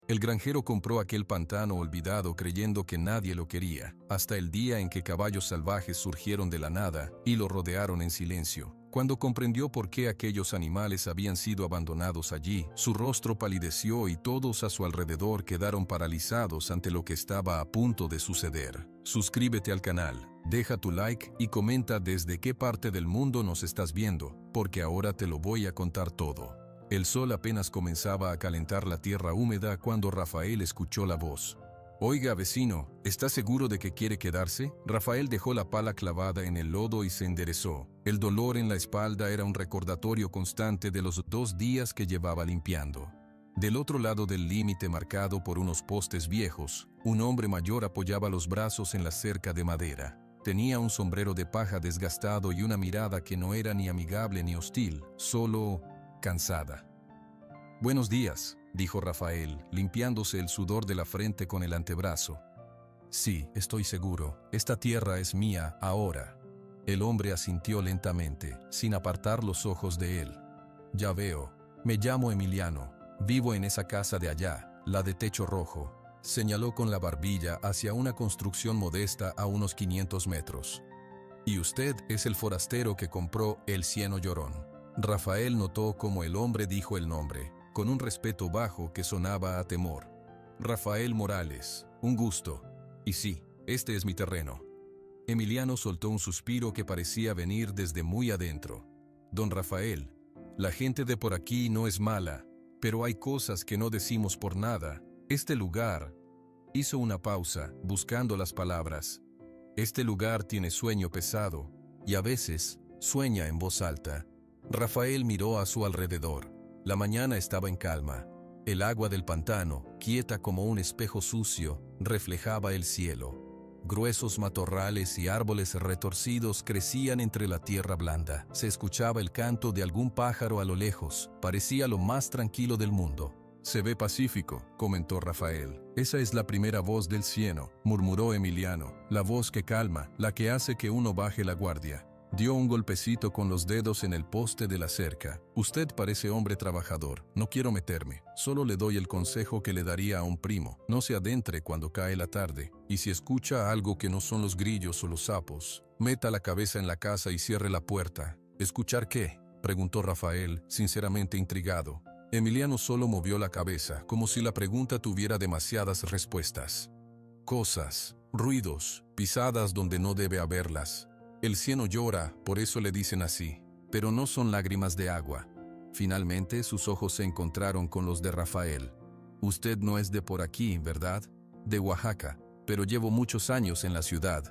El granjero compró aquel pantano olvidado creyendo que nadie lo quería, hasta el día en que caballos salvajes surgieron de la nada y lo rodearon en silencio. Cuando comprendió por qué aquellos animales habían sido abandonados allí, su rostro palideció y todos a su alrededor quedaron paralizados ante lo que estaba a punto de suceder. Suscríbete al canal, deja tu like y comenta desde qué parte del mundo nos estás viendo, porque ahora te lo voy a contar todo. El sol apenas comenzaba a calentar la tierra húmeda cuando Rafael escuchó la voz. «Oiga, vecino, ¿está seguro de que quiere quedarse?» Rafael dejó la pala clavada en el lodo y se enderezó. El dolor en la espalda era un recordatorio constante de los 2 días que llevaba limpiando. Del otro lado del límite marcado por unos postes viejos, un hombre mayor apoyaba los brazos en la cerca de madera. Tenía un sombrero de paja desgastado y una mirada que no era ni amigable ni hostil, solo cansada. «Buenos días», dijo Rafael, limpiándose el sudor de la frente con el antebrazo. «Sí, estoy seguro. Esta tierra es mía ahora». El hombre asintió lentamente, sin apartar los ojos de él. «Ya veo. Me llamo Emiliano. Vivo en esa casa de allá, la de techo rojo». Señaló con la barbilla hacia una construcción modesta a unos 500 metros. «Y usted es el forastero que compró el cieno llorón». Rafael notó cómo el hombre dijo el nombre, con un respeto bajo que sonaba a temor. «Rafael Morales, un gusto. Y sí, este es mi terreno». Emiliano soltó un suspiro que parecía venir desde muy adentro. «Don Rafael, la gente de por aquí no es mala, pero hay cosas que no decimos por nada. Este lugar…» Hizo una pausa, buscando las palabras. «Este lugar tiene sueño pesado, y a veces sueña en voz alta». Rafael miró a su alrededor. La mañana estaba en calma. El agua del pantano, quieta como un espejo sucio, reflejaba el cielo. Gruesos matorrales y árboles retorcidos crecían entre la tierra blanda. Se escuchaba el canto de algún pájaro a lo lejos. Parecía lo más tranquilo del mundo. «Se ve pacífico», comentó Rafael. «Esa es la primera voz del cieno», murmuró Emiliano. «La voz que calma, la que hace que uno baje la guardia». Dio un golpecito con los dedos en el poste de la cerca. «Usted parece hombre trabajador. No quiero meterme. Solo le doy el consejo que le daría a un primo. No se adentre cuando cae la tarde. Y si escucha algo que no son los grillos o los sapos, meta la cabeza en la casa y cierre la puerta». «¿Escuchar qué?», preguntó Rafael, sinceramente intrigado. Emiliano solo movió la cabeza, como si la pregunta tuviera demasiadas respuestas. «Cosas, ruidos, pisadas donde no debe haberlas. El cieno llora, por eso le dicen así, pero no son lágrimas de agua». Finalmente sus ojos se encontraron con los de Rafael. «Usted no es de por aquí, ¿verdad?» «De Oaxaca, pero llevo muchos años en la ciudad».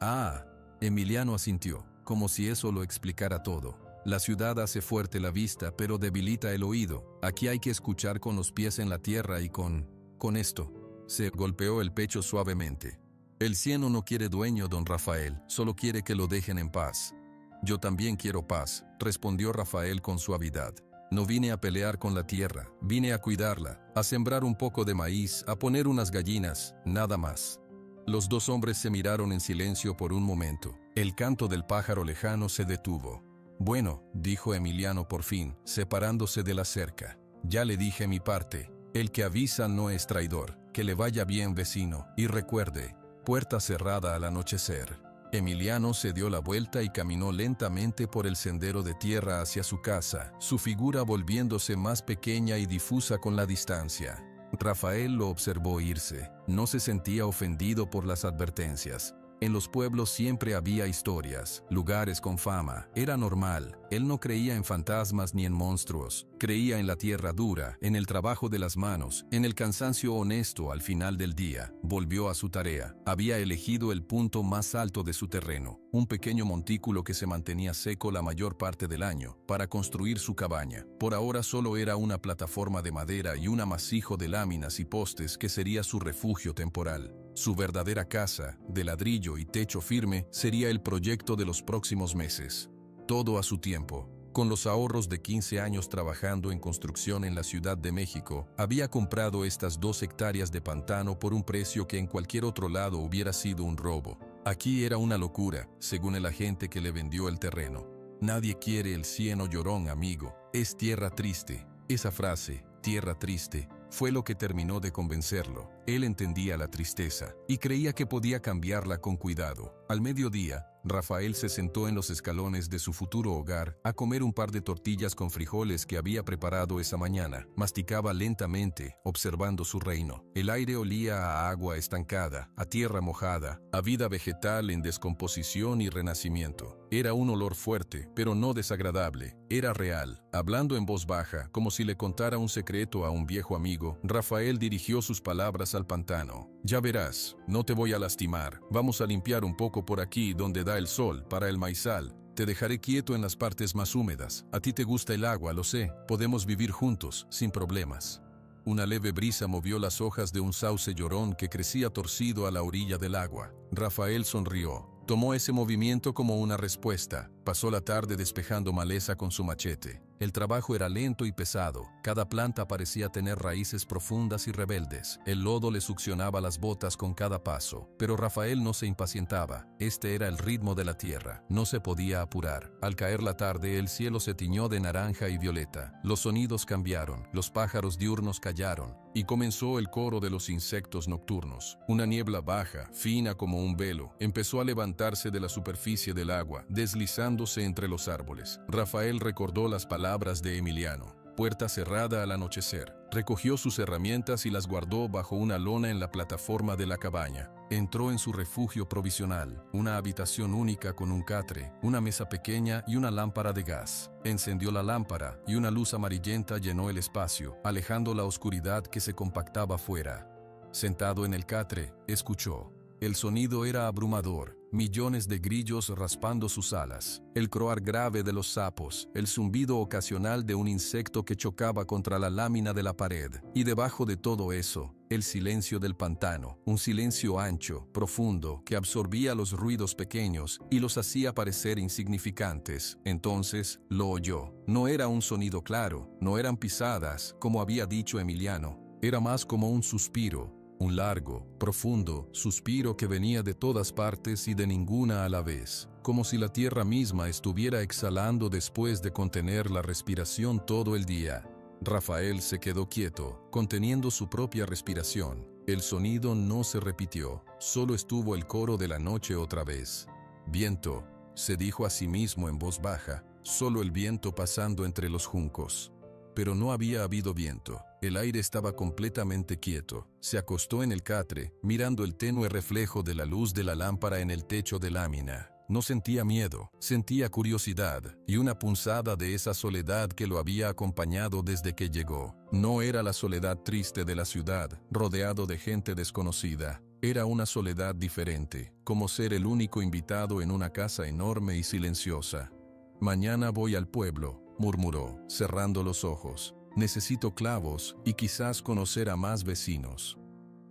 «Ah», Emiliano asintió, como si eso lo explicara todo. «La ciudad hace fuerte la vista, pero debilita el oído. Aquí hay que escuchar con los pies en la tierra y con esto». Se golpeó el pecho suavemente. «El cieno no quiere dueño, don Rafael, solo quiere que lo dejen en paz». «Yo también quiero paz», respondió Rafael con suavidad. «No vine a pelear con la tierra, vine a cuidarla, a sembrar un poco de maíz, a poner unas gallinas, nada más». Los dos hombres se miraron en silencio por un momento. El canto del pájaro lejano se detuvo. «Bueno», dijo Emiliano por fin, separándose de la cerca. «Ya le dije mi parte. El que avisa no es traidor. Que le vaya bien, vecino, y recuerde, puerta cerrada al anochecer». Emiliano se dio la vuelta y caminó lentamente por el sendero de tierra hacia su casa, su figura volviéndose más pequeña y difusa con la distancia. Rafael lo observó irse. No se sentía ofendido por las advertencias. En los pueblos siempre había historias, lugares con fama. Era normal. Él no creía en fantasmas ni en monstruos. Creía en la tierra dura, en el trabajo de las manos, en el cansancio honesto al final del día. Volvió a su tarea. Había elegido el punto más alto de su terreno, un pequeño montículo que se mantenía seco la mayor parte del año, para construir su cabaña. Por ahora solo era una plataforma de madera y un amasijo de láminas y postes que sería su refugio temporal. Su verdadera casa, de ladrillo y techo firme, sería el proyecto de los próximos meses. Todo a su tiempo. Con los ahorros de 15 años trabajando en construcción en la Ciudad de México, había comprado estas 2 hectáreas de pantano por un precio que en cualquier otro lado hubiera sido un robo. Aquí era una locura, según el agente que le vendió el terreno. «Nadie quiere el cieno llorón, amigo. Es tierra triste». Esa frase, tierra triste, fue lo que terminó de convencerlo. Él entendía la tristeza y creía que podía cambiarla con cuidado. Al mediodía, Rafael se sentó en los escalones de su futuro hogar a comer un par de tortillas con frijoles que había preparado esa mañana. Masticaba lentamente, observando su reino. El aire olía a agua estancada, a tierra mojada, a vida vegetal en descomposición y renacimiento. Era un olor fuerte, pero no desagradable. Era real. Hablando en voz baja, como si le contara un secreto a un viejo amigo, Rafael dirigió sus palabras al pantano. Ya verás, no te voy a lastimar. Vamos a limpiar un poco por aquí donde da el sol para el maizal. Te dejaré quieto en las partes más húmedas. A ti te gusta el agua, lo sé. Podemos vivir juntos, sin problemas. Una leve brisa movió las hojas de un sauce llorón que crecía torcido a la orilla del agua. Rafael sonrió. Tomó ese movimiento como una respuesta. Pasó la tarde despejando maleza con su machete. El trabajo era lento y pesado. Cada planta parecía tener raíces profundas y rebeldes. El lodo le succionaba las botas con cada paso. Pero Rafael no se impacientaba. Este era el ritmo de la tierra. No se podía apurar. Al caer la tarde, el cielo se tiñó de naranja y violeta. Los sonidos cambiaron. Los pájaros diurnos callaron. Y comenzó el coro de los insectos nocturnos. Una niebla baja, fina como un velo, empezó a levantarse de la superficie del agua, deslizándose entre los árboles. Rafael recordó las palabras de Emiliano. Puerta cerrada al anochecer. Recogió sus herramientas y las guardó bajo una lona en la plataforma de la cabaña. Entró en su refugio provisional, una habitación única con un catre, una mesa pequeña y una lámpara de gas. Encendió la lámpara y una luz amarillenta llenó el espacio, alejando la oscuridad que se compactaba fuera. Sentado en el catre, escuchó. El sonido era abrumador, millones de grillos raspando sus alas, el croar grave de los sapos, el zumbido ocasional de un insecto que chocaba contra la lámina de la pared, y debajo de todo eso, el silencio del pantano, un silencio ancho, profundo, que absorbía los ruidos pequeños y los hacía parecer insignificantes. Entonces, lo oyó. No era un sonido claro, no eran pisadas, como había dicho Emiliano, era más como un suspiro. Un largo, profundo suspiro que venía de todas partes y de ninguna a la vez, como si la tierra misma estuviera exhalando después de contener la respiración todo el día. Rafael se quedó quieto, conteniendo su propia respiración. El sonido no se repitió, solo estuvo el coro de la noche otra vez. Viento, se dijo a sí mismo en voz baja, solo el viento pasando entre los juncos. Pero no había habido viento. El aire estaba completamente quieto. Se acostó en el catre, mirando el tenue reflejo de la luz de la lámpara en el techo de lámina. No sentía miedo, sentía curiosidad y una punzada de esa soledad que lo había acompañado desde que llegó. No era la soledad triste de la ciudad, rodeado de gente desconocida. Era una soledad diferente, como ser el único invitado en una casa enorme y silenciosa. Mañana voy al pueblo, murmuró, cerrando los ojos. Necesito clavos y quizás conocer a más vecinos.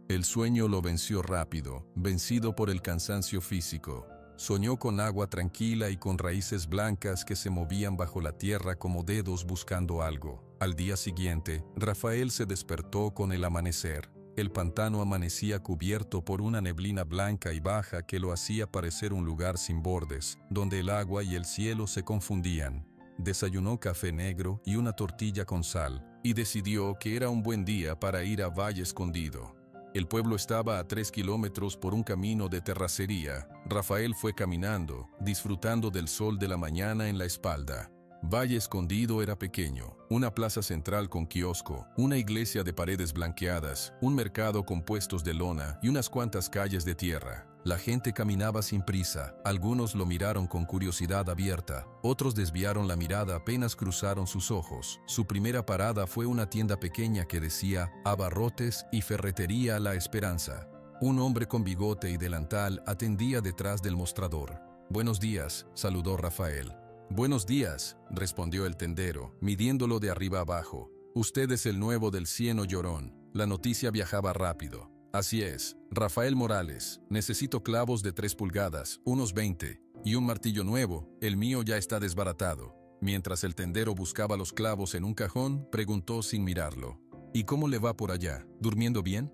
El sueño lo venció rápido, vencido por el cansancio físico. Soñó con agua tranquila y con raíces blancas que se movían bajo la tierra como dedos buscando algo. Al día siguiente, Rafael se despertó con el amanecer. El pantano amanecía cubierto por una neblina blanca y baja que lo hacía parecer un lugar sin bordes, donde el agua y el cielo se confundían. Desayunó café negro y una tortilla con sal, y decidió que era un buen día para ir a Valle Escondido. El pueblo estaba a 3 kilómetros por un camino de terracería. Rafael fue caminando, disfrutando del sol de la mañana en la espalda. Valle Escondido era pequeño, una plaza central con kiosco, una iglesia de paredes blanqueadas, un mercado con puestos de lona y unas cuantas calles de tierra. La gente caminaba sin prisa, algunos lo miraron con curiosidad abierta, otros desviaron la mirada apenas cruzaron sus ojos. Su primera parada fue una tienda pequeña que decía Abarrotes y Ferretería La Esperanza. Un hombre con bigote y delantal atendía detrás del mostrador. «Buenos días», saludó Rafael. «Buenos días», respondió el tendero, midiéndolo de arriba abajo. «Usted es el nuevo del Cieno Llorón». La noticia viajaba rápido. «Así es, Rafael Morales. Necesito clavos de 3 pulgadas, unos 20, y un martillo nuevo. El mío ya está desbaratado». Mientras el tendero buscaba los clavos en un cajón, preguntó sin mirarlo. «¿Y cómo le va por allá? ¿Durmiendo bien?»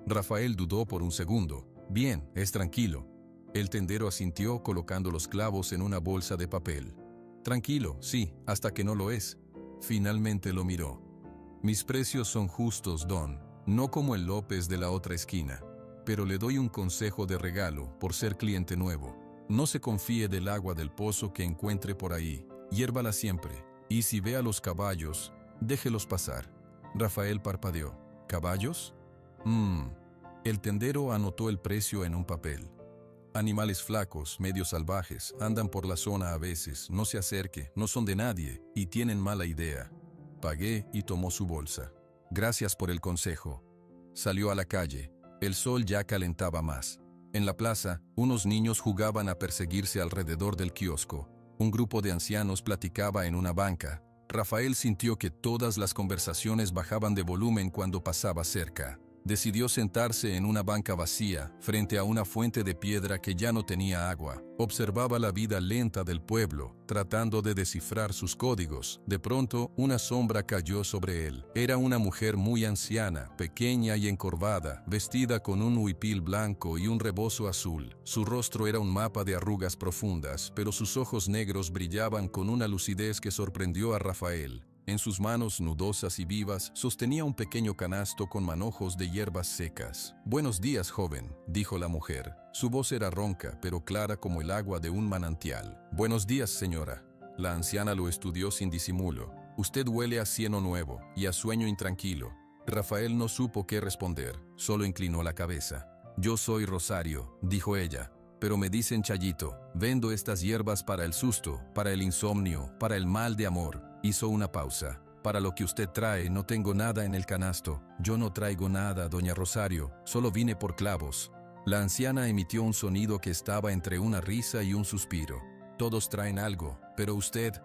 Rafael dudó por un segundo. «Bien, es tranquilo». El tendero asintió colocando los clavos en una bolsa de papel. «Tranquilo, sí, hasta que no lo es». Finalmente lo miró. Mis precios son justos, don, no como el López de la otra esquina. Pero le doy un consejo de regalo por ser cliente nuevo. No se confíe del agua del pozo que encuentre por ahí, hiérvala siempre. Y si ve a los caballos, déjelos pasar. Rafael parpadeó. ¿Caballos? El tendero anotó el precio en un papel. Animales flacos, medio salvajes, andan por la zona a veces, no se acerque, no son de nadie, y tienen mala idea. Pagué y tomó su bolsa. Gracias por el consejo. Salió a la calle. El sol ya calentaba más. En la plaza, unos niños jugaban a perseguirse alrededor del kiosco. Un grupo de ancianos platicaba en una banca. Rafael sintió que todas las conversaciones bajaban de volumen cuando pasaba cerca. Decidió sentarse en una banca vacía, frente a una fuente de piedra que ya no tenía agua. Observaba la vida lenta del pueblo, tratando de descifrar sus códigos. De pronto, una sombra cayó sobre él. Era una mujer muy anciana, pequeña y encorvada, vestida con un huipil blanco y un rebozo azul. Su rostro era un mapa de arrugas profundas, pero sus ojos negros brillaban con una lucidez que sorprendió a Rafael. En sus manos nudosas y vivas sostenía un pequeño canasto con manojos de hierbas secas. «Buenos días, joven», dijo la mujer. Su voz era ronca, pero clara como el agua de un manantial. «Buenos días, señora». La anciana lo estudió sin disimulo. «Usted huele a cieno nuevo y a sueño intranquilo». Rafael no supo qué responder, solo inclinó la cabeza. «Yo soy Rosario», dijo ella. «Pero me dicen Chayito. Vendo estas hierbas para el susto, para el insomnio, para el mal de amor». Hizo una pausa. «Para lo que usted trae no tengo nada en el canasto». «Yo no traigo nada, doña Rosario, solo vine por clavos». La anciana emitió un sonido que estaba entre una risa y un suspiro. «Todos traen algo, pero usted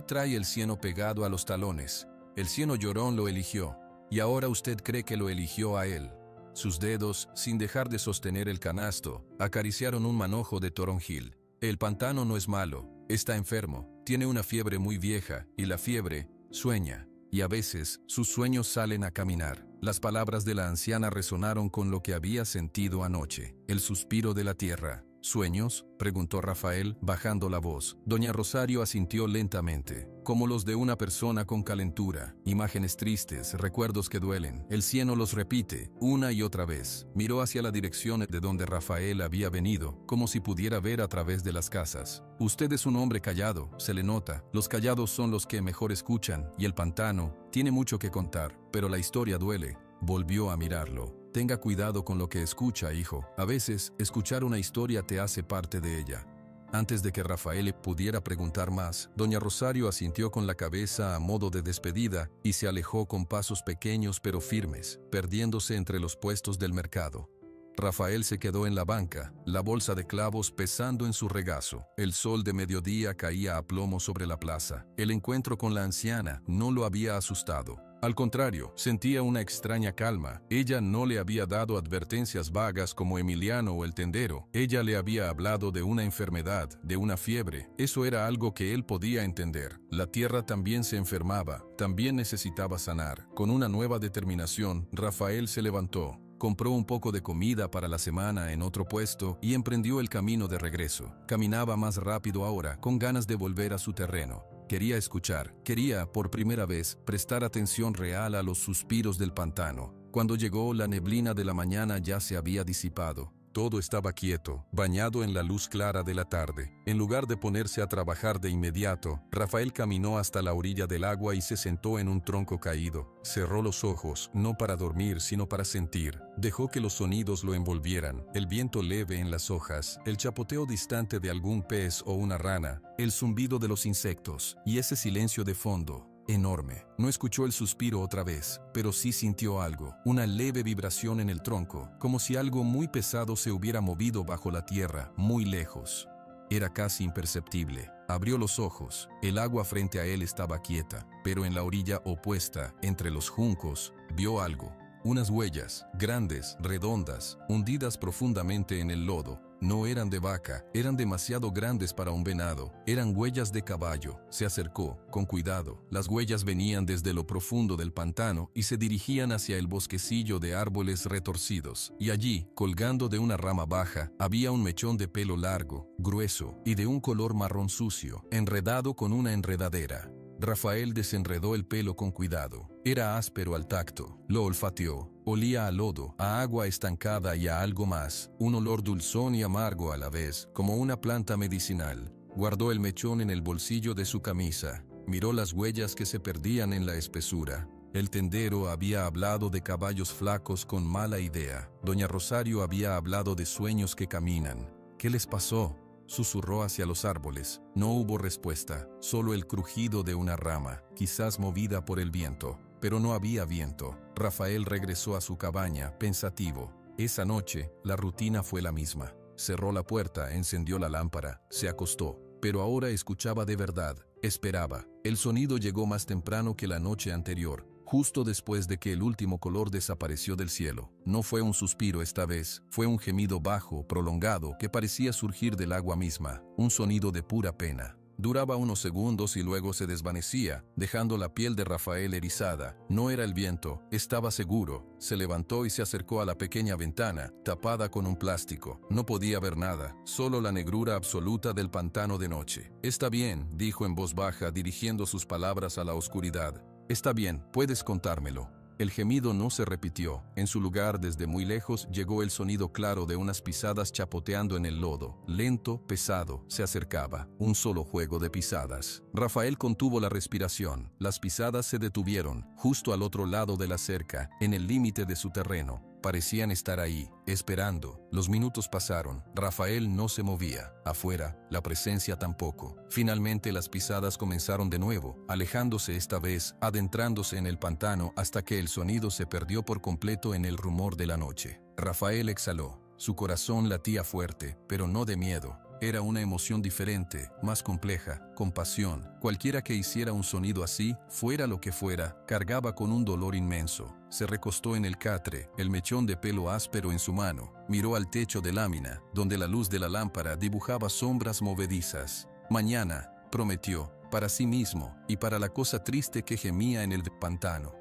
trae el cieno pegado a los talones. El cieno llorón lo eligió, y ahora usted cree que lo eligió a él». Sus dedos, sin dejar de sostener el canasto, acariciaron un manojo de toronjil. «El pantano no es malo, está enfermo, tiene una fiebre muy vieja, y la fiebre sueña, y a veces sus sueños salen a caminar». Las palabras de la anciana resonaron con lo que había sentido anoche, el suspiro de la tierra. «¿Sueños?», preguntó Rafael, bajando la voz. Doña Rosario asintió lentamente, como los de una persona con calentura. Imágenes tristes, recuerdos que duelen. El cieno los repite, una y otra vez. Miró hacia la dirección de donde Rafael había venido, como si pudiera ver a través de las casas. «Usted es un hombre callado, se le nota. Los callados son los que mejor escuchan, y el pantano tiene mucho que contar, pero la historia duele». Volvió a mirarlo. «Tenga cuidado con lo que escucha, hijo. A veces, escuchar una historia te hace parte de ella». Antes de que Rafael pudiera preguntar más, doña Rosario asintió con la cabeza a modo de despedida y se alejó con pasos pequeños pero firmes, perdiéndose entre los puestos del mercado. Rafael se quedó en la banca, la bolsa de clavos pesando en su regazo. El sol de mediodía caía a plomo sobre la plaza. El encuentro con la anciana no lo había asustado. Al contrario, sentía una extraña calma. Ella no le había dado advertencias vagas como Emiliano o el tendero. Ella le había hablado de una enfermedad, de una fiebre. Eso era algo que él podía entender. La tierra también se enfermaba, también necesitaba sanar. Con una nueva determinación, Rafael se levantó. Compró un poco de comida para la semana en otro puesto y emprendió el camino de regreso. Caminaba más rápido ahora, con ganas de volver a su terreno. Quería escuchar, quería, por primera vez, prestar atención real a los suspiros del pantano. Cuando llegó, la neblina de la mañana ya se había disipado. Todo estaba quieto, bañado en la luz clara de la tarde. En lugar de ponerse a trabajar de inmediato, Rafael caminó hasta la orilla del agua y se sentó en un tronco caído. Cerró los ojos, no para dormir, sino para sentir. Dejó que los sonidos lo envolvieran, el viento leve en las hojas, el chapoteo distante de algún pez o una rana, el zumbido de los insectos, y ese silencio de fondo, enorme. No escuchó el suspiro otra vez, pero sí sintió algo, una leve vibración en el tronco, como si algo muy pesado se hubiera movido bajo la tierra, muy lejos. Era casi imperceptible. Abrió los ojos. El agua frente a él estaba quieta, pero en la orilla opuesta, entre los juncos, vio algo. Unas huellas, grandes, redondas, hundidas profundamente en el lodo. No eran de vaca, eran demasiado grandes para un venado. Eran huellas de caballo. Se acercó, con cuidado. Las huellas venían desde lo profundo del pantano y se dirigían hacia el bosquecillo de árboles retorcidos. Y allí, colgando de una rama baja, había un mechón de pelo largo, grueso y de un color marrón sucio, enredado con una enredadera. Rafael desenredó el pelo con cuidado. Era áspero al tacto. Lo olfateó. Olía a lodo, a agua estancada y a algo más. Un olor dulzón y amargo a la vez, como una planta medicinal. Guardó el mechón en el bolsillo de su camisa. Miró las huellas que se perdían en la espesura. El tendero había hablado de caballos flacos con mala idea. Doña Rosario había hablado de sueños que caminan. ¿Qué les pasó?, susurró hacia los árboles. No hubo respuesta, solo el crujido de una rama, quizás movida por el viento. Pero no había viento. Rafael regresó a su cabaña, pensativo. Esa noche, la rutina fue la misma. Cerró la puerta, encendió la lámpara, se acostó. Pero ahora escuchaba de verdad, esperaba. El sonido llegó más temprano que la noche anterior, justo después de que el último color desapareció del cielo. No fue un suspiro esta vez, fue un gemido bajo, prolongado, que parecía surgir del agua misma, un sonido de pura pena. Duraba unos segundos y luego se desvanecía, dejando la piel de Rafael erizada. No era el viento, estaba seguro. Se levantó y se acercó a la pequeña ventana, tapada con un plástico. No podía ver nada, solo la negrura absoluta del pantano de noche. «Está bien», dijo en voz baja, dirigiendo sus palabras a la oscuridad. «Está bien, puedes contármelo». El gemido no se repitió. En su lugar, desde muy lejos, llegó el sonido claro de unas pisadas chapoteando en el lodo. Lento, pesado, se acercaba. Un solo juego de pisadas. Rafael contuvo la respiración. Las pisadas se detuvieron, justo al otro lado de la cerca, en el límite de su terreno. Parecían estar ahí, esperando. Los minutos pasaron. Rafael no se movía. Afuera, la presencia tampoco. Finalmente las pisadas comenzaron de nuevo, alejándose esta vez, adentrándose en el pantano hasta que el sonido se perdió por completo en el rumor de la noche. Rafael exhaló. Su corazón latía fuerte, pero no de miedo. Era una emoción diferente, más compleja, compasión. Cualquiera que hiciera un sonido así, fuera lo que fuera, cargaba con un dolor inmenso. Se recostó en el catre, el mechón de pelo áspero en su mano. Miró al techo de lámina, donde la luz de la lámpara dibujaba sombras movedizas. Mañana, prometió, para sí mismo y para la cosa triste que gemía en el pantano.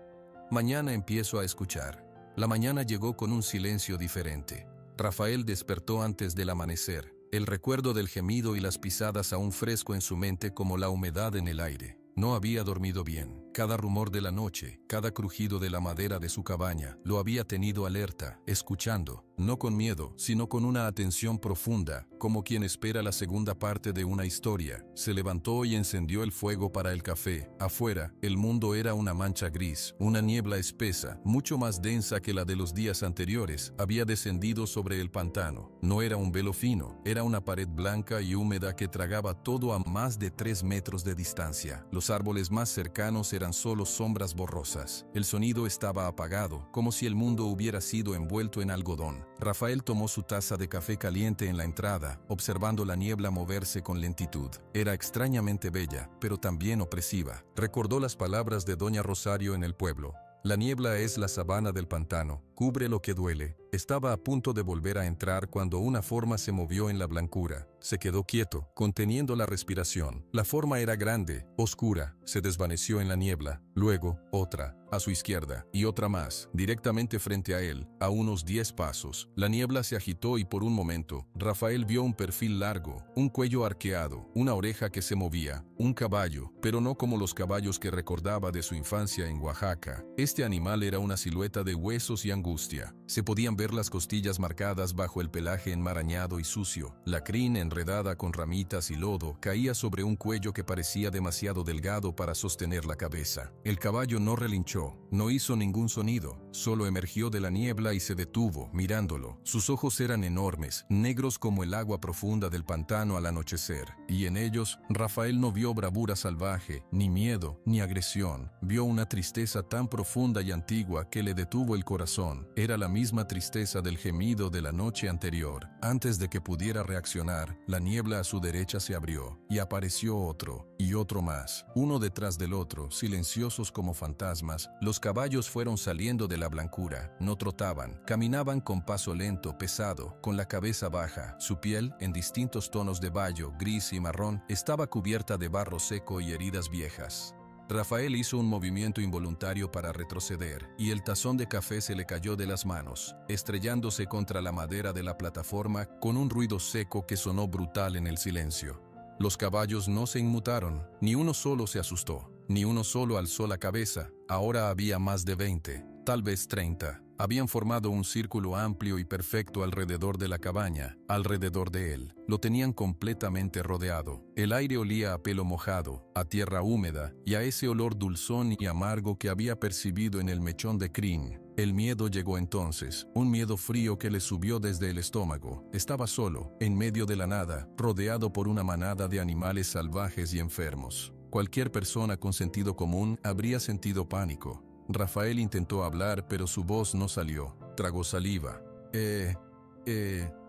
Mañana empiezo a escuchar. La mañana llegó con un silencio diferente. Rafael despertó antes del amanecer. El recuerdo del gemido y las pisadas aún fresco en su mente como la humedad en el aire. No había dormido bien. Cada rumor de la noche, cada crujido de la madera de su cabaña, lo había tenido alerta, escuchando, no con miedo, sino con una atención profunda, como quien espera la segunda parte de una historia. Se levantó y encendió el fuego para el café. Afuera, el mundo era una mancha gris, una niebla espesa, mucho más densa que la de los días anteriores, había descendido sobre el pantano. No era un velo fino, era una pared blanca y húmeda que tragaba todo a más de 3 metros de distancia. Los árboles más cercanos eran solo sombras borrosas. El sonido estaba apagado, como si el mundo hubiera sido envuelto en algodón. Rafael tomó su taza de café caliente en la entrada, observando la niebla moverse con lentitud. Era extrañamente bella, pero también opresiva. Recordó las palabras de Doña Rosario en el pueblo. La niebla es la sabana del pantano, cubre lo que duele. Estaba a punto de volver a entrar cuando una forma se movió en la blancura. Se quedó quieto, conteniendo la respiración. La forma era grande, oscura, se desvaneció en la niebla. Luego, otra, a su izquierda, y otra más, directamente frente a él, a unos 10 pasos. La niebla se agitó y por un momento, Rafael vio un perfil largo, un cuello arqueado, una oreja que se movía, un caballo, pero no como los caballos que recordaba de su infancia en Oaxaca. Este animal era una silueta de huesos y angustia. Se podían ver las costillas marcadas bajo el pelaje enmarañado y sucio. La crin, enredada con ramitas y lodo, caía sobre un cuello que parecía demasiado delgado para sostener la cabeza. El caballo no relinchó, no hizo ningún sonido, solo emergió de la niebla y se detuvo, mirándolo. Sus ojos eran enormes, negros como el agua profunda del pantano al anochecer, y en ellos Rafael no vio bravura salvaje, ni miedo, ni agresión. Vio una tristeza tan profunda y antigua que le detuvo el corazón. Era la misma tristeza del gemido de la noche anterior. Antes de que pudiera reaccionar, la niebla a su derecha se abrió, y apareció otro, y otro más, uno detrás del otro, silenciosos como fantasmas. Los caballos fueron saliendo de la blancura, no trotaban, caminaban con paso lento, pesado, con la cabeza baja. Su piel, en distintos tonos de bayo, gris y marrón, estaba cubierta de barro seco y heridas viejas. Rafael hizo un movimiento involuntario para retroceder, y el tazón de café se le cayó de las manos, estrellándose contra la madera de la plataforma con un ruido seco que sonó brutal en el silencio. Los caballos no se inmutaron, ni uno solo se asustó. Ni uno solo alzó la cabeza, ahora había más de 20, tal vez 30. Habían formado un círculo amplio y perfecto alrededor de la cabaña, alrededor de él. Lo tenían completamente rodeado. El aire olía a pelo mojado, a tierra húmeda y a ese olor dulzón y amargo que había percibido en el mechón de crin. El miedo llegó entonces, un miedo frío que le subió desde el estómago. Estaba solo, en medio de la nada, rodeado por una manada de animales salvajes y enfermos. Cualquier persona con sentido común habría sentido pánico. Rafael intentó hablar, pero su voz no salió. Tragó saliva.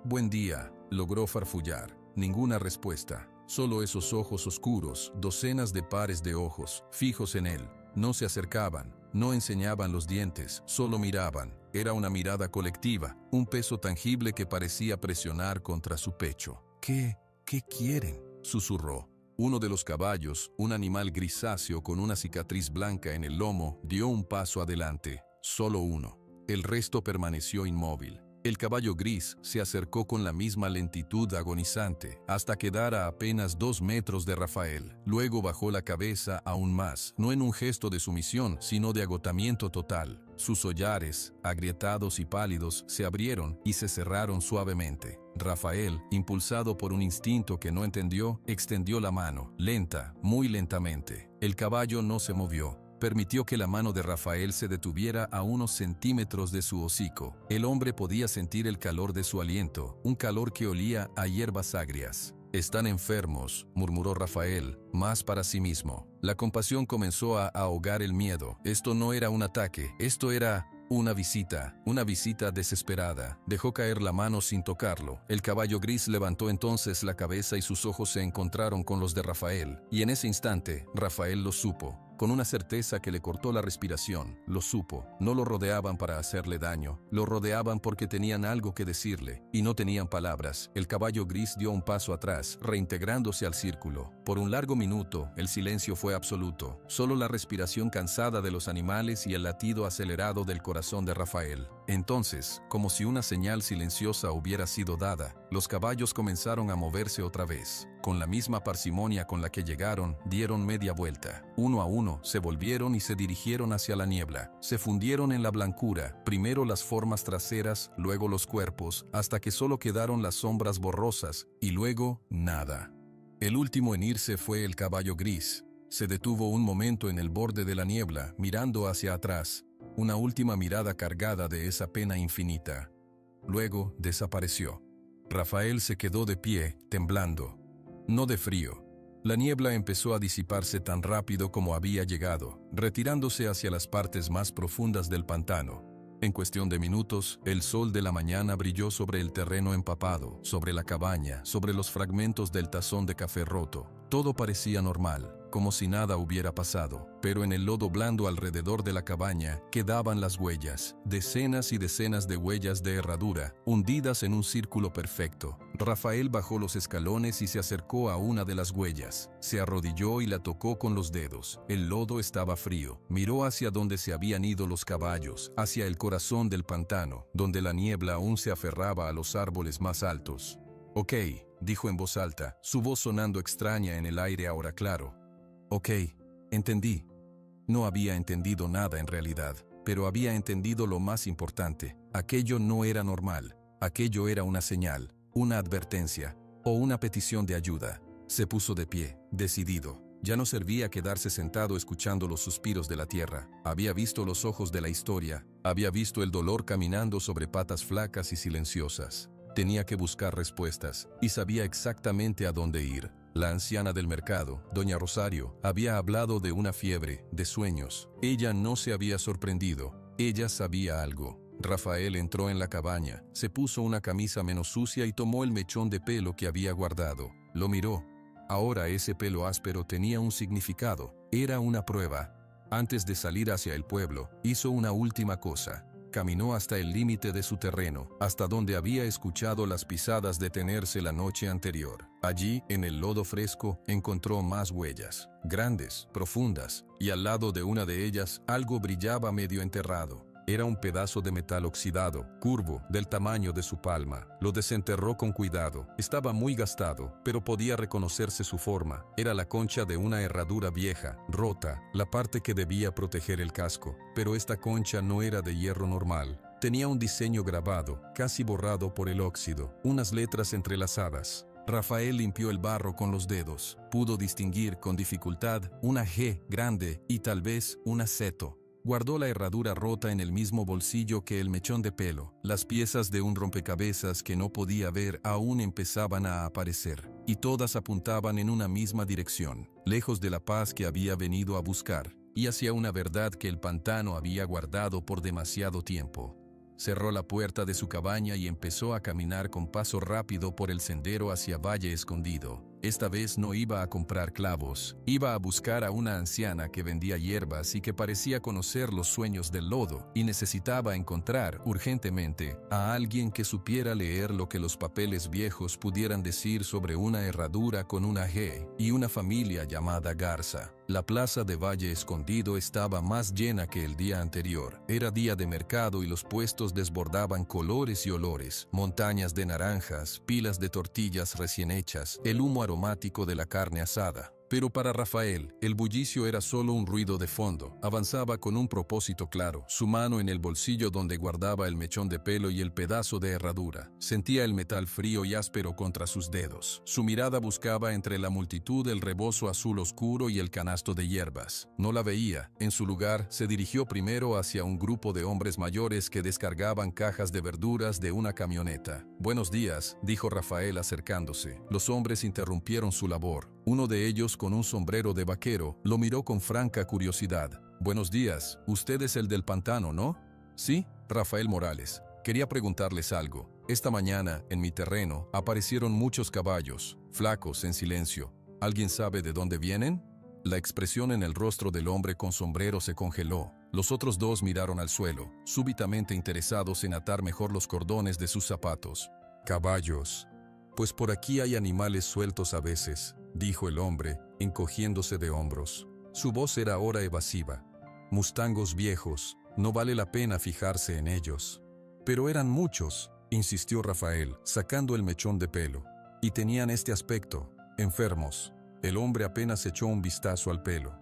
Buen día, logró farfullar. Ninguna respuesta. Solo esos ojos oscuros, docenas de pares de ojos, fijos en él. No se acercaban, no enseñaban los dientes, solo miraban. Era una mirada colectiva, un peso tangible que parecía presionar contra su pecho. ¿Qué quieren?, susurró. Uno de los caballos, un animal grisáceo con una cicatriz blanca en el lomo, dio un paso adelante, solo uno. El resto permaneció inmóvil. El caballo gris se acercó con la misma lentitud agonizante, hasta quedar a apenas 2 metros de Rafael. Luego bajó la cabeza aún más, no en un gesto de sumisión, sino de agotamiento total. Sus hollares, agrietados y pálidos, se abrieron y se cerraron suavemente. Rafael, impulsado por un instinto que no entendió, extendió la mano, lenta, muy lentamente. El caballo no se movió. Permitió que la mano de Rafael se detuviera a unos centímetros de su hocico. El hombre podía sentir el calor de su aliento, un calor que olía a hierbas agrias. «Están enfermos», murmuró Rafael, más para sí mismo. La compasión comenzó a ahogar el miedo. Esto no era un ataque, esto era una visita desesperada. Dejó caer la mano sin tocarlo. El caballo gris levantó entonces la cabeza y sus ojos se encontraron con los de Rafael. Y en ese instante, Rafael lo supo. Con una certeza que le cortó la respiración, lo supo. No lo rodeaban para hacerle daño, lo rodeaban porque tenían algo que decirle, y no tenían palabras. El caballo gris dio un paso atrás, reintegrándose al círculo. Por un largo minuto, el silencio fue absoluto, solo la respiración cansada de los animales y el latido acelerado del corazón de Rafael. Entonces, como si una señal silenciosa hubiera sido dada, los caballos comenzaron a moverse otra vez. Con la misma parsimonia con la que llegaron, dieron media vuelta. Uno a uno, se volvieron y se dirigieron hacia la niebla. Se fundieron en la blancura, primero las formas traseras, luego los cuerpos, hasta que solo quedaron las sombras borrosas, y luego, nada. El último en irse fue el caballo gris. Se detuvo un momento en el borde de la niebla, mirando hacia atrás, una última mirada cargada de esa pena infinita. Luego, desapareció. Rafael se quedó de pie, temblando. No de frío. La niebla empezó a disiparse tan rápido como había llegado, retirándose hacia las partes más profundas del pantano. En cuestión de minutos, el sol de la mañana brilló sobre el terreno empapado, sobre la cabaña, sobre los fragmentos del tazón de café roto. Todo parecía normal, como si nada hubiera pasado, pero en el lodo blando alrededor de la cabaña quedaban las huellas, decenas y decenas de huellas de herradura, hundidas en un círculo perfecto. Rafael bajó los escalones y se acercó a una de las huellas. Se arrodilló y la tocó con los dedos. El lodo estaba frío. Miró hacia donde se habían ido los caballos, hacia el corazón del pantano, donde la niebla aún se aferraba a los árboles más altos. «Ok», dijo en voz alta, su voz sonando extraña en el aire ahora claro. «Ok, entendí». No había entendido nada en realidad, pero había entendido lo más importante. Aquello no era normal. Aquello era una señal, una advertencia o una petición de ayuda. Se puso de pie, decidido. Ya no servía quedarse sentado escuchando los suspiros de la tierra. Había visto los ojos de la historia, había visto el dolor caminando sobre patas flacas y silenciosas. Tenía que buscar respuestas, y sabía exactamente a dónde ir. La anciana del mercado, doña Rosario, había hablado de una fiebre, de sueños. Ella no se había sorprendido, ella sabía algo. Rafael entró en la cabaña, se puso una camisa menos sucia y tomó el mechón de pelo que había guardado. Lo miró. Ahora ese pelo áspero tenía un significado, era una prueba. Antes de salir hacia el pueblo, hizo una última cosa. Caminó hasta el límite de su terreno, hasta donde había escuchado las pisadas detenerse la noche anterior. Allí, en el lodo fresco, encontró más huellas, grandes, profundas, y al lado de una de ellas algo brillaba medio enterrado. Era un pedazo de metal oxidado, curvo, del tamaño de su palma. Lo desenterró con cuidado. Estaba muy gastado, pero podía reconocerse su forma. Era la concha de una herradura vieja, rota, la parte que debía proteger el casco. Pero esta concha no era de hierro normal. Tenía un diseño grabado, casi borrado por el óxido, unas letras entrelazadas. Rafael limpió el barro con los dedos. Pudo distinguir con dificultad una G grande y tal vez una Z. Guardó la herradura rota en el mismo bolsillo que el mechón de pelo. Las piezas de un rompecabezas que no podía ver aún empezaban a aparecer, y todas apuntaban en una misma dirección, lejos de la paz que había venido a buscar, y hacia una verdad que el pantano había guardado por demasiado tiempo. Cerró la puerta de su cabaña y empezó a caminar con paso rápido por el sendero hacia Valle Escondido. Esta vez no iba a comprar clavos, iba a buscar a una anciana que vendía hierbas y que parecía conocer los sueños del lodo, y necesitaba encontrar, urgentemente, a alguien que supiera leer lo que los papeles viejos pudieran decir sobre una herradura con una G y una familia llamada Garza. La plaza de Valle Escondido estaba más llena que el día anterior. Era día de mercado y los puestos desbordaban colores y olores, montañas de naranjas, pilas de tortillas recién hechas, el humo aromático de la carne asada. Pero para Rafael, el bullicio era solo un ruido de fondo. Avanzaba con un propósito claro, su mano en el bolsillo donde guardaba el mechón de pelo y el pedazo de herradura. Sentía el metal frío y áspero contra sus dedos. Su mirada buscaba entre la multitud el rebozo azul oscuro y el canasto de hierbas. No la veía. En su lugar, se dirigió primero hacia un grupo de hombres mayores que descargaban cajas de verduras de una camioneta. «Buenos días», dijo Rafael acercándose. Los hombres interrumpieron su labor. Uno de ellos, con un sombrero de vaquero, lo miró con franca curiosidad. «Buenos días, usted es el del pantano, ¿no?» «Sí, Rafael Morales. Quería preguntarles algo. Esta mañana, en mi terreno, aparecieron muchos caballos, flacos, en silencio. ¿Alguien sabe de dónde vienen?» La expresión en el rostro del hombre con sombrero se congeló. Los otros dos miraron al suelo, súbitamente interesados en atar mejor los cordones de sus zapatos. «Caballos. Pues por aquí hay animales sueltos a veces», dijo el hombre, encogiéndose de hombros. Su voz era ahora evasiva. «Mustangos viejos, no vale la pena fijarse en ellos». «Pero eran muchos», insistió Rafael, sacando el mechón de pelo. «Y tenían este aspecto, enfermos». El hombre apenas echó un vistazo al pelo.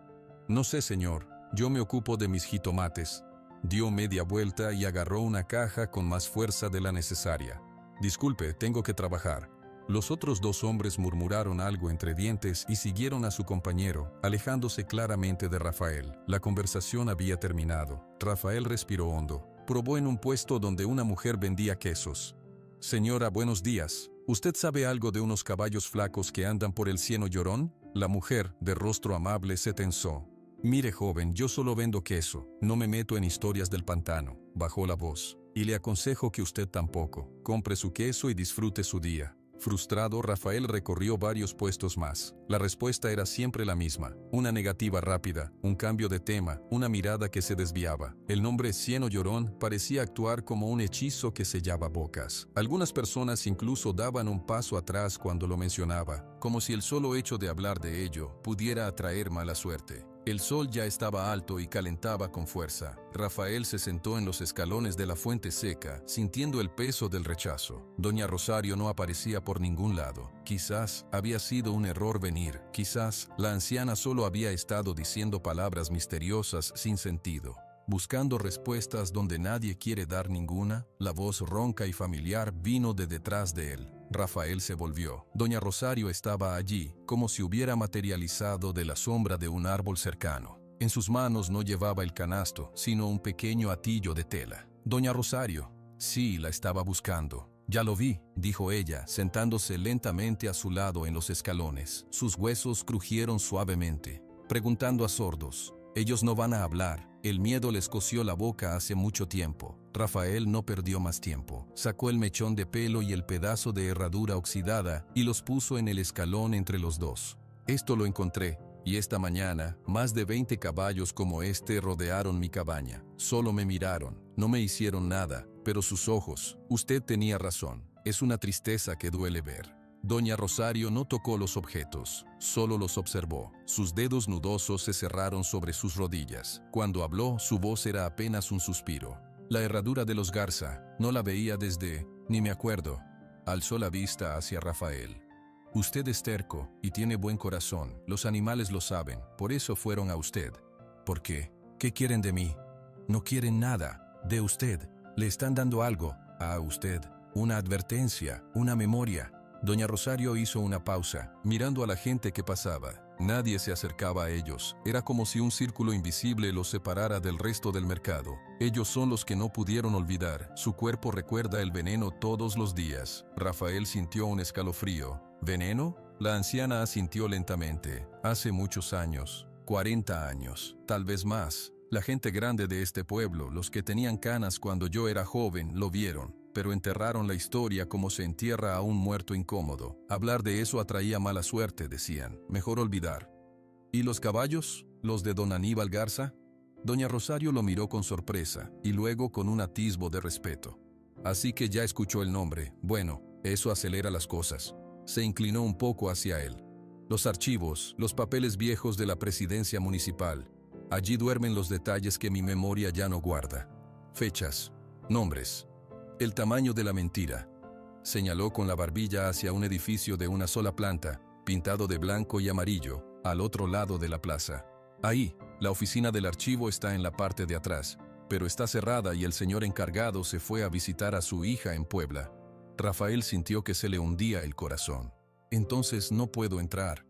«No sé, señor, yo me ocupo de mis jitomates». Dio media vuelta y agarró una caja con más fuerza de la necesaria. «Disculpe, tengo que trabajar». Los otros dos hombres murmuraron algo entre dientes y siguieron a su compañero, alejándose claramente de Rafael. La conversación había terminado. Rafael respiró hondo. Probó en un puesto donde una mujer vendía quesos. «Señora, buenos días. ¿Usted sabe algo de unos caballos flacos que andan por el Cieno Llorón?» La mujer, de rostro amable, se tensó. «Mire, joven, yo solo vendo queso. No me meto en historias del pantano», bajó la voz. «Y le aconsejo que usted tampoco. Compre su queso y disfrute su día». Frustrado, Rafael recorrió varios puestos más. La respuesta era siempre la misma. Una negativa rápida, un cambio de tema, una mirada que se desviaba. El nombre Cieno Llorón parecía actuar como un hechizo que sellaba bocas. Algunas personas incluso daban un paso atrás cuando lo mencionaba, como si el solo hecho de hablar de ello pudiera atraer mala suerte. El sol ya estaba alto y calentaba con fuerza. Rafael se sentó en los escalones de la fuente seca, sintiendo el peso del rechazo. Doña Rosario no aparecía por ningún lado. Quizás había sido un error venir. Quizás la anciana solo había estado diciendo palabras misteriosas sin sentido. Buscando respuestas donde nadie quiere dar ninguna, la voz ronca y familiar vino de detrás de él. Rafael se volvió. Doña Rosario estaba allí, como si hubiera materializado de la sombra de un árbol cercano. En sus manos no llevaba el canasto, sino un pequeño atillo de tela. «Doña Rosario». «Sí, la estaba buscando». «Ya lo vi», dijo ella, sentándose lentamente a su lado en los escalones. Sus huesos crujieron suavemente, preguntando a sordos. «Ellos no van a hablar». El miedo les cosió la boca hace mucho tiempo. Rafael no perdió más tiempo. Sacó el mechón de pelo y el pedazo de herradura oxidada y los puso en el escalón entre los dos. «Esto lo encontré, y esta mañana, más de 20 caballos como este rodearon mi cabaña. Solo me miraron, no me hicieron nada, pero sus ojos, usted tenía razón, es una tristeza que duele ver». Doña Rosario no tocó los objetos, solo los observó. Sus dedos nudosos se cerraron sobre sus rodillas. Cuando habló, su voz era apenas un suspiro. La herradura de los Garza, no la veía desde, ni me acuerdo. Alzó la vista hacia Rafael. Usted es terco y tiene buen corazón, los animales lo saben, por eso fueron a usted. ¿Por qué? ¿Qué quieren de mí? No quieren nada, de usted. Le están dando algo, a usted, una advertencia, una memoria. Doña Rosario hizo una pausa, mirando a la gente que pasaba. Nadie se acercaba a ellos. Era como si un círculo invisible los separara del resto del mercado. Ellos son los que no pudieron olvidar. Su cuerpo recuerda el veneno todos los días. Rafael sintió un escalofrío. ¿Veneno? La anciana asintió lentamente. Hace muchos años, 40 años, tal vez más. La gente grande de este pueblo, los que tenían canas cuando yo era joven, lo vieron. Pero enterraron la historia como se entierra a un muerto incómodo. Hablar de eso atraía mala suerte, decían. Mejor olvidar. ¿Y los caballos? ¿Los de don Aníbal Garza? Doña Rosario lo miró con sorpresa, y luego con un atisbo de respeto. Así que ya escuchó el nombre. Bueno, eso acelera las cosas. Se inclinó un poco hacia él. Los archivos, los papeles viejos de la presidencia municipal. Allí duermen los detalles que mi memoria ya no guarda. Fechas, nombres. El tamaño de la mentira. Señaló con la barbilla hacia un edificio de una sola planta, pintado de blanco y amarillo, al otro lado de la plaza. Ahí, la oficina del archivo está en la parte de atrás, pero está cerrada y el señor encargado se fue a visitar a su hija en Puebla. Rafael sintió que se le hundía el corazón. Entonces no puedo entrar.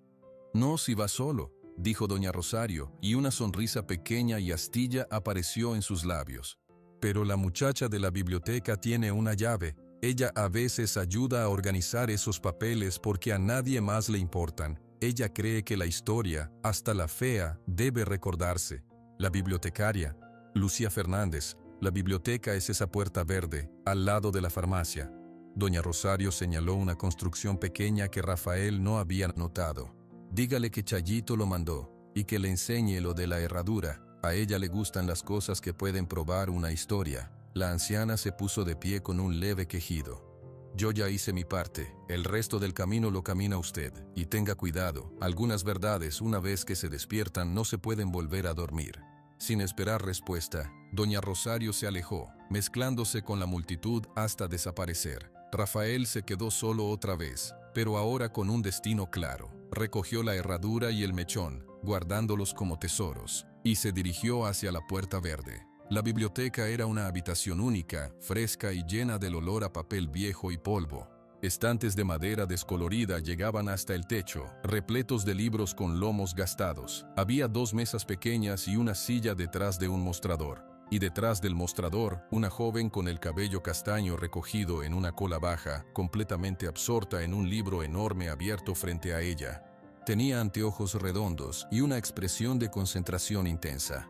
No, si va solo, dijo doña Rosario, y una sonrisa pequeña y astilla apareció en sus labios. Pero la muchacha de la biblioteca tiene una llave. Ella a veces ayuda a organizar esos papeles porque a nadie más le importan. Ella cree que la historia, hasta la fea, debe recordarse. La bibliotecaria, Lucía Fernández, la biblioteca es esa puerta verde, al lado de la farmacia. Doña Rosario señaló una construcción pequeña que Rafael no había notado. Dígale que Chayito lo mandó, y que le enseñe lo de la herradura. A ella le gustan las cosas que pueden probar una historia. La anciana se puso de pie con un leve quejido. Yo ya hice mi parte, el resto del camino lo camina usted, y tenga cuidado, algunas verdades una vez que se despiertan no se pueden volver a dormir. Sin esperar respuesta, doña Rosario se alejó, mezclándose con la multitud hasta desaparecer. Rafael se quedó solo otra vez, pero ahora con un destino claro. Recogió la herradura y el mechón, guardándolos como tesoros, y se dirigió hacia la puerta verde. La biblioteca era una habitación única, fresca y llena del olor a papel viejo y polvo. Estantes de madera descolorida llegaban hasta el techo, repletos de libros con lomos gastados. Había 2 mesas pequeñas y una silla detrás de un mostrador. Y detrás del mostrador, una joven con el cabello castaño recogido en una cola baja, completamente absorta en un libro enorme abierto frente a ella. Tenía anteojos redondos y una expresión de concentración intensa.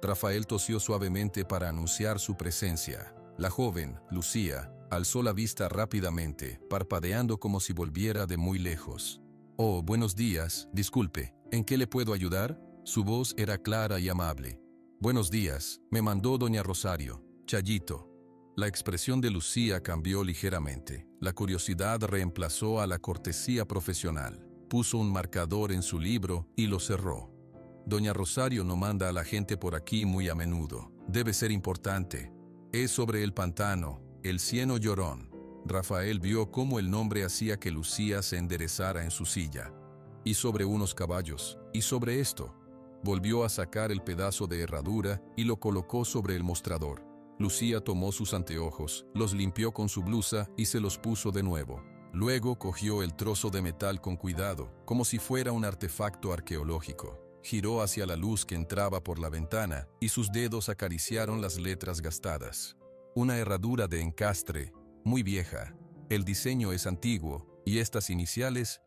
Rafael tosió suavemente para anunciar su presencia. La joven, Lucía, alzó la vista rápidamente, parpadeando como si volviera de muy lejos. «Oh, buenos días, disculpe, ¿en qué le puedo ayudar?» Su voz era clara y amable. «Buenos días, me mandó doña Rosario, Chayito». La expresión de Lucía cambió ligeramente. La curiosidad reemplazó a la cortesía profesional. Puso un marcador en su libro y lo cerró. Doña Rosario no manda a la gente por aquí muy a menudo. Debe ser importante. Es sobre el pantano, el cieno llorón. Rafael vio cómo el nombre hacía que Lucía se enderezara en su silla. Y sobre unos caballos, y sobre esto. Volvió a sacar el pedazo de herradura y lo colocó sobre el mostrador. Lucía tomó sus anteojos, los limpió con su blusa y se los puso de nuevo. Luego cogió el trozo de metal con cuidado, como si fuera un artefacto arqueológico. Giró hacia la luz que entraba por la ventana y sus dedos acariciaron las letras gastadas. Una herradura de encastre, muy vieja. El diseño es antiguo, y estas iniciales,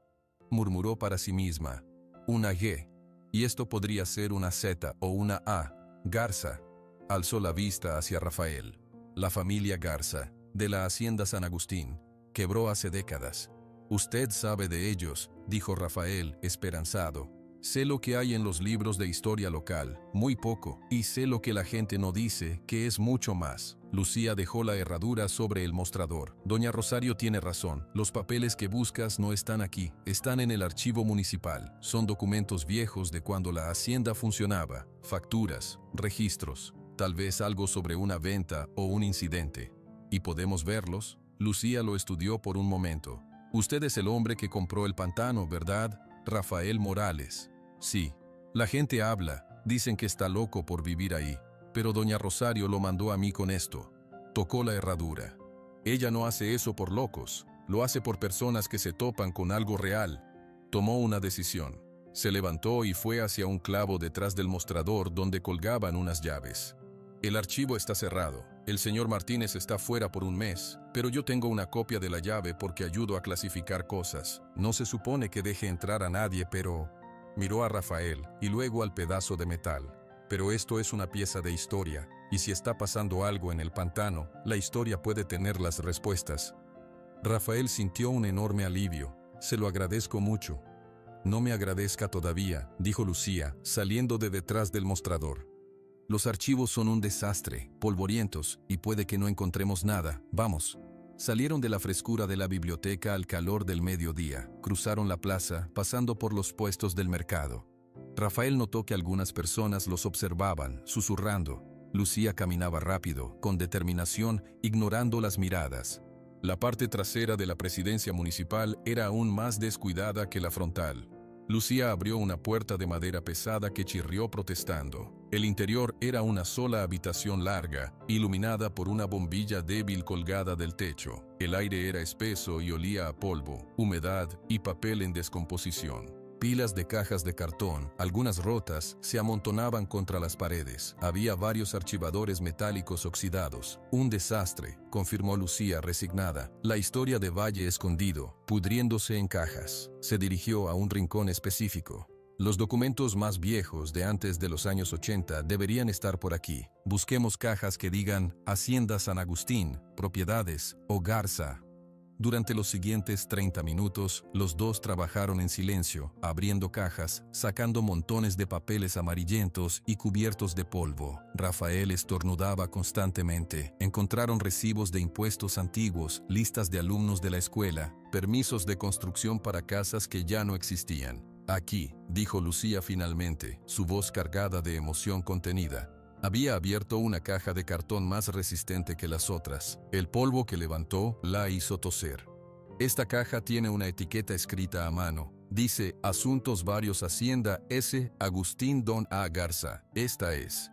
murmuró para sí misma. Una G, y esto podría ser una Z o una A. Garza. Alzó la vista hacia Rafael. La familia Garza, de la hacienda San Agustín, quebró hace décadas. Usted sabe de ellos, dijo Rafael, esperanzado. Sé lo que hay en los libros de historia local, muy poco, y sé lo que la gente no dice, que es mucho más. Lucía dejó la herradura sobre el mostrador. Doña Rosario tiene razón, los papeles que buscas no están aquí, están en el archivo municipal. Son documentos viejos de cuando la hacienda funcionaba, facturas, registros. tal vez algo sobre una venta o un incidente. ¿Y podemos verlos? Lucía lo estudió por un momento. Usted es el hombre que compró el pantano, ¿verdad? Rafael Morales. Sí. La gente habla, dicen que está loco por vivir ahí. Pero doña Rosario lo mandó a mí con esto. Tocó la herradura. Ella no hace eso por locos, lo hace por personas que se topan con algo real. Tomó una decisión. Se levantó y fue hacia un clavo detrás del mostrador donde colgaban unas llaves. El archivo está cerrado. El señor Martínez está fuera por un mes, pero yo tengo una copia de la llave porque ayudo a clasificar cosas. No se supone que deje entrar a nadie, pero... Miró a Rafael y luego al pedazo de metal. Pero esto es una pieza de historia, y si está pasando algo en el pantano, la historia puede tener las respuestas. Rafael sintió un enorme alivio. Se lo agradezco mucho. No me agradezca todavía, dijo Lucía, saliendo de detrás del mostrador. Los archivos son un desastre, polvorientos, y puede que no encontremos nada. Vamos. Salieron de la frescura de la biblioteca al calor del mediodía, cruzaron la plaza, pasando por los puestos del mercado. Rafael notó que algunas personas los observaban, susurrando. Lucía caminaba rápido, con determinación, ignorando las miradas. La parte trasera de la presidencia municipal era aún más descuidada que la frontal. Lucía abrió una puerta de madera pesada que chirrió protestando. El interior era una sola habitación larga, iluminada por una bombilla débil colgada del techo. El aire era espeso y olía a polvo, humedad y papel en descomposición. Pilas de cajas de cartón, algunas rotas, se amontonaban contra las paredes. Había varios archivadores metálicos oxidados. Un desastre, confirmó Lucía resignada. La historia de Valle Escondido, pudriéndose en cajas. Se dirigió a un rincón específico. Los documentos más viejos de antes de los años 80 deberían estar por aquí. Busquemos cajas que digan Hacienda San Agustín, Propiedades o Garza. Durante los siguientes 30 minutos, los dos trabajaron en silencio, abriendo cajas, sacando montones de papeles amarillentos y cubiertos de polvo. Rafael estornudaba constantemente. Encontraron recibos de impuestos antiguos, listas de alumnos de la escuela, permisos de construcción para casas que ya no existían. Aquí, dijo Lucía finalmente, su voz cargada de emoción contenida. Había abierto una caja de cartón más resistente que las otras. El polvo que levantó la hizo toser. Esta caja tiene una etiqueta escrita a mano. Dice, Asuntos Varios Hacienda S. Agustín Don A. Garza. Esta es.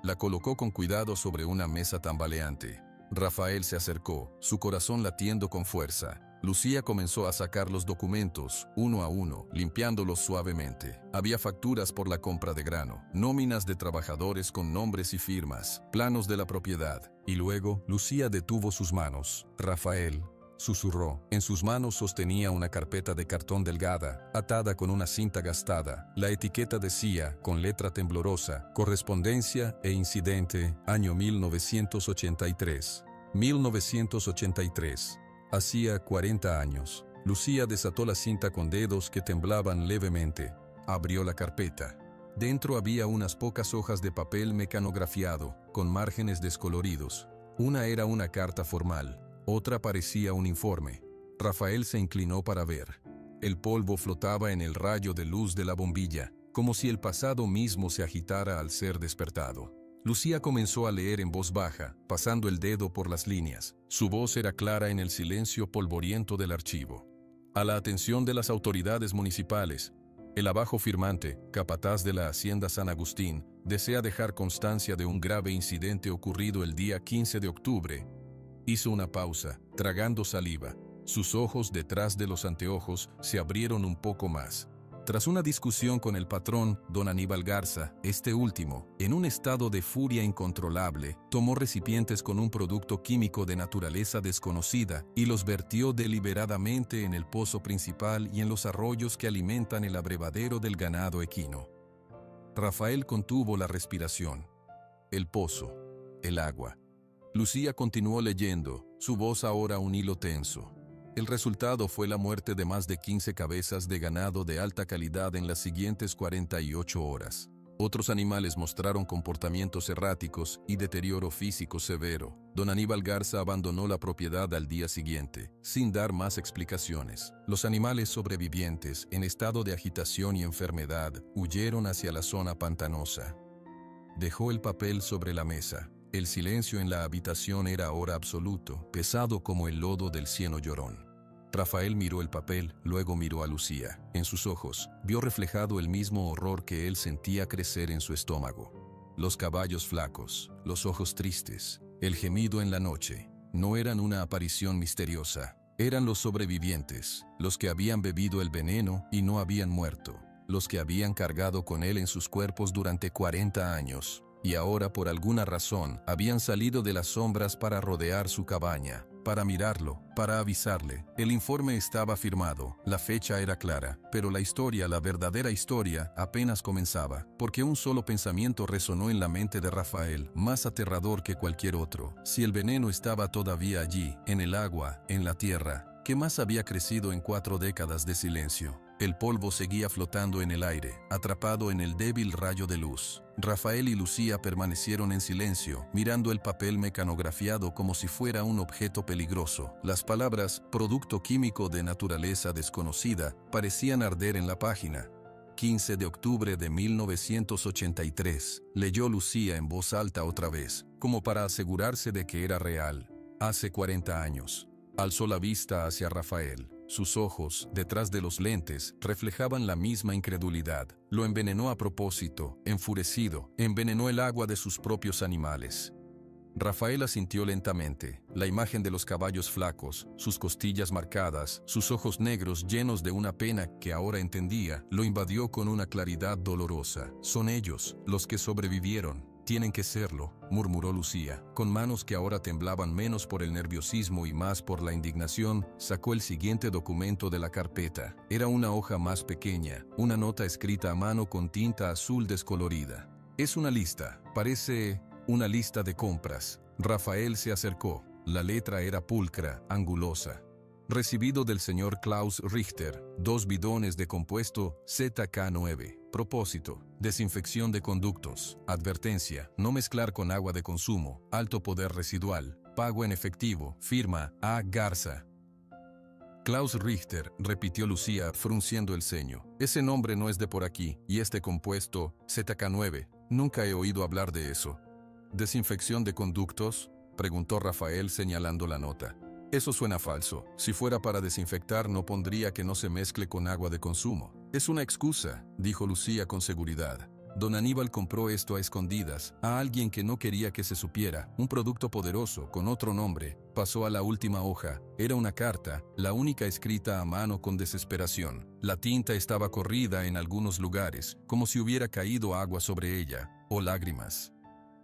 La colocó con cuidado sobre una mesa tambaleante. Rafael se acercó, su corazón latiendo con fuerza. Lucía comenzó a sacar los documentos, uno a uno, limpiándolos suavemente. Había facturas por la compra de grano, nóminas de trabajadores con nombres y firmas, planos de la propiedad. Y luego, Lucía detuvo sus manos. Rafael, susurró. En sus manos sostenía una carpeta de cartón delgada, atada con una cinta gastada. La etiqueta decía, con letra temblorosa, Correspondencia e Incidente, año 1983. 1983. Hacía 40 años. Lucía desató la cinta con dedos que temblaban levemente. Abrió la carpeta. Dentro había unas pocas hojas de papel mecanografiado, con márgenes descoloridos. Una era una carta formal, otra parecía un informe. Rafael se inclinó para ver. El polvo flotaba en el rayo de luz de la bombilla, como si el pasado mismo se agitara al ser despertado. Lucía comenzó a leer en voz baja, pasando el dedo por las líneas. Su voz era clara en el silencio polvoriento del archivo. A la atención de las autoridades municipales, el abajo firmante, capataz de la Hacienda San Agustín, desea dejar constancia de un grave incidente ocurrido el día 15 de octubre. Hizo una pausa, tragando saliva. Sus ojos detrás de los anteojos se abrieron un poco más. Tras una discusión con el patrón, don Aníbal Garza, este último, en un estado de furia incontrolable, tomó recipientes con un producto químico de naturaleza desconocida y los vertió deliberadamente en el pozo principal y en los arroyos que alimentan el abrevadero del ganado equino. Rafael contuvo la respiración. El pozo, el agua. Lucía continuó leyendo, su voz ahora un hilo tenso. El resultado fue la muerte de más de 15 cabezas de ganado de alta calidad en las siguientes 48 horas. Otros animales mostraron comportamientos erráticos y deterioro físico severo. Don Aníbal Garza abandonó la propiedad al día siguiente, sin dar más explicaciones. Los animales sobrevivientes, en estado de agitación y enfermedad, huyeron hacia la zona pantanosa. Dejó el papel sobre la mesa. El silencio en la habitación era ahora absoluto, pesado como el lodo del cieno llorón. Rafael miró el papel, luego miró a Lucía. En sus ojos, vio reflejado el mismo horror que él sentía crecer en su estómago. Los caballos flacos, los ojos tristes, el gemido en la noche, no eran una aparición misteriosa. Eran los sobrevivientes, los que habían bebido el veneno y no habían muerto, los que habían cargado con él en sus cuerpos durante 40 años, y ahora por alguna razón habían salido de las sombras para rodear su cabaña, para mirarlo, para avisarle. El informe estaba firmado, la fecha era clara, pero la historia, la verdadera historia, apenas comenzaba, porque un solo pensamiento resonó en la mente de Rafael, más aterrador que cualquier otro. Si el veneno estaba todavía allí, en el agua, en la tierra, ¿qué más había crecido en 4 décadas de silencio? El polvo seguía flotando en el aire, atrapado en el débil rayo de luz. Rafael y Lucía permanecieron en silencio, mirando el papel mecanografiado como si fuera un objeto peligroso. Las palabras, producto químico de naturaleza desconocida, parecían arder en la página. 15 de octubre de 1983, leyó Lucía en voz alta otra vez, como para asegurarse de que era real. Hace 40 años. Alzó la vista hacia Rafael. Sus ojos, detrás de los lentes, reflejaban la misma incredulidad. Lo envenenó a propósito, enfurecido, envenenó el agua de sus propios animales. Rafael asintió lentamente. La imagen de los caballos flacos, sus costillas marcadas, sus ojos negros llenos de una pena que ahora entendía, lo invadió con una claridad dolorosa. Son ellos, los que sobrevivieron. Tienen que serlo, murmuró Lucía. Con manos que ahora temblaban menos por el nerviosismo y más por la indignación, sacó el siguiente documento de la carpeta. Era una hoja más pequeña, una nota escrita a mano con tinta azul descolorida. Es una lista, parece una lista de compras. Rafael se acercó. La letra era pulcra, angulosa. Recibido del señor Klaus Richter, 2 bidones de compuesto ZK9. Propósito: desinfección de conductos. Advertencia: no mezclar con agua de consumo. Alto poder residual. Pago en efectivo. Firma A. Garza. Klaus Richter, repitió Lucía, frunciendo el ceño. Ese nombre no es de por aquí, y este compuesto, ZK9, nunca he oído hablar de eso. ¿Desinfección de conductos?, preguntó Rafael señalando la nota. Eso suena falso. Si fuera para desinfectar no pondría que no se mezcle con agua de consumo. Es una excusa, dijo Lucía con seguridad. Don Aníbal compró esto a escondidas, a alguien que no quería que se supiera, un producto poderoso, con otro nombre. Pasó a la última hoja. Era una carta, la única escrita a mano con desesperación. La tinta estaba corrida en algunos lugares, como si hubiera caído agua sobre ella, o lágrimas.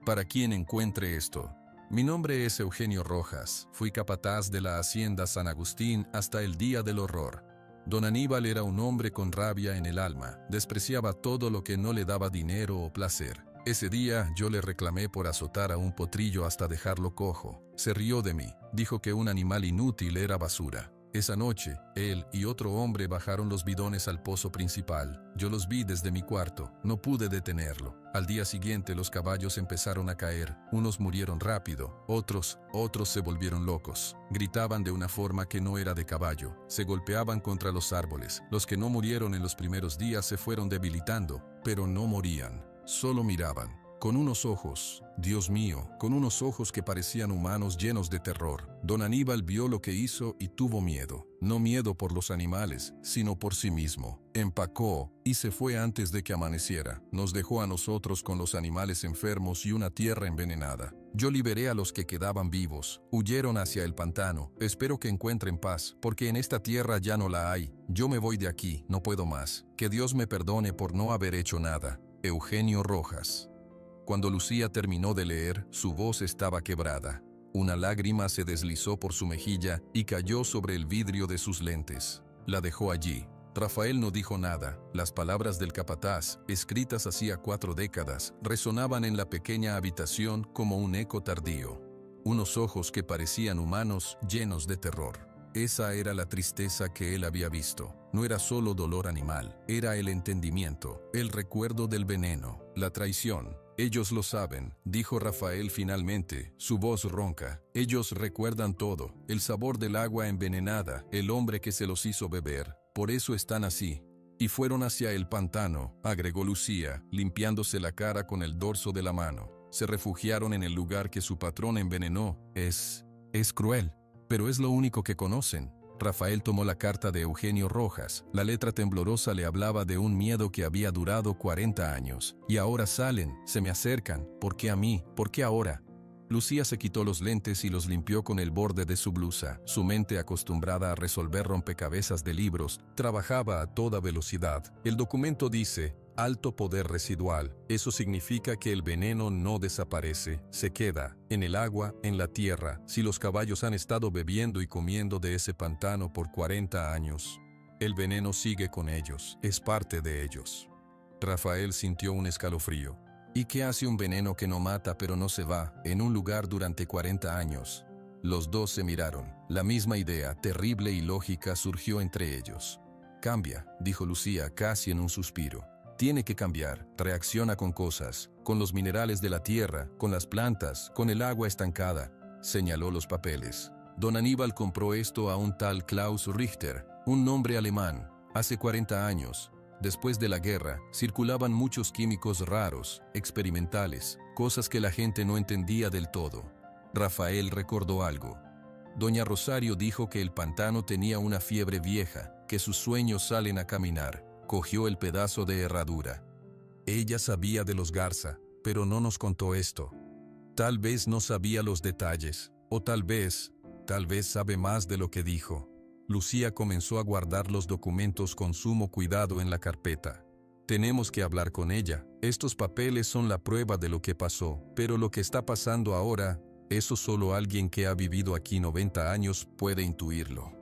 Para quien encuentre esto. Mi nombre es Eugenio Rojas, fui capataz de la hacienda San Agustín hasta el día del horror. Don Aníbal era un hombre con rabia en el alma, despreciaba todo lo que no le daba dinero o placer. Ese día yo le reclamé por azotar a un potrillo hasta dejarlo cojo. Se rió de mí, dijo que un animal inútil era basura. Esa noche, él y otro hombre bajaron los bidones al pozo principal. Yo los vi desde mi cuarto, no pude detenerlo. Al día siguiente los caballos empezaron a caer, unos murieron rápido, otros se volvieron locos. Gritaban de una forma que no era de caballo, se golpeaban contra los árboles. Los que no murieron en los primeros días se fueron debilitando, pero no morían, solo miraban. Con unos ojos, Dios mío, con unos ojos que parecían humanos llenos de terror. Don Aníbal vio lo que hizo y tuvo miedo. No miedo por los animales, sino por sí mismo. Empacó y se fue antes de que amaneciera. Nos dejó a nosotros con los animales enfermos y una tierra envenenada. Yo liberé a los que quedaban vivos. Huyeron hacia el pantano. Espero que encuentren paz, porque en esta tierra ya no la hay. Yo me voy de aquí, no puedo más. Que Dios me perdone por no haber hecho nada. Eugenio Rojas. Cuando Lucía terminó de leer, su voz estaba quebrada. Una lágrima se deslizó por su mejilla y cayó sobre el vidrio de sus lentes. La dejó allí. Rafael no dijo nada. Las palabras del capataz, escritas hacía 4 décadas, resonaban en la pequeña habitación como un eco tardío. Unos ojos que parecían humanos, llenos de terror. Esa era la tristeza que él había visto. No era solo dolor animal, era el entendimiento, el recuerdo del veneno, la traición. Ellos lo saben, dijo Rafael finalmente, su voz ronca. Ellos recuerdan todo, el sabor del agua envenenada, el hombre que se los hizo beber. Por eso están así. Y fueron hacia el pantano, agregó Lucía, limpiándose la cara con el dorso de la mano. Se refugiaron en el lugar que su patrón envenenó. Es cruel, pero es lo único que conocen. Rafael tomó la carta de Eugenio Rojas. La letra temblorosa le hablaba de un miedo que había durado 40 años. Y ahora salen, se me acercan. ¿Por qué a mí? ¿Por qué ahora? Lucía se quitó los lentes y los limpió con el borde de su blusa. Su mente, acostumbrada a resolver rompecabezas de libros, trabajaba a toda velocidad. El documento dice: alto poder residual. Eso significa que el veneno no desaparece, se queda en el agua, en la tierra. Si los caballos han estado bebiendo y comiendo de ese pantano por 40 años, el veneno sigue con ellos, es parte de ellos. Rafael sintió un escalofrío. ¿Y qué hace un veneno que no mata pero no se va, en un lugar durante 40 años? Los dos se miraron. La misma idea, terrible y lógica, surgió entre ellos. Cambia, dijo Lucía casi en un suspiro. Tiene que cambiar, reacciona con cosas, con los minerales de la tierra, con las plantas, con el agua estancada. Señaló los papeles. Don Aníbal compró esto a un tal Klaus Richter, un nombre alemán, hace 40 años. Después de la guerra, circulaban muchos químicos raros, experimentales, cosas que la gente no entendía del todo. Rafael recordó algo. Doña Rosario dijo que el pantano tenía una fiebre vieja, que sus sueños salen a caminar. Cogió el pedazo de herradura. Ella sabía de los Garza, pero no nos contó esto. Tal vez no sabía los detalles, o tal vez sabe más de lo que dijo. Lucía comenzó a guardar los documentos con sumo cuidado en la carpeta. Tenemos que hablar con ella. Estos papeles son la prueba de lo que pasó, pero lo que está pasando ahora, eso solo alguien que ha vivido aquí 90 años puede intuirlo.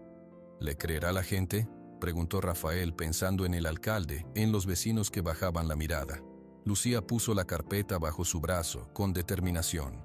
¿Le creerá la gente?, preguntó Rafael pensando en el alcalde, en los vecinos que bajaban la mirada. Lucía puso la carpeta bajo su brazo, con determinación.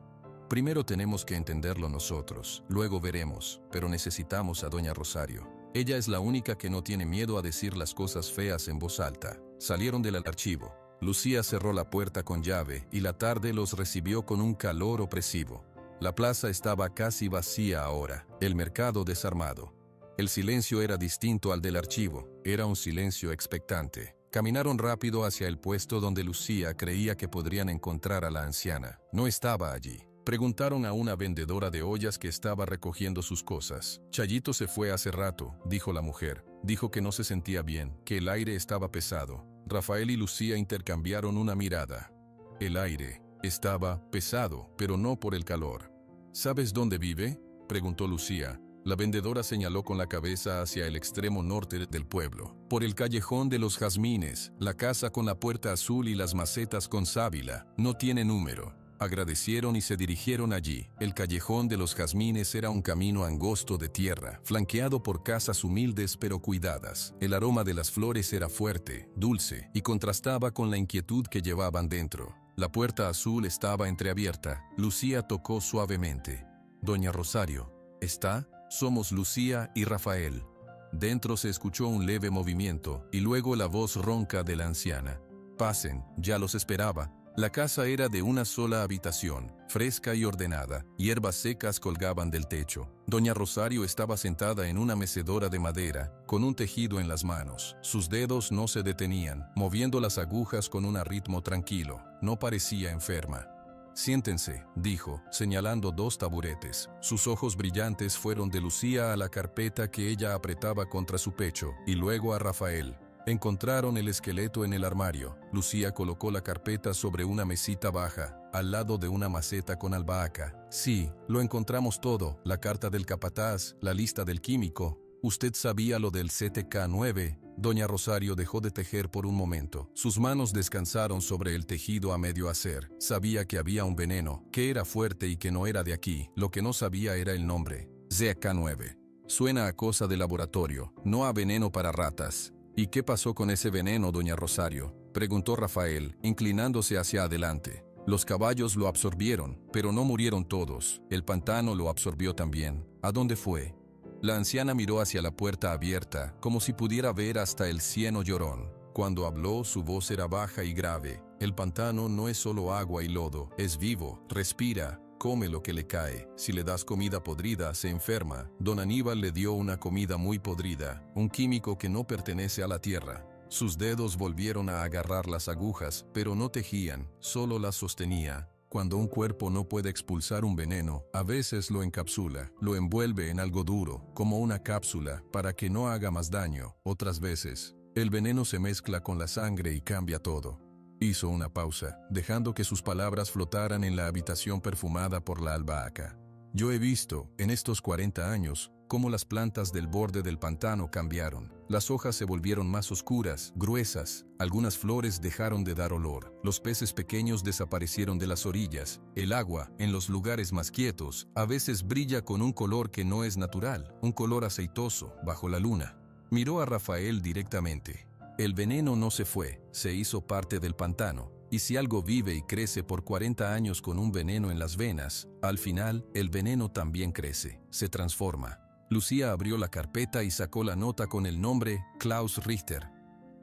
Primero tenemos que entenderlo nosotros, luego veremos, pero necesitamos a doña Rosario. Ella es la única que no tiene miedo a decir las cosas feas en voz alta. Salieron del archivo. Lucía cerró la puerta con llave y la tarde los recibió con un calor opresivo. La plaza estaba casi vacía ahora, el mercado desarmado. El silencio era distinto al del archivo, era un silencio expectante. Caminaron rápido hacia el puesto donde Lucía creía que podrían encontrar a la anciana. No estaba allí. Preguntaron a una vendedora de ollas que estaba recogiendo sus cosas. Chayito se fue hace rato, dijo la mujer. Dijo que no se sentía bien, que el aire estaba pesado. Rafael y Lucía intercambiaron una mirada. El aire estaba pesado, pero no por el calor. ¿Sabes dónde vive?, preguntó Lucía. La vendedora señaló con la cabeza hacia el extremo norte del pueblo. Por el callejón de los jazmines, la casa con la puerta azul y las macetas con sábila. No tiene número. Agradecieron y se dirigieron allí. El callejón de los jazmines era un camino angosto de tierra, flanqueado por casas humildes pero cuidadas. El aroma de las flores era fuerte, dulce, y contrastaba con la inquietud que llevaban dentro. La puerta azul estaba entreabierta. Lucía tocó suavemente. «Doña Rosario, ¿está?» «Somos Lucía y Rafael». Dentro se escuchó un leve movimiento, y luego la voz ronca de la anciana. «Pasen, ya los esperaba». La casa era de una sola habitación, fresca y ordenada. Hierbas secas colgaban del techo. Doña Rosario estaba sentada en una mecedora de madera, con un tejido en las manos. Sus dedos no se detenían, moviendo las agujas con un ritmo tranquilo. No parecía enferma. «Siéntense», dijo, señalando dos taburetes. Sus ojos brillantes fueron de Lucía a la carpeta que ella apretaba contra su pecho, y luego a Rafael. Encontraron el esqueleto en el armario. Lucía colocó la carpeta sobre una mesita baja, al lado de una maceta con albahaca. «Sí, lo encontramos todo, la carta del capataz, la lista del químico. ¿Usted sabía lo del CTK9? Doña Rosario dejó de tejer por un momento. Sus manos descansaron sobre el tejido a medio hacer. Sabía que había un veneno, que era fuerte y que no era de aquí. Lo que no sabía era el nombre. ZK9. Suena a cosa de laboratorio, no a veneno para ratas. «¿Y qué pasó con ese veneno, doña Rosario?», preguntó Rafael, inclinándose hacia adelante. «Los caballos lo absorbieron, pero no murieron todos. El pantano lo absorbió también. ¿A dónde fue?». La anciana miró hacia la puerta abierta, como si pudiera ver hasta el cieno llorón. Cuando habló, su voz era baja y grave. «El pantano no es solo agua y lodo, es vivo, respira, come lo que le cae. Si le das comida podrida, se enferma». Don Aníbal le dio una comida muy podrida, un químico que no pertenece a la tierra. Sus dedos volvieron a agarrar las agujas, pero no tejían, solo las sostenía. Cuando un cuerpo no puede expulsar un veneno, a veces lo encapsula, lo envuelve en algo duro, como una cápsula, para que no haga más daño. Otras veces, el veneno se mezcla con la sangre y cambia todo. Hizo una pausa, dejando que sus palabras flotaran en la habitación perfumada por la albahaca. Yo he visto, en estos 40 años, cómo las plantas del borde del pantano cambiaron. Las hojas se volvieron más oscuras, gruesas, algunas flores dejaron de dar olor, los peces pequeños desaparecieron de las orillas, el agua, en los lugares más quietos, a veces brilla con un color que no es natural, un color aceitoso, bajo la luna. Miró a Rafael directamente. El veneno no se fue, se hizo parte del pantano. Y si algo vive y crece por 40 años con un veneno en las venas, al final, el veneno también crece, se transforma. Lucía abrió la carpeta y sacó la nota con el nombre Klaus Richter.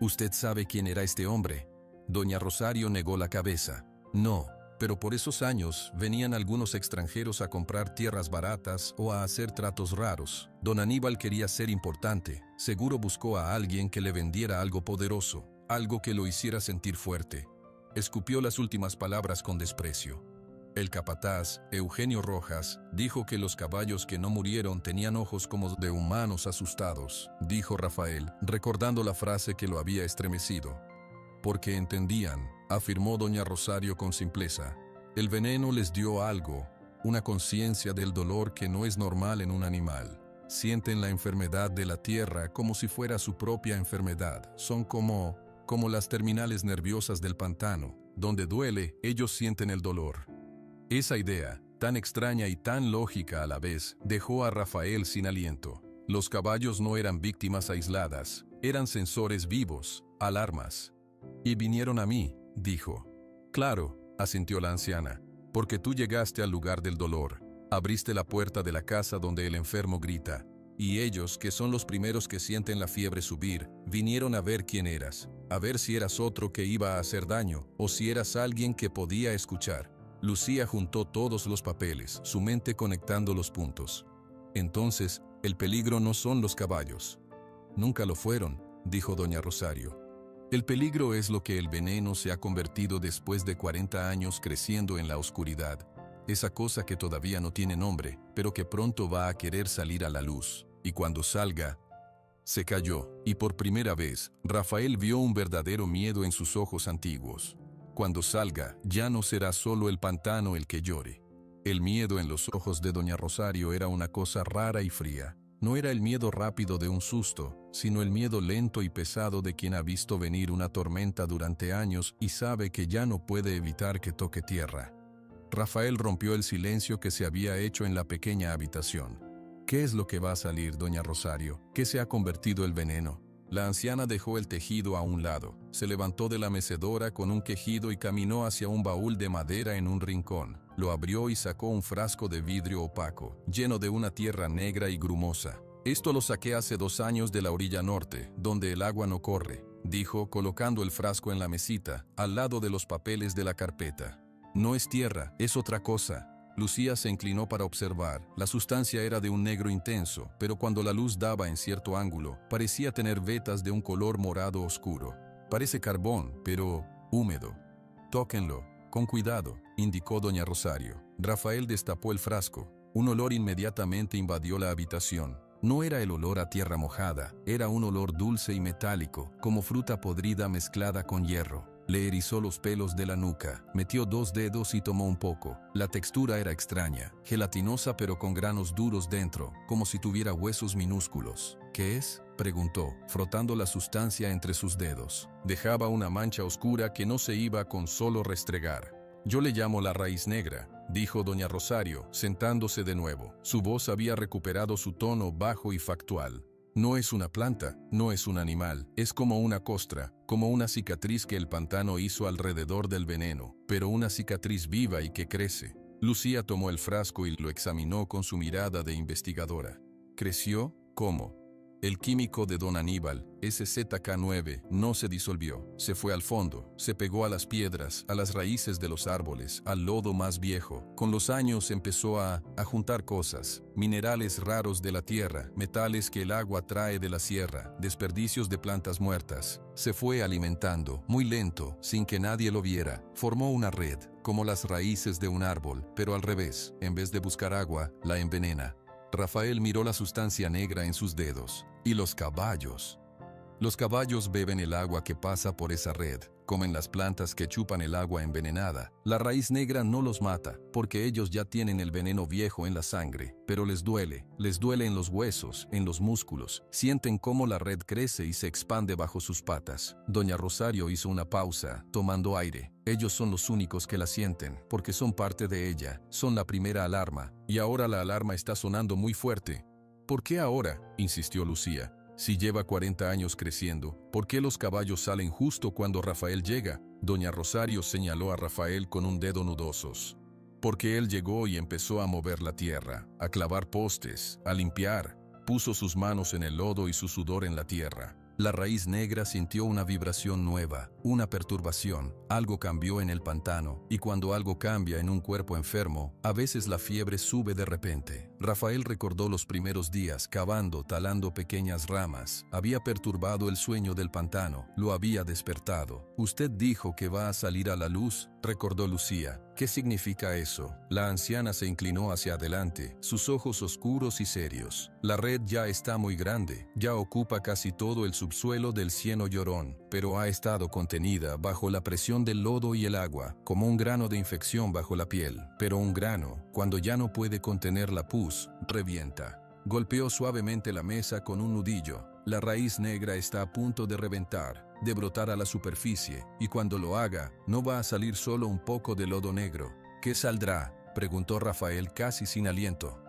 ¿Usted sabe quién era este hombre? Doña Rosario negó la cabeza. No, pero por esos años venían algunos extranjeros a comprar tierras baratas o a hacer tratos raros. Don Aníbal quería ser importante, seguro buscó a alguien que le vendiera algo poderoso, algo que lo hiciera sentir fuerte. Escupió las últimas palabras con desprecio. El capataz, Eugenio Rojas, dijo que los caballos que no murieron tenían ojos como de humanos asustados, dijo Rafael, recordando la frase que lo había estremecido. Porque entendían, afirmó doña Rosario con simpleza. El veneno les dio algo, una conciencia del dolor que no es normal en un animal. Sienten la enfermedad de la tierra como si fuera su propia enfermedad. Son como las terminales nerviosas del pantano. Donde duele, ellos sienten el dolor. Esa idea, tan extraña y tan lógica a la vez, dejó a Rafael sin aliento. Los caballos no eran víctimas aisladas, eran sensores vivos, alarmas. Y vinieron a mí, dijo. Claro, asintió la anciana, porque tú llegaste al lugar del dolor, abriste la puerta de la casa donde el enfermo grita, y ellos, que son los primeros que sienten la fiebre subir, vinieron a ver quién eras, a ver si eras otro que iba a hacer daño, o si eras alguien que podía escuchar. Lucía juntó todos los papeles, su mente conectando los puntos. Entonces, el peligro no son los caballos. Nunca lo fueron, dijo doña Rosario. El peligro es lo que el veneno se ha convertido después de 40 años creciendo en la oscuridad. Esa cosa que todavía no tiene nombre, pero que pronto va a querer salir a la luz. Y cuando salga... Se calló, y por primera vez, Rafael vio un verdadero miedo en sus ojos antiguos. Cuando salga, ya no será solo el pantano el que llore. El miedo en los ojos de doña Rosario era una cosa rara y fría. No era el miedo rápido de un susto, sino el miedo lento y pesado de quien ha visto venir una tormenta durante años y sabe que ya no puede evitar que toque tierra. Rafael rompió el silencio que se había hecho en la pequeña habitación. ¿Qué es lo que va a salir, doña Rosario? ¿Qué se ha convertido el veneno? La anciana dejó el tejido a un lado, se levantó de la mecedora con un quejido y caminó hacia un baúl de madera en un rincón. Lo abrió y sacó un frasco de vidrio opaco, lleno de una tierra negra y grumosa. Esto lo saqué hace 2 años de la orilla norte, donde el agua no corre, dijo, colocando el frasco en la mesita, al lado de los papeles de la carpeta. No es tierra, es otra cosa. Lucía se inclinó para observar. La sustancia era de un negro intenso, pero cuando la luz daba en cierto ángulo, parecía tener vetas de un color morado oscuro. Parece carbón, pero húmedo. Tóquenlo, con cuidado, indicó doña Rosario. Rafael destapó el frasco. Un olor inmediatamente invadió la habitación. No era el olor a tierra mojada, era un olor dulce y metálico, como fruta podrida mezclada con hierro. Le erizó los pelos de la nuca, metió 2 dedos y tomó un poco. La textura era extraña, gelatinosa pero con granos duros dentro, como si tuviera huesos minúsculos. ¿Qué es?, preguntó, frotando la sustancia entre sus dedos. Dejaba una mancha oscura que no se iba con solo restregar. Yo le llamo la raíz negra, dijo doña Rosario, sentándose de nuevo. Su voz había recuperado su tono bajo y factual. No es una planta, no es un animal, es como una costra, como una cicatriz que el pantano hizo alrededor del veneno, pero una cicatriz viva y que crece. Lucía tomó el frasco y lo examinó con su mirada de investigadora. ¿Creció? ¿Cómo? El químico de don Aníbal, SZK9, no se disolvió. Se fue al fondo, se pegó a las piedras, a las raíces de los árboles, al lodo más viejo. Con los años empezó a juntar cosas, minerales raros de la tierra, metales que el agua trae de la sierra, desperdicios de plantas muertas. Se fue alimentando, muy lento, sin que nadie lo viera. Formó una red, como las raíces de un árbol, pero al revés. En vez de buscar agua, la envenena. Rafael miró la sustancia negra en sus dedos. ¿Y los caballos? Los caballos beben el agua que pasa por esa red, comen las plantas que chupan el agua envenenada. La raíz negra no los mata, porque ellos ya tienen el veneno viejo en la sangre, pero les duele en los huesos, en los músculos. Sienten cómo la red crece y se expande bajo sus patas. Doña Rosario hizo una pausa, tomando aire. Ellos son los únicos que la sienten, porque son parte de ella, son la primera alarma, y ahora la alarma está sonando muy fuerte. ¿Por qué ahora?, insistió Lucía. Si lleva 40 años creciendo, ¿por qué los caballos salen justo cuando Rafael llega? Doña Rosario señaló a Rafael con un dedo nudosos. Porque él llegó y empezó a mover la tierra, a clavar postes, a limpiar. Puso sus manos en el lodo y su sudor en la tierra. La raíz negra sintió una vibración nueva, una perturbación. Algo cambió en el pantano, y cuando algo cambia en un cuerpo enfermo, a veces la fiebre sube de repente. Rafael recordó los primeros días cavando, talando pequeñas ramas. Había perturbado el sueño del pantano, lo había despertado. «Usted dijo que va a salir a la luz», recordó Lucía. «¿Qué significa eso?». La anciana se inclinó hacia adelante, sus ojos oscuros y serios. «La red ya está muy grande, ya ocupa casi todo el subsuelo del Cieno Llorón, pero ha estado contenida bajo la presión del lodo y el agua, como un grano de infección bajo la piel. Pero un grano, cuando ya no puede contener la pus, revienta». Golpeó suavemente la mesa con un nudillo. La raíz negra está a punto de reventar, de brotar a la superficie, y cuando lo haga, no va a salir solo un poco de lodo negro. «¿Qué saldrá?», preguntó Rafael casi sin aliento.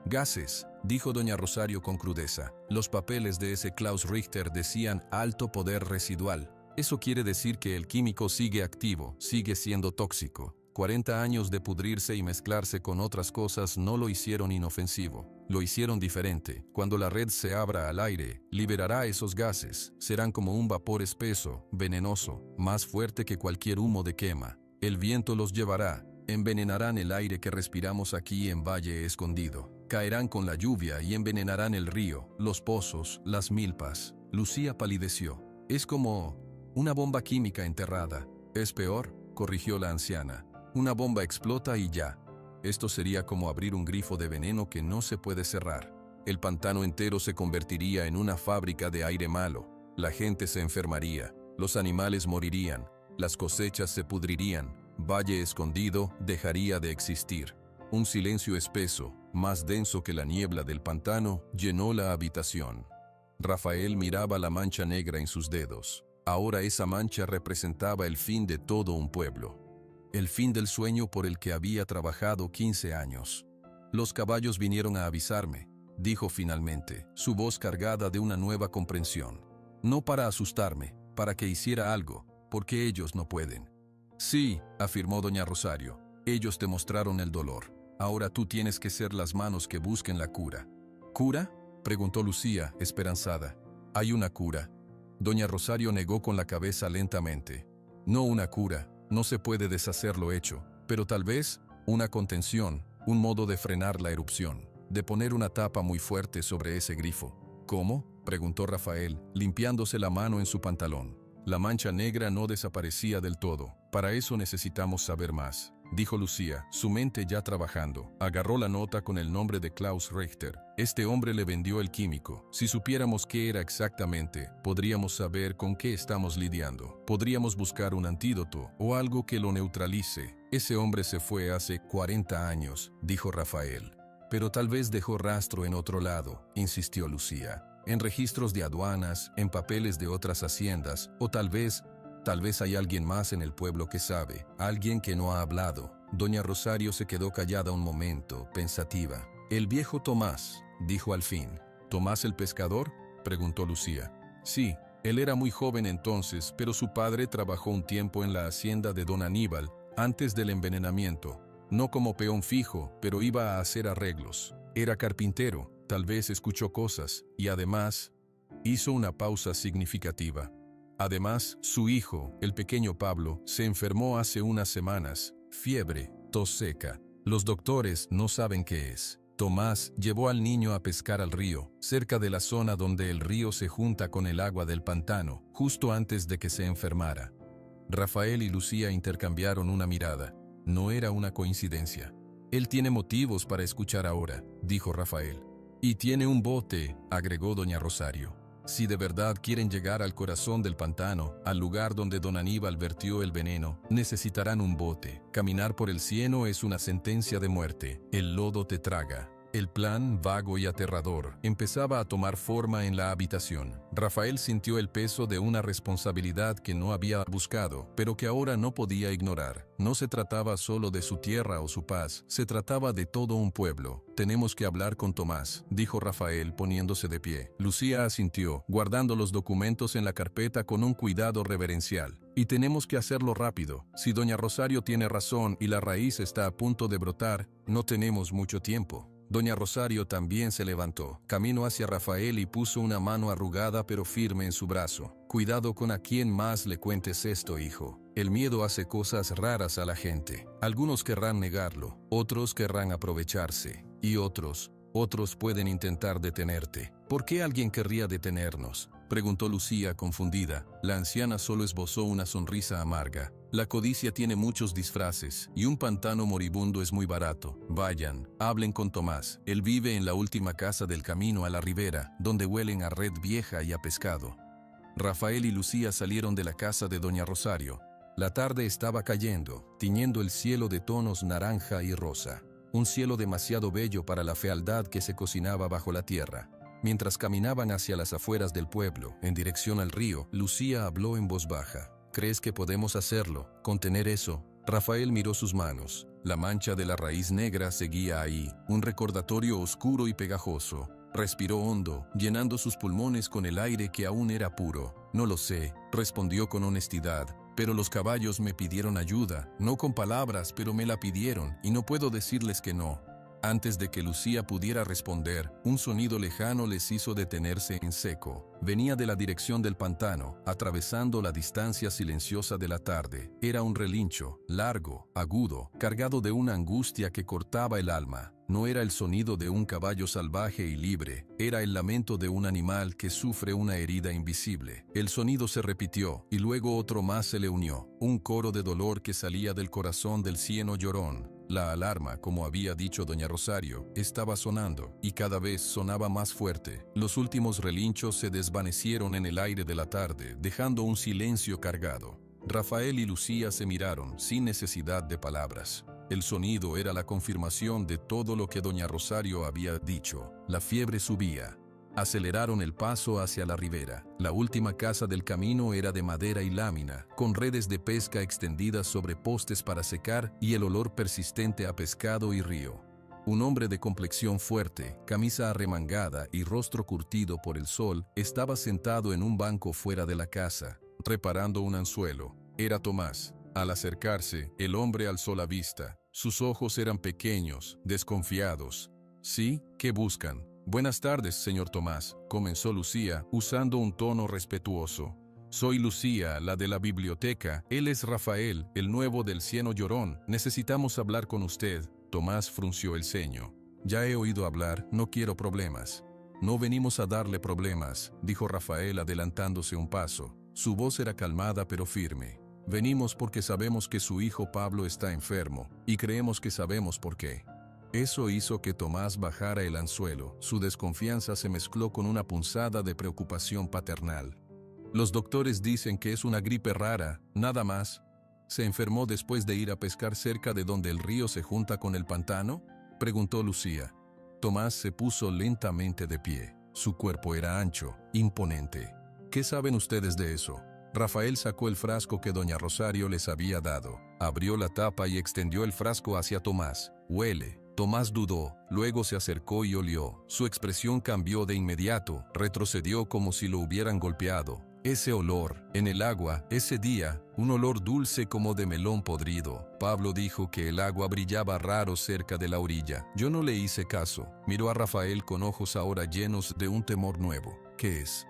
«Gases», dijo doña Rosario con crudeza. «Los papeles de ese Klaus Richter decían alto poder residual. Eso quiere decir que el químico sigue activo, sigue siendo tóxico. 40 años de pudrirse y mezclarse con otras cosas no lo hicieron inofensivo. Lo hicieron diferente. Cuando la red se abra al aire, liberará esos gases. Serán como un vapor espeso, venenoso, más fuerte que cualquier humo de quema. El viento los llevará. Envenenarán el aire que respiramos aquí en Valle Escondido. Caerán con la lluvia y envenenarán el río, los pozos, las milpas». Lucía palideció. «Es como una bomba química enterrada». «Es peor», corrigió la anciana. «Una bomba explota y ya. Esto sería como abrir un grifo de veneno que no se puede cerrar. El pantano entero se convertiría en una fábrica de aire malo. La gente se enfermaría, los animales morirían, las cosechas se pudrirían. Valle Escondido dejaría de existir». Un silencio espeso, más denso que la niebla del pantano, llenó la habitación. Rafael miraba la mancha negra en sus dedos. Ahora esa mancha representaba el fin de todo un pueblo. El fin del sueño por el que había trabajado 15 años. «Los caballos vinieron a avisarme», dijo finalmente, su voz cargada de una nueva comprensión. «No para asustarme, para que hiciera algo, porque ellos no pueden». «Sí», afirmó doña Rosario, «ellos te mostraron el dolor. Ahora tú tienes que ser las manos que busquen la cura». «¿Cura?», preguntó Lucía, esperanzada. «Hay una cura». Doña Rosario negó con la cabeza lentamente. «No una cura, no se puede deshacer lo hecho, pero tal vez una contención, un modo de frenar la erupción, de poner una tapa muy fuerte sobre ese grifo». «¿Cómo?», preguntó Rafael, limpiándose la mano en su pantalón. La mancha negra no desaparecía del todo. «Para eso necesitamos saber más», dijo Lucía, su mente ya trabajando. Agarró la nota con el nombre de Klaus Richter. «Este hombre le vendió el químico. Si supiéramos qué era exactamente, podríamos saber con qué estamos lidiando. Podríamos buscar un antídoto o algo que lo neutralice». «Ese hombre se fue hace 40 años», dijo Rafael. «Pero tal vez dejó rastro en otro lado», insistió Lucía. «En registros de aduanas, en papeles de otras haciendas, o tal vez hay alguien más en el pueblo que sabe, alguien que no ha hablado». Doña Rosario se quedó callada un momento, pensativa. «El viejo Tomás», dijo al fin. «¿Tomás el pescador?», preguntó Lucía. «Sí, él era muy joven entonces, pero su padre trabajó un tiempo en la hacienda de don Aníbal, antes del envenenamiento. No como peón fijo, pero iba a hacer arreglos. Era carpintero, tal vez escuchó cosas, y además, Hizo una pausa significativa. Además, su hijo, el pequeño Pablo, se enfermó hace unas semanas. Fiebre, tos seca. Los doctores no saben qué es. Tomás llevó al niño a pescar al río, cerca de la zona donde el río se junta con el agua del pantano, justo antes de que se enfermara. Rafael y Lucía intercambiaron una mirada. No era una coincidencia. Él tiene motivos para escuchar ahora, dijo Rafael. Y tiene un bote, agregó doña Rosario. Si de verdad quieren llegar al corazón del pantano, al lugar donde don Aníbal vertió el veneno, necesitarán un bote. Caminar por el cieno es una sentencia de muerte. El lodo te traga. El plan, vago y aterrador, empezaba a tomar forma en la habitación. Rafael sintió el peso de una responsabilidad que no había buscado, pero que ahora no podía ignorar. No se trataba solo de su tierra o su paz, se trataba de todo un pueblo. Tenemos que hablar con Tomás, dijo Rafael poniéndose de pie. Lucía asintió, guardando los documentos en la carpeta con un cuidado reverencial. Y tenemos que hacerlo rápido. Si doña Rosario tiene razón y la raíz está a punto de brotar, no tenemos mucho tiempo. Doña Rosario también se levantó, caminó hacia Rafael y puso una mano arrugada pero firme en su brazo. Cuidado con a quién más le cuentes esto, hijo. El miedo hace cosas raras a la gente. Algunos querrán negarlo, otros querrán aprovecharse, y otros pueden intentar detenerte. ¿Por qué alguien querría detenernos?, preguntó Lucía confundida. La anciana solo esbozó una sonrisa amarga. La codicia tiene muchos disfraces, y un pantano moribundo es muy barato. Vayan, hablen con Tomás. Él vive en la última casa del camino a la ribera, donde huelen a red vieja y a pescado. Rafael y Lucía salieron de la casa de doña Rosario. La tarde estaba cayendo, tiñendo el cielo de tonos naranja y rosa. Un cielo demasiado bello para la fealdad que se cocinaba bajo la tierra. Mientras caminaban hacia las afueras del pueblo, en dirección al río, Lucía habló en voz baja. ¿Crees que podemos hacerlo? ¿Contener eso? Rafael miró sus manos. La mancha de la raíz negra seguía ahí, un recordatorio oscuro y pegajoso. Respiró hondo, llenando sus pulmones con el aire que aún era puro. No lo sé, respondió con honestidad, pero los caballos me pidieron ayuda, no con palabras, pero me la pidieron, y no puedo decirles que no. Antes de que Lucía pudiera responder, un sonido lejano les hizo detenerse en seco. Venía de la dirección del pantano, atravesando la distancia silenciosa de la tarde. Era un relincho, largo, agudo, cargado de una angustia que cortaba el alma. No era el sonido de un caballo salvaje y libre, era el lamento de un animal que sufre una herida invisible. El sonido se repitió, y luego otro más se le unió, un coro de dolor que salía del corazón del cieno llorón. La alarma, como había dicho doña Rosario, estaba sonando, y cada vez sonaba más fuerte. Los últimos relinchos se desvanecieron en el aire de la tarde, dejando un silencio cargado. Rafael y Lucía se miraron, sin necesidad de palabras. El sonido era la confirmación de todo lo que doña Rosario había dicho. La fiebre subía. Aceleraron el paso hacia la ribera. La última casa del camino era de madera y lámina, con redes de pesca extendidas sobre postes para secar y el olor persistente a pescado y río. Un hombre de complexión fuerte, camisa arremangada y rostro curtido por el sol, estaba sentado en un banco fuera de la casa, reparando un anzuelo. Era Tomás. Al acercarse, el hombre alzó la vista. Sus ojos eran pequeños, desconfiados. ¿Sí? ¿Qué buscan? Buenas tardes, señor Tomás, comenzó Lucía, usando un tono respetuoso. Soy Lucía, la de la biblioteca. Él es Rafael, el nuevo del cieno llorón. Necesitamos hablar con usted. Tomás frunció el ceño. Ya he oído hablar, no quiero problemas. No venimos a darle problemas, dijo Rafael adelantándose un paso. Su voz era calmada pero firme. Venimos porque sabemos que su hijo Pablo está enfermo, y creemos que sabemos por qué. Eso hizo que Tomás bajara el anzuelo. Su desconfianza se mezcló con una punzada de preocupación paternal. Los doctores dicen que es una gripe rara, nada más. ¿Se enfermó después de ir a pescar cerca de donde el río se junta con el pantano?, preguntó Lucía. Tomás se puso lentamente de pie. Su cuerpo era ancho, imponente. ¿Qué saben ustedes de eso? Rafael sacó el frasco que doña Rosario les había dado. Abrió la tapa y extendió el frasco hacia Tomás. Huele. Tomás dudó, luego se acercó y olió. Su expresión cambió de inmediato, retrocedió como si lo hubieran golpeado. Ese olor, en el agua, ese día, un olor dulce como de melón podrido. Pablo dijo que el agua brillaba raro cerca de la orilla. Yo no le hice caso. Miró a Rafael con ojos ahora llenos de un temor nuevo. ¿Qué es?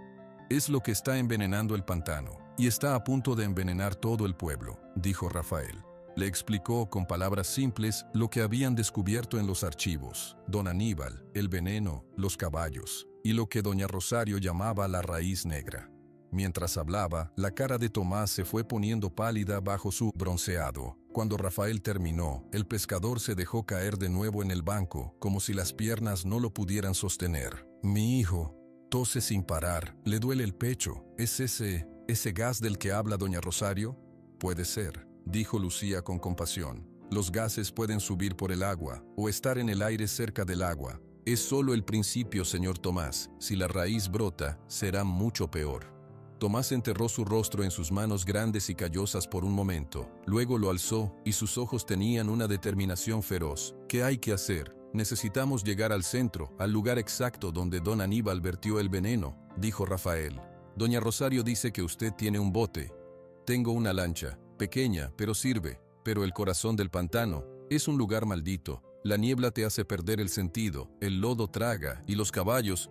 Es lo que está envenenando el pantano, y está a punto de envenenar todo el pueblo, dijo Rafael. Le explicó con palabras simples lo que habían descubierto en los archivos, don Aníbal, el veneno, los caballos, y lo que doña Rosario llamaba la raíz negra. Mientras hablaba, la cara de Tomás se fue poniendo pálida bajo su bronceado. Cuando Rafael terminó, el pescador se dejó caer de nuevo en el banco, como si las piernas no lo pudieran sostener. Mi hijo tose sin parar, le duele el pecho. ¿Es ese gas del que habla doña Rosario? Puede ser, dijo Lucía con compasión. Los gases pueden subir por el agua, o estar en el aire cerca del agua. Es solo el principio, señor Tomás. Si la raíz brota, será mucho peor. Tomás enterró su rostro en sus manos grandes y callosas por un momento. Luego lo alzó, y sus ojos tenían una determinación feroz. ¿Qué hay que hacer? Necesitamos llegar al centro, al lugar exacto donde don Aníbal vertió el veneno, dijo Rafael. Doña Rosario dice que usted tiene un bote. Tengo una lancha, pequeña, pero sirve. Pero el corazón del pantano es un lugar maldito. La niebla te hace perder el sentido, el lodo traga, y los caballos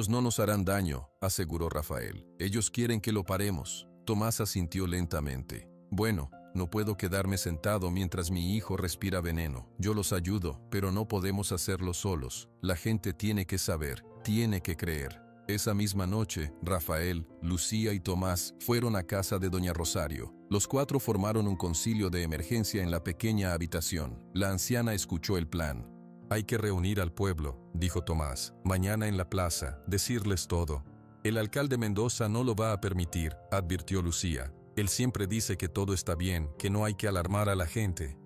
no nos harán daño, aseguró Rafael. Ellos quieren que lo paremos. Tomás asintió lentamente. Bueno, no puedo quedarme sentado mientras mi hijo respira veneno. Yo los ayudo, pero no podemos hacerlo solos. La gente tiene que saber, tiene que creer. Esa misma noche, Rafael, Lucía y Tomás fueron a casa de doña Rosario. Los cuatro formaron un concilio de emergencia en la pequeña habitación. La anciana escuchó el plan. Hay que reunir al pueblo, dijo Tomás, mañana en la plaza, decirles todo. El alcalde Mendoza no lo va a permitir, advirtió Lucía. Él siempre dice que todo está bien, que no hay que alarmar a la gente.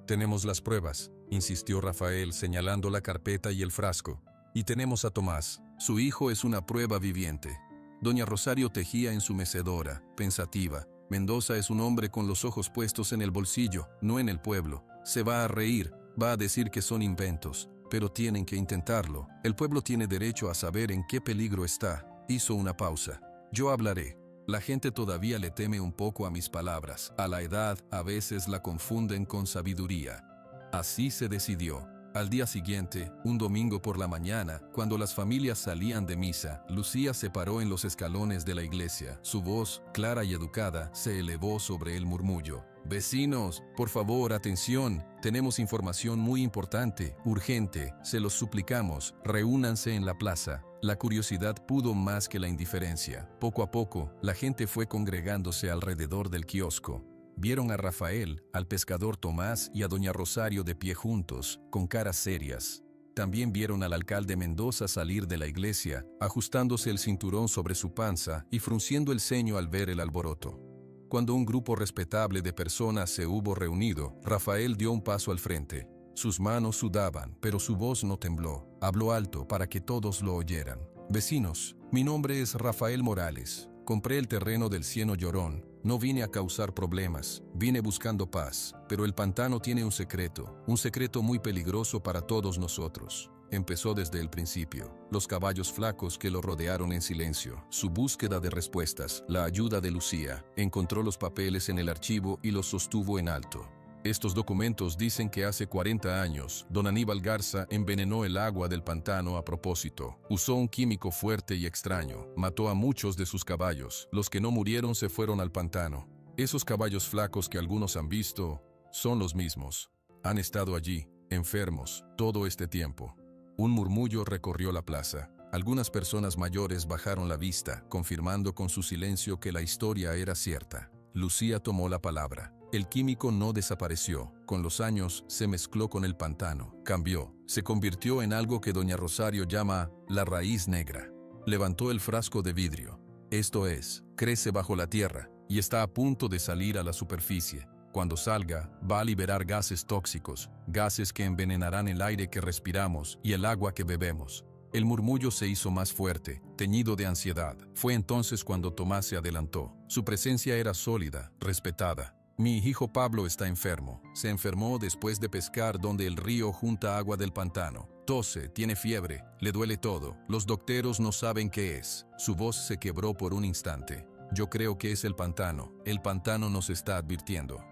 Tenemos las pruebas, insistió Rafael señalando la carpeta y el frasco. Y tenemos a Tomás. Su hijo es una prueba viviente. Doña Rosario tejía en su mecedora, pensativa. Mendoza es un hombre con los ojos puestos en el bolsillo, no en el pueblo. Se va a reír, va a decir que son inventos, pero tienen que intentarlo. El pueblo tiene derecho a saber en qué peligro está. Hizo una pausa. Yo hablaré. La gente todavía le teme un poco a mis palabras. A la edad, a veces la confunden con sabiduría. Así se decidió. Al día siguiente, un domingo por la mañana, cuando las familias salían de misa, Lucía se paró en los escalones de la iglesia. Su voz, clara y educada, se elevó sobre el murmullo. Vecinos, por favor, atención, tenemos información muy importante, urgente, se los suplicamos, reúnanse en la plaza. La curiosidad pudo más que la indiferencia. Poco a poco, la gente fue congregándose alrededor del kiosco. Vieron a Rafael, al pescador Tomás y a doña Rosario de pie juntos, con caras serias. También vieron al alcalde Mendoza salir de la iglesia, ajustándose el cinturón sobre su panza y frunciendo el ceño al ver el alboroto. Cuando un grupo respetable de personas se hubo reunido, Rafael dio un paso al frente. Sus manos sudaban, pero su voz no tembló. Habló alto para que todos lo oyeran. Vecinos, mi nombre es Rafael Morales. Compré el terreno del Cieno Llorón. No vine a causar problemas, vine buscando paz. Pero el pantano tiene un secreto muy peligroso para todos nosotros. Empezó desde el principio. Los caballos flacos que lo rodearon en silencio. Su búsqueda de respuestas, la ayuda de Lucía. Encontró los papeles en el archivo y los sostuvo en alto. Estos documentos dicen que hace 40 años, don Aníbal Garza envenenó el agua del pantano a propósito. Usó un químico fuerte y extraño. Mató a muchos de sus caballos. Los que no murieron se fueron al pantano. Esos caballos flacos que algunos han visto son los mismos. Han estado allí, enfermos, todo este tiempo. Un murmullo recorrió la plaza. Algunas personas mayores bajaron la vista, confirmando con su silencio que la historia era cierta. Lucía tomó la palabra. El químico no desapareció. Con los años, se mezcló con el pantano. Cambió. Se convirtió en algo que doña Rosario llama la raíz negra. Levantó el frasco de vidrio. Esto es, crece bajo la tierra y está a punto de salir a la superficie. Cuando salga, va a liberar gases tóxicos, gases que envenenarán el aire que respiramos y el agua que bebemos. El murmullo se hizo más fuerte, teñido de ansiedad. Fue entonces cuando Tomás se adelantó. Su presencia era sólida, respetada. Mi hijo Pablo está enfermo. Se enfermó después de pescar donde el río junta agua del pantano. Tose, tiene fiebre, le duele todo. Los docteros no saben qué es. Su voz se quebró por un instante. Yo creo que es el pantano. El pantano nos está advirtiendo.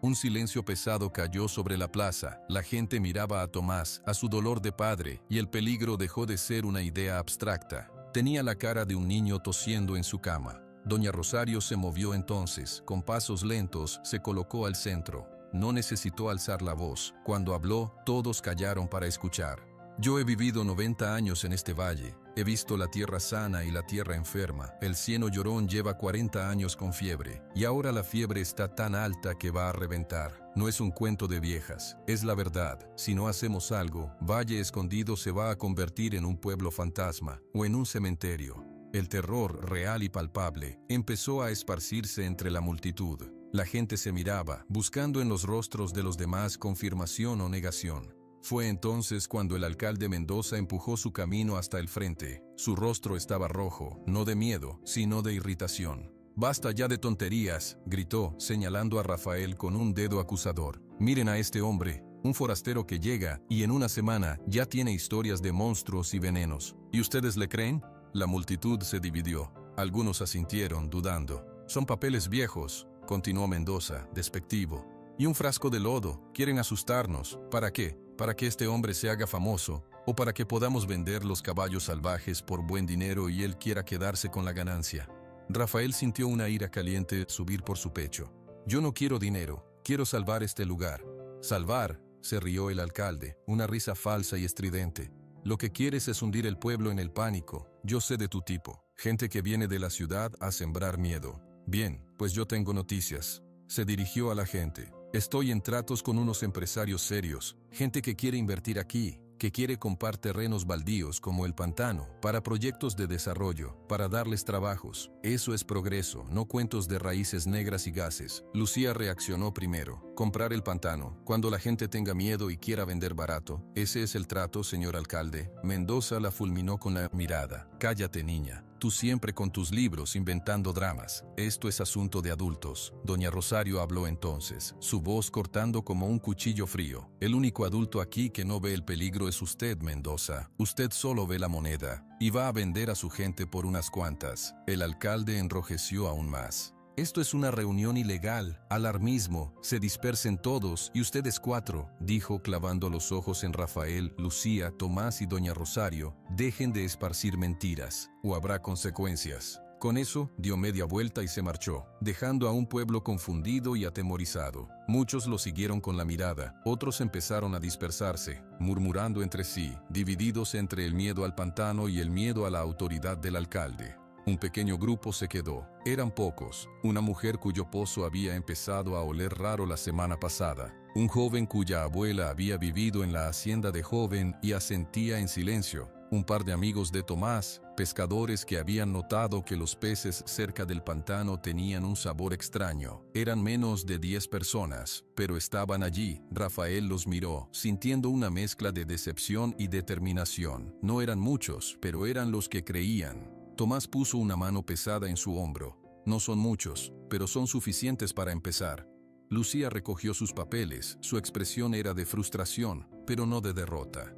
Un silencio pesado cayó sobre la plaza. La gente miraba a Tomás, a su dolor de padre, y el peligro dejó de ser una idea abstracta. Tenía la cara de un niño tosiendo en su cama. Doña Rosario se movió entonces, con pasos lentos, se colocó al centro. No necesitó alzar la voz. Cuando habló, todos callaron para escuchar. Yo he vivido 90 años en este valle. He visto la tierra sana y la tierra enferma. El cieno llorón lleva 40 años con fiebre. Y ahora la fiebre está tan alta que va a reventar. No es un cuento de viejas. Es la verdad. Si no hacemos algo, Valle Escondido se va a convertir en un pueblo fantasma o en un cementerio. El terror, real y palpable, empezó a esparcirse entre la multitud. La gente se miraba, buscando en los rostros de los demás confirmación o negación. Fue entonces cuando el alcalde Mendoza empujó su camino hasta el frente. Su rostro estaba rojo, no de miedo, sino de irritación. «Basta ya de tonterías», gritó, señalando a Rafael con un dedo acusador. «Miren a este hombre, un forastero que llega y en una semana ya tiene historias de monstruos y venenos. ¿Y ustedes le creen?». La multitud se dividió. Algunos asintieron, dudando. «Son papeles viejos», continuó Mendoza, despectivo. «Y un frasco de lodo. Quieren asustarnos. ¿Para qué? ¿Para que este hombre se haga famoso? ¿O para que podamos vender los caballos salvajes por buen dinero y él quiera quedarse con la ganancia?». Rafael sintió una ira caliente subir por su pecho. «Yo no quiero dinero. Quiero salvar este lugar». «¿Salvar?», se rió el alcalde, una risa falsa y estridente. «Lo que quieres es hundir el pueblo en el pánico. Yo sé de tu tipo. Gente que viene de la ciudad a sembrar miedo. Bien, pues yo tengo noticias». Se dirigió a la gente. «Estoy en tratos con unos empresarios serios, gente que quiere invertir aquí, que quiere comprar terrenos baldíos como el pantano, para proyectos de desarrollo, para darles trabajos. Eso es progreso, no cuentos de raíces negras y gases». Lucía reaccionó primero. «Comprar el pantano, cuando la gente tenga miedo y quiera vender barato. Ese es el trato, señor alcalde». Mendoza la fulminó con la mirada. «Cállate, niña. Tú siempre con tus libros inventando dramas. Esto es asunto de adultos». Doña Rosario habló entonces, su voz cortando como un cuchillo frío. «El único adulto aquí que no ve el peligro es usted, Mendoza. Usted solo ve la moneda y va a vender a su gente por unas cuantas». El alcalde enrojeció aún más. «Esto es una reunión ilegal, alarmismo, se dispersen todos y ustedes cuatro», dijo clavando los ojos en Rafael, Lucía, Tomás y Doña Rosario. «Dejen de esparcir mentiras, o habrá consecuencias». Con eso, dio media vuelta y se marchó, dejando a un pueblo confundido y atemorizado. Muchos lo siguieron con la mirada, otros empezaron a dispersarse, murmurando entre sí, divididos entre el miedo al pantano y el miedo a la autoridad del alcalde. Un pequeño grupo se quedó. Eran pocos. Una mujer cuyo pozo había empezado a oler raro la semana pasada. Un joven cuya abuela había vivido en la hacienda de joven y asentía en silencio. Un par de amigos de Tomás, pescadores que habían notado que los peces cerca del pantano tenían un sabor extraño. Eran menos de 10 personas, pero estaban allí. Rafael los miró, sintiendo una mezcla de decepción y determinación. No eran muchos, pero eran los que creían. Tomás puso una mano pesada en su hombro. «No son muchos, pero son suficientes para empezar». Lucía recogió sus papeles. Su expresión era de frustración, pero no de derrota.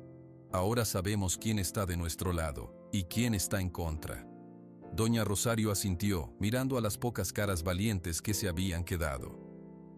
«Ahora sabemos quién está de nuestro lado y quién está en contra». Doña Rosario asintió, mirando a las pocas caras valientes que se habían quedado.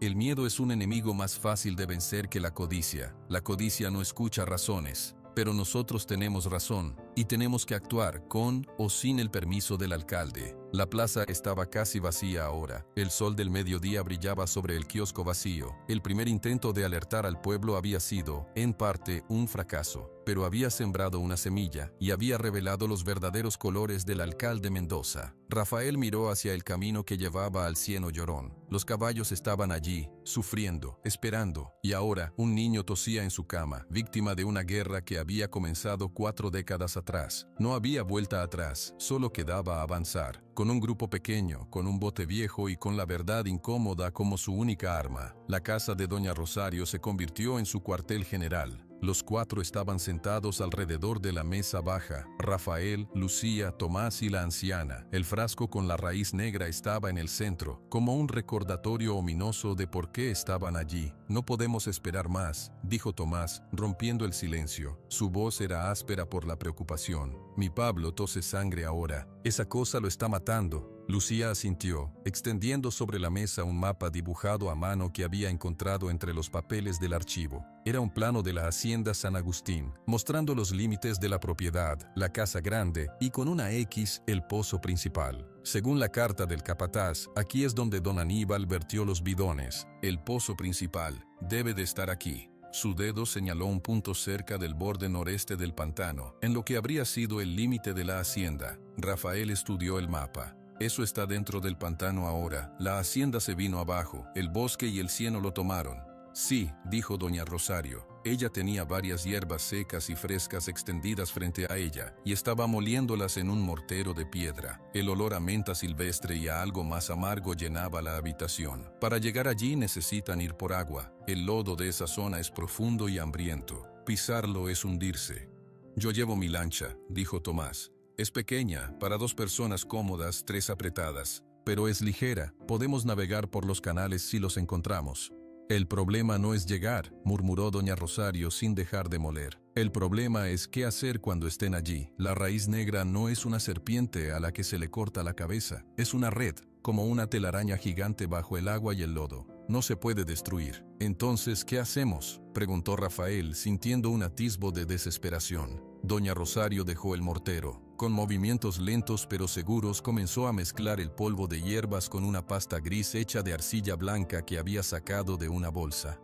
«El miedo es un enemigo más fácil de vencer que la codicia. La codicia no escucha razones. Pero nosotros tenemos razón, y tenemos que actuar con o sin el permiso del alcalde». La plaza estaba casi vacía ahora. El sol del mediodía brillaba sobre el kiosco vacío. El primer intento de alertar al pueblo había sido, en parte, un fracaso, pero había sembrado una semilla y había revelado los verdaderos colores del alcalde Mendoza. Rafael miró hacia el camino que llevaba al cieno llorón. Los caballos estaban allí, sufriendo, esperando, y ahora un niño tosía en su cama, víctima de una guerra que había comenzado 4 décadas atrás. No había vuelta atrás, solo quedaba avanzar. Con un grupo pequeño, con un bote viejo y con la verdad incómoda como su única arma. La casa de Doña Rosario se convirtió en su cuartel general. Los 4 estaban sentados alrededor de la mesa baja. Rafael, Lucía, Tomás y la anciana. El frasco con la raíz negra estaba en el centro, como un recordatorio ominoso de por qué estaban allí. No podemos esperar más, dijo Tomás, rompiendo el silencio. Su voz era áspera por la preocupación. Mi Pablo tose sangre ahora. Esa cosa lo está matando. Lucía asintió, extendiendo sobre la mesa un mapa dibujado a mano que había encontrado entre los papeles del archivo. Era un plano de la hacienda San Agustín, mostrando los límites de la propiedad, la casa grande y con una X el pozo principal. Según la carta del capataz, aquí es donde don Aníbal vertió los bidones. El pozo principal debe de estar aquí. Su dedo señaló un punto cerca del borde noreste del pantano, en lo que habría sido el límite de la hacienda. Rafael estudió el mapa. Eso está dentro del pantano ahora. La hacienda se vino abajo, el bosque y el cieno lo tomaron. Sí, dijo doña Rosario. Ella tenía varias hierbas secas y frescas extendidas frente a ella, y estaba moliéndolas en un mortero de piedra. El olor a menta silvestre y a algo más amargo llenaba la habitación. Para llegar allí necesitan ir por agua. El lodo de esa zona es profundo y hambriento. Pisarlo es hundirse. Yo llevo mi lancha, dijo Tomás. Es pequeña, para 2 personas cómodas, 3 apretadas. Pero es ligera, podemos navegar por los canales si los encontramos. El problema no es llegar, murmuró doña Rosario sin dejar de moler. El problema es qué hacer cuando estén allí. La raíz negra no es una serpiente a la que se le corta la cabeza, es una red, como una telaraña gigante bajo el agua y el lodo. No se puede destruir. Entonces, ¿qué hacemos?, preguntó Rafael, sintiendo un atisbo de desesperación. Doña Rosario dejó el mortero. Con movimientos lentos pero seguros comenzó a mezclar el polvo de hierbas con una pasta gris hecha de arcilla blanca que había sacado de una bolsa.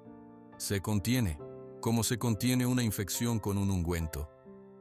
Se contiene, como se contiene una infección con un ungüento.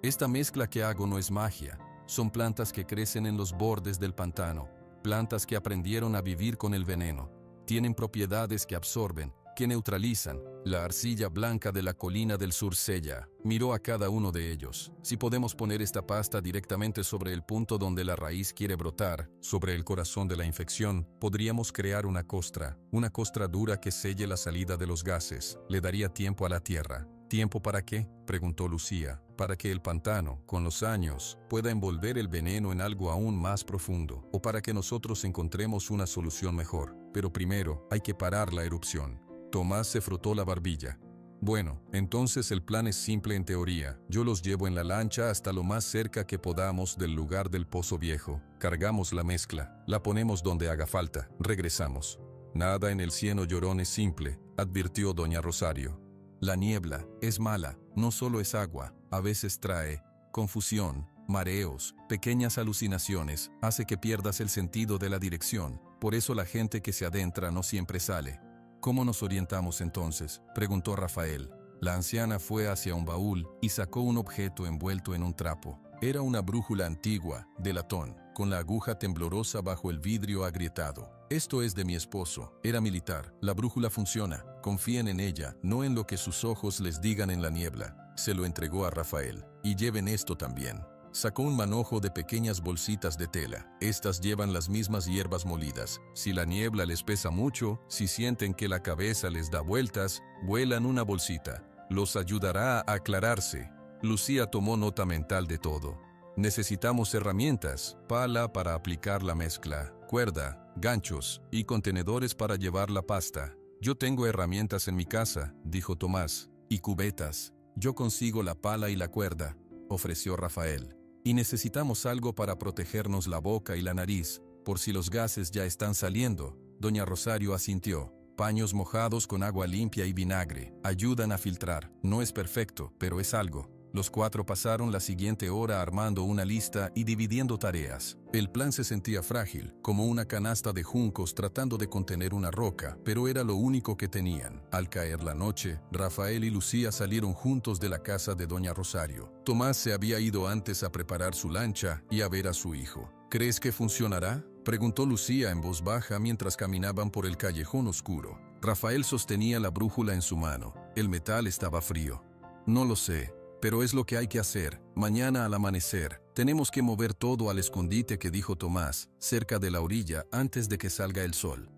Esta mezcla que hago no es magia. Son plantas que crecen en los bordes del pantano, plantas que aprendieron a vivir con el veneno. Tienen propiedades que absorben, que neutralizan. La arcilla blanca de la colina del sur sella. Miró a cada uno de ellos. Si podemos poner esta pasta directamente sobre el punto donde la raíz quiere brotar, sobre el corazón de la infección, podríamos crear una costra dura que selle la salida de los gases. Le daría tiempo a la tierra. ¿Tiempo para qué?, preguntó Lucía. Para que el pantano, con los años, pueda envolver el veneno en algo aún más profundo, o para que nosotros encontremos una solución mejor. Pero primero, hay que parar la erupción. Tomás se frotó la barbilla. Bueno, entonces el plan es simple en teoría. Yo los llevo en la lancha hasta lo más cerca que podamos del lugar del pozo viejo. Cargamos la mezcla, la ponemos donde haga falta, regresamos. Nada en el cieno llorón es simple, advirtió doña Rosario. La niebla es mala, no solo es agua, a veces trae confusión, mareos, pequeñas alucinaciones, hace que pierdas el sentido de la dirección. Por eso la gente que se adentra no siempre sale. ¿Cómo nos orientamos entonces?, preguntó Rafael. La anciana fue hacia un baúl y sacó un objeto envuelto en un trapo. Era una brújula antigua, de latón, con la aguja temblorosa bajo el vidrio agrietado. Esto es de mi esposo, era militar. La brújula funciona. Confíen en ella, no en lo que sus ojos les digan en la niebla. Se lo entregó a Rafael. Y lleven esto también. Sacó un manojo de pequeñas bolsitas de tela. Estas llevan las mismas hierbas molidas. Si la niebla les pesa mucho, si sienten que la cabeza les da vueltas, vuelan una bolsita. Los ayudará a aclararse. Lucía tomó nota mental de todo. Necesitamos herramientas, pala para aplicar la mezcla, cuerda, ganchos y contenedores para llevar la pasta. Yo tengo herramientas en mi casa, dijo Tomás, y cubetas. Yo consigo la pala y la cuerda, ofreció Rafael. Y necesitamos algo para protegernos la boca y la nariz, por si los gases ya están saliendo. Doña Rosario asintió. Paños mojados con agua limpia y vinagre. Ayudan a filtrar. No es perfecto, pero es algo. Los 4 pasaron la siguiente hora armando una lista y dividiendo tareas. El plan se sentía frágil, como una canasta de juncos tratando de contener una roca, pero era lo único que tenían. Al caer la noche, Rafael y Lucía salieron juntos de la casa de doña Rosario. Tomás se había ido antes a preparar su lancha y a ver a su hijo. ¿Crees que funcionará?, preguntó Lucía en voz baja mientras caminaban por el callejón oscuro. Rafael sostenía la brújula en su mano. El metal estaba frío. No lo sé. Pero es lo que hay que hacer. Mañana al amanecer, tenemos que mover todo al escondite que dijo Tomás, cerca de la orilla, antes de que salga el sol.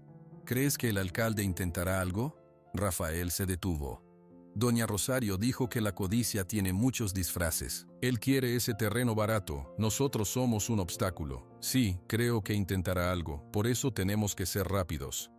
¿Crees que el alcalde intentará algo?, Rafael se detuvo. Doña Rosario dijo que la codicia tiene muchos disfraces. Él quiere ese terreno barato. Nosotros somos un obstáculo. Sí, creo que intentará algo. Por eso tenemos que ser rápidos.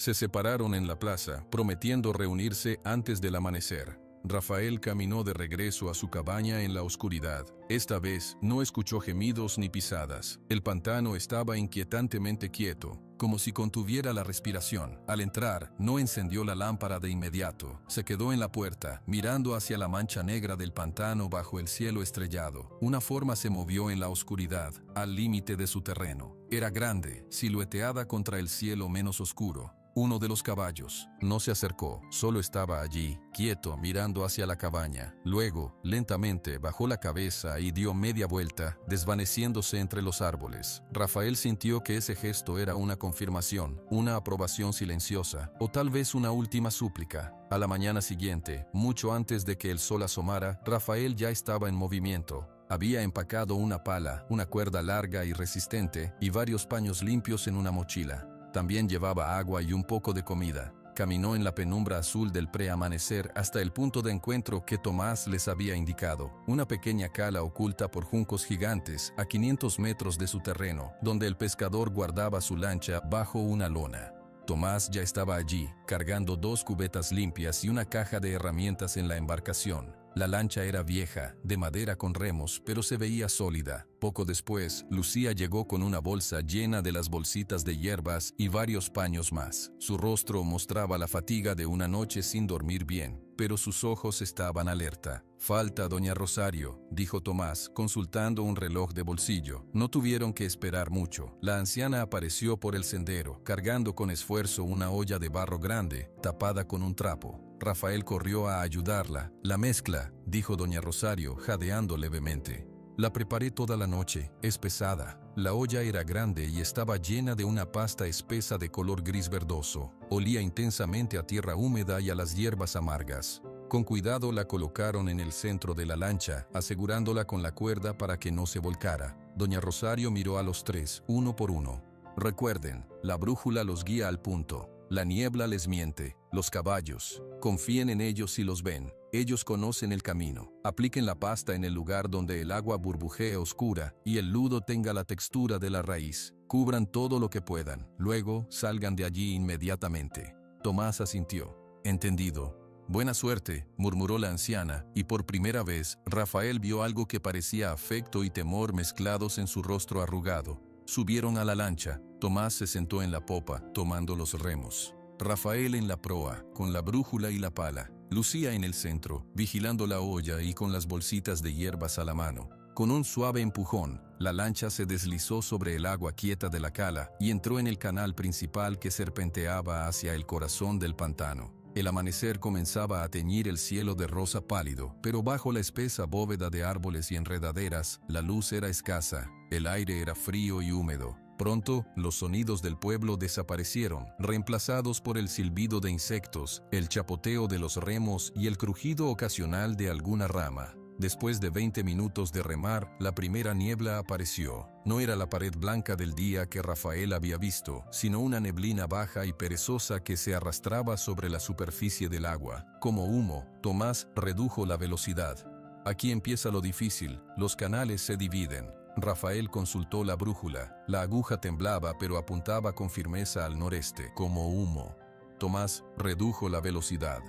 Se separaron en la plaza, prometiendo reunirse antes del amanecer. Rafael caminó de regreso a su cabaña en la oscuridad. Esta vez no escuchó gemidos ni pisadas. El pantano estaba inquietantemente quieto, como si contuviera la respiración. Al entrar, no encendió la lámpara de inmediato. Se quedó en la puerta, mirando hacia la mancha negra del pantano bajo el cielo estrellado. Una forma se movió en la oscuridad, al límite de su terreno. Era grande, silueteada contra el cielo menos oscuro. Uno de los caballos. No se acercó, solo estaba allí, quieto, mirando hacia la cabaña. Luego, lentamente, bajó la cabeza y dio media vuelta, desvaneciéndose entre los árboles. Rafael sintió que ese gesto era una confirmación, una aprobación silenciosa, o tal vez una última súplica. A la mañana siguiente, mucho antes de que el sol asomara, Rafael ya estaba en movimiento. Había empacado una pala, una cuerda larga y resistente, y varios paños limpios en una mochila. También llevaba agua y un poco de comida. Caminó en la penumbra azul del preamanecer hasta el punto de encuentro que Tomás les había indicado, una pequeña cala oculta por juncos gigantes a 500 metros de su terreno, donde el pescador guardaba su lancha bajo una lona. Tomás ya estaba allí, cargando 2 cubetas limpias y una caja de herramientas en la embarcación. La lancha era vieja, de madera con remos, pero se veía sólida. Poco después, Lucía llegó con una bolsa llena de las bolsitas de hierbas y varios paños más. Su rostro mostraba la fatiga de una noche sin dormir bien, pero sus ojos estaban alerta. «Falta doña Rosario», dijo Tomás, consultando un reloj de bolsillo. No tuvieron que esperar mucho. La anciana apareció por el sendero, cargando con esfuerzo una olla de barro grande, tapada con un trapo. Rafael corrió a ayudarla. «La mezcla», dijo doña Rosario, jadeando levemente. «La preparé toda la noche. Es pesada». La olla era grande y estaba llena de una pasta espesa de color gris verdoso. Olía intensamente a tierra húmeda y a las hierbas amargas. Con cuidado la colocaron en el centro de la lancha, asegurándola con la cuerda para que no se volcara. Doña Rosario miró a los 3, uno por uno. «Recuerden, la brújula los guía al punto. La niebla les miente. Los caballos. Confíen en ellos si los ven. Ellos conocen el camino. Apliquen la pasta en el lugar donde el agua burbujee oscura y el ludo tenga la textura de la raíz. Cubran todo lo que puedan. Luego, salgan de allí inmediatamente». Tomás asintió. «Entendido». «Buena suerte», murmuró la anciana, y por primera vez, Rafael vio algo que parecía afecto y temor mezclados en su rostro arrugado. Subieron a la lancha. Tomás se sentó en la popa, tomando los remos. Rafael en la proa, con la brújula y la pala. Lucía en el centro, vigilando la olla y con las bolsitas de hierbas a la mano. Con un suave empujón, la lancha se deslizó sobre el agua quieta de la cala y entró en el canal principal que serpenteaba hacia el corazón del pantano. El amanecer comenzaba a teñir el cielo de rosa pálido, pero bajo la espesa bóveda de árboles y enredaderas, la luz era escasa, el aire era frío y húmedo. Pronto, los sonidos del pueblo desaparecieron, reemplazados por el silbido de insectos, el chapoteo de los remos y el crujido ocasional de alguna rama. Después de 20 minutos de remar, la primera niebla apareció. No era la pared blanca del día que Rafael había visto, sino una neblina baja y perezosa que se arrastraba sobre la superficie del agua. Como humo, Tomás redujo la velocidad. «Aquí empieza lo difícil, los canales se dividen». Rafael consultó la brújula. La aguja temblaba pero apuntaba con firmeza al noreste, como humo. Tomás redujo la velocidad.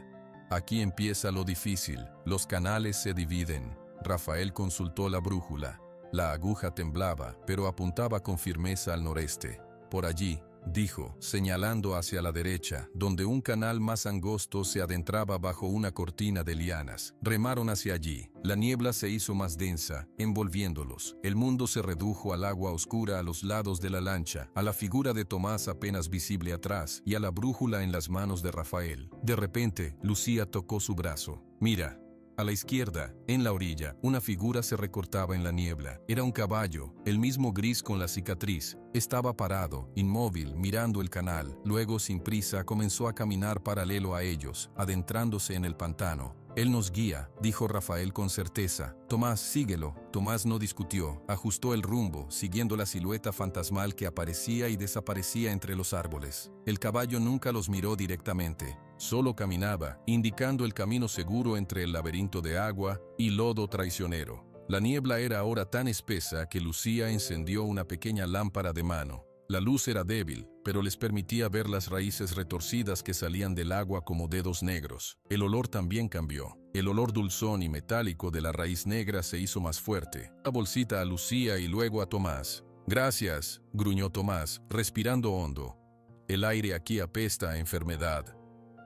«Aquí empieza lo difícil, los canales se dividen». Rafael consultó la brújula. La aguja temblaba, pero apuntaba con firmeza al noreste. «Por allí», dijo, señalando hacia la derecha, donde un canal más angosto se adentraba bajo una cortina de lianas. Remaron hacia allí. La niebla se hizo más densa, envolviéndolos. El mundo se redujo al agua oscura a los lados de la lancha, a la figura de Tomás apenas visible atrás y a la brújula en las manos de Rafael. De repente, Lucía tocó su brazo. «Mira». A la izquierda, en la orilla, una figura se recortaba en la niebla. Era un caballo, el mismo gris con la cicatriz. Estaba parado, inmóvil, mirando el canal. Luego, sin prisa, comenzó a caminar paralelo a ellos, adentrándose en el pantano. «Él nos guía», dijo Rafael con certeza. «Tomás, síguelo». Tomás no discutió, ajustó el rumbo, siguiendo la silueta fantasmal que aparecía y desaparecía entre los árboles. El caballo nunca los miró directamente. Solo caminaba, indicando el camino seguro entre el laberinto de agua y lodo traicionero. La niebla era ahora tan espesa que Lucía encendió una pequeña lámpara de mano. La luz era débil, pero les permitía ver las raíces retorcidas que salían del agua como dedos negros. El olor también cambió. El olor dulzón y metálico de la raíz negra se hizo más fuerte. La bolsita a Lucía y luego a Tomás. «Gracias», gruñó Tomás, respirando hondo. «El aire aquí apesta a enfermedad».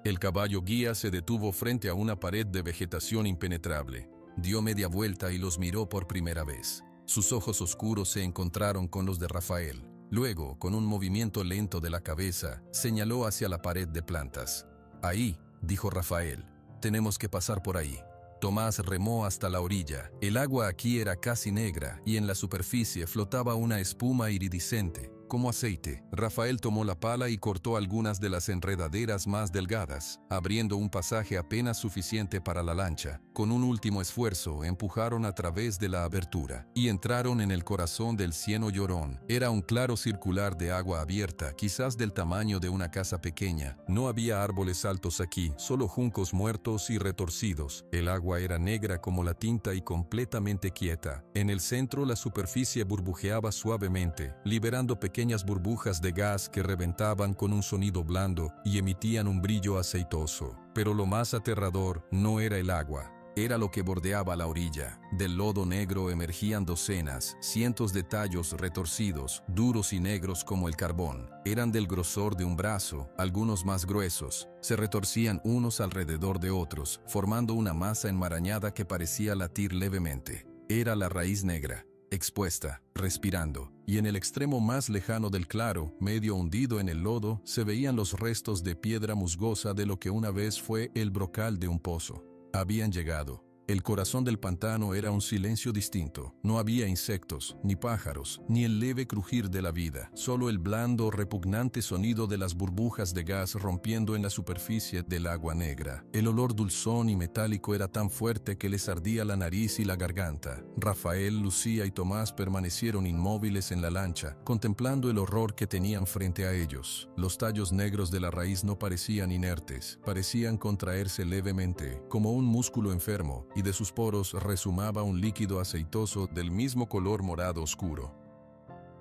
El caballo guía se detuvo frente a una pared de vegetación impenetrable. Dio media vuelta y los miró por primera vez. Sus ojos oscuros se encontraron con los de Rafael. Luego, con un movimiento lento de la cabeza, señaló hacia la pared de plantas. «Ahí», dijo Rafael. «Tenemos que pasar por ahí». Tomás remó hasta la orilla. El agua aquí era casi negra y en la superficie flotaba una espuma iridiscente, como aceite. Rafael tomó la pala y cortó algunas de las enredaderas más delgadas, abriendo un pasaje apenas suficiente para la lancha. Con un último esfuerzo, empujaron a través de la abertura y entraron en el corazón del Cieno Llorón. Era un claro circular de agua abierta, quizás del tamaño de una casa pequeña. No había árboles altos aquí, solo juncos muertos y retorcidos. El agua era negra como la tinta y completamente quieta. En el centro, la superficie burbujeaba suavemente, liberando pequeñas burbujas de gas que reventaban con un sonido blando y emitían un brillo aceitoso. Pero lo más aterrador no era el agua. Era lo que bordeaba la orilla. Del lodo negro emergían docenas, cientos de tallos retorcidos, duros y negros como el carbón. Eran del grosor de un brazo, algunos más gruesos. Se retorcían unos alrededor de otros, formando una masa enmarañada que parecía latir levemente. Era la raíz negra, expuesta, respirando, y en el extremo más lejano del claro, medio hundido en el lodo, se veían los restos de piedra musgosa de lo que una vez fue el brocal de un pozo. Habían llegado. El corazón del pantano era un silencio distinto. No había insectos, ni pájaros, ni el leve crujir de la vida. Solo el blando, repugnante sonido de las burbujas de gas rompiendo en la superficie del agua negra. El olor dulzón y metálico era tan fuerte que les ardía la nariz y la garganta. Rafael, Lucía y Tomás permanecieron inmóviles en la lancha, contemplando el horror que tenían frente a ellos. Los tallos negros de la raíz no parecían inertes, parecían contraerse levemente, como un músculo enfermo, y de sus poros resumaba un líquido aceitoso del mismo color morado oscuro.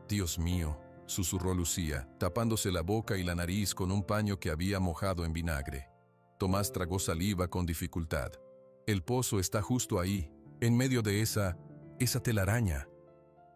«Dios mío», susurró Lucía, tapándose la boca y la nariz con un paño que había mojado en vinagre. Tomás tragó saliva con dificultad. «El pozo está justo ahí, en medio de esa telaraña».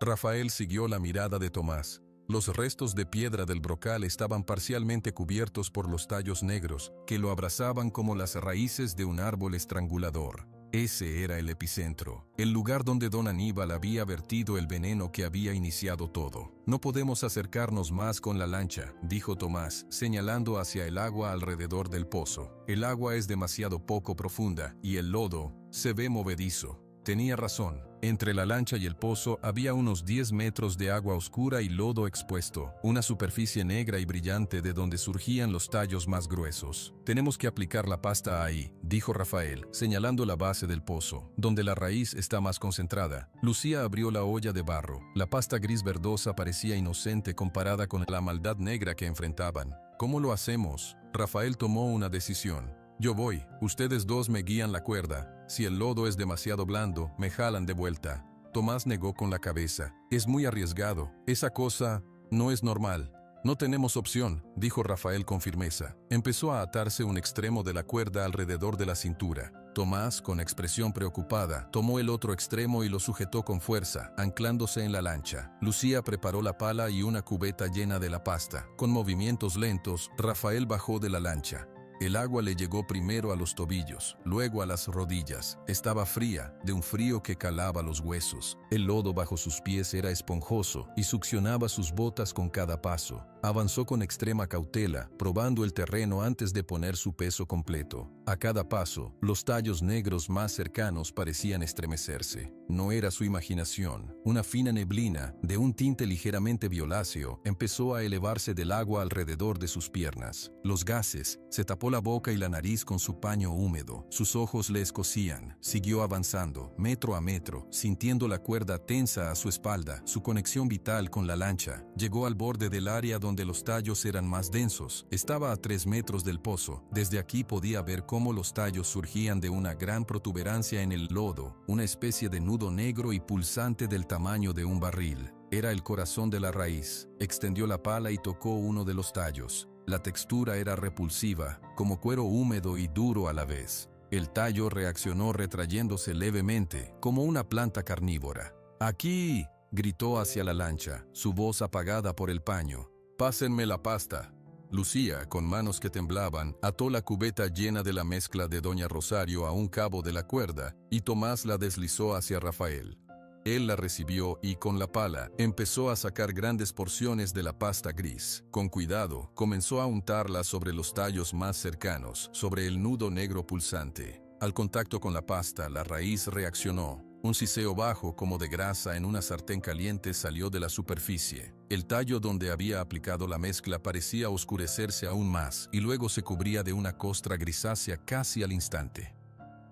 Rafael siguió la mirada de Tomás. Los restos de piedra del brocal estaban parcialmente cubiertos por los tallos negros, que lo abrazaban como las raíces de un árbol estrangulador. Ese era el epicentro, el lugar donde don Aníbal había vertido el veneno que había iniciado todo. «No podemos acercarnos más con la lancha», dijo Tomás, señalando hacia el agua alrededor del pozo. «El agua es demasiado poco profunda y el lodo se ve movedizo». Tenía razón. Entre la lancha y el pozo había unos 10 metros de agua oscura y lodo expuesto, una superficie negra y brillante de donde surgían los tallos más gruesos. «Tenemos que aplicar la pasta ahí», dijo Rafael, señalando la base del pozo, donde la raíz está más concentrada. Lucía abrió la olla de barro. La pasta gris verdosa parecía inocente comparada con la maldad negra que enfrentaban. «¿Cómo lo hacemos?» Rafael tomó una decisión. «Yo voy, ustedes dos me guían la cuerda. Si el lodo es demasiado blando, me jalan de vuelta». Tomás negó con la cabeza. «Es muy arriesgado. Esa cosa no es normal». «No tenemos opción», dijo Rafael con firmeza. Empezó a atarse un extremo de la cuerda alrededor de la cintura. Tomás, con expresión preocupada, tomó el otro extremo y lo sujetó con fuerza, anclándose en la lancha. Lucía preparó la pala y una cubeta llena de la pasta. Con movimientos lentos, Rafael bajó de la lancha. El agua le llegó primero a los tobillos, luego a las rodillas. Estaba fría, de un frío que calaba los huesos. El lodo bajo sus pies era esponjoso y succionaba sus botas con cada paso. Avanzó con extrema cautela, probando el terreno antes de poner su peso completo. A cada paso, los tallos negros más cercanos parecían estremecerse. No era su imaginación. Una fina neblina, de un tinte ligeramente violáceo, empezó a elevarse del agua alrededor de sus piernas. Los gases, se tapó la boca y la nariz con su paño húmedo. Sus ojos le escocían. Siguió avanzando, metro a metro, sintiendo la cuerda tensa a su espalda, su conexión vital con la lancha. Llegó al borde del área donde los tallos eran más densos. Estaba a 3 metros del pozo. Desde aquí podía ver cómo los tallos surgían de una gran protuberancia en el lodo, una especie de nudo negro y pulsante del tamaño de un barril. Era el corazón de la raíz. Extendió la pala y tocó uno de los tallos. La textura era repulsiva, como cuero húmedo y duro a la vez. El tallo reaccionó retrayéndose levemente, como una planta carnívora. ¡Aquí!, gritó hacia la lancha, su voz apagada por el paño. «Pásenme la pasta». Lucía, con manos que temblaban, ató la cubeta llena de la mezcla de doña Rosario a un cabo de la cuerda, y Tomás la deslizó hacia Rafael. Él la recibió y, con la pala, empezó a sacar grandes porciones de la pasta gris. Con cuidado, comenzó a untarla sobre los tallos más cercanos, sobre el nudo negro pulsante. Al contacto con la pasta, la raíz reaccionó. Un siseo bajo como de grasa en una sartén caliente salió de la superficie. El tallo donde había aplicado la mezcla parecía oscurecerse aún más y luego se cubría de una costra grisácea casi al instante.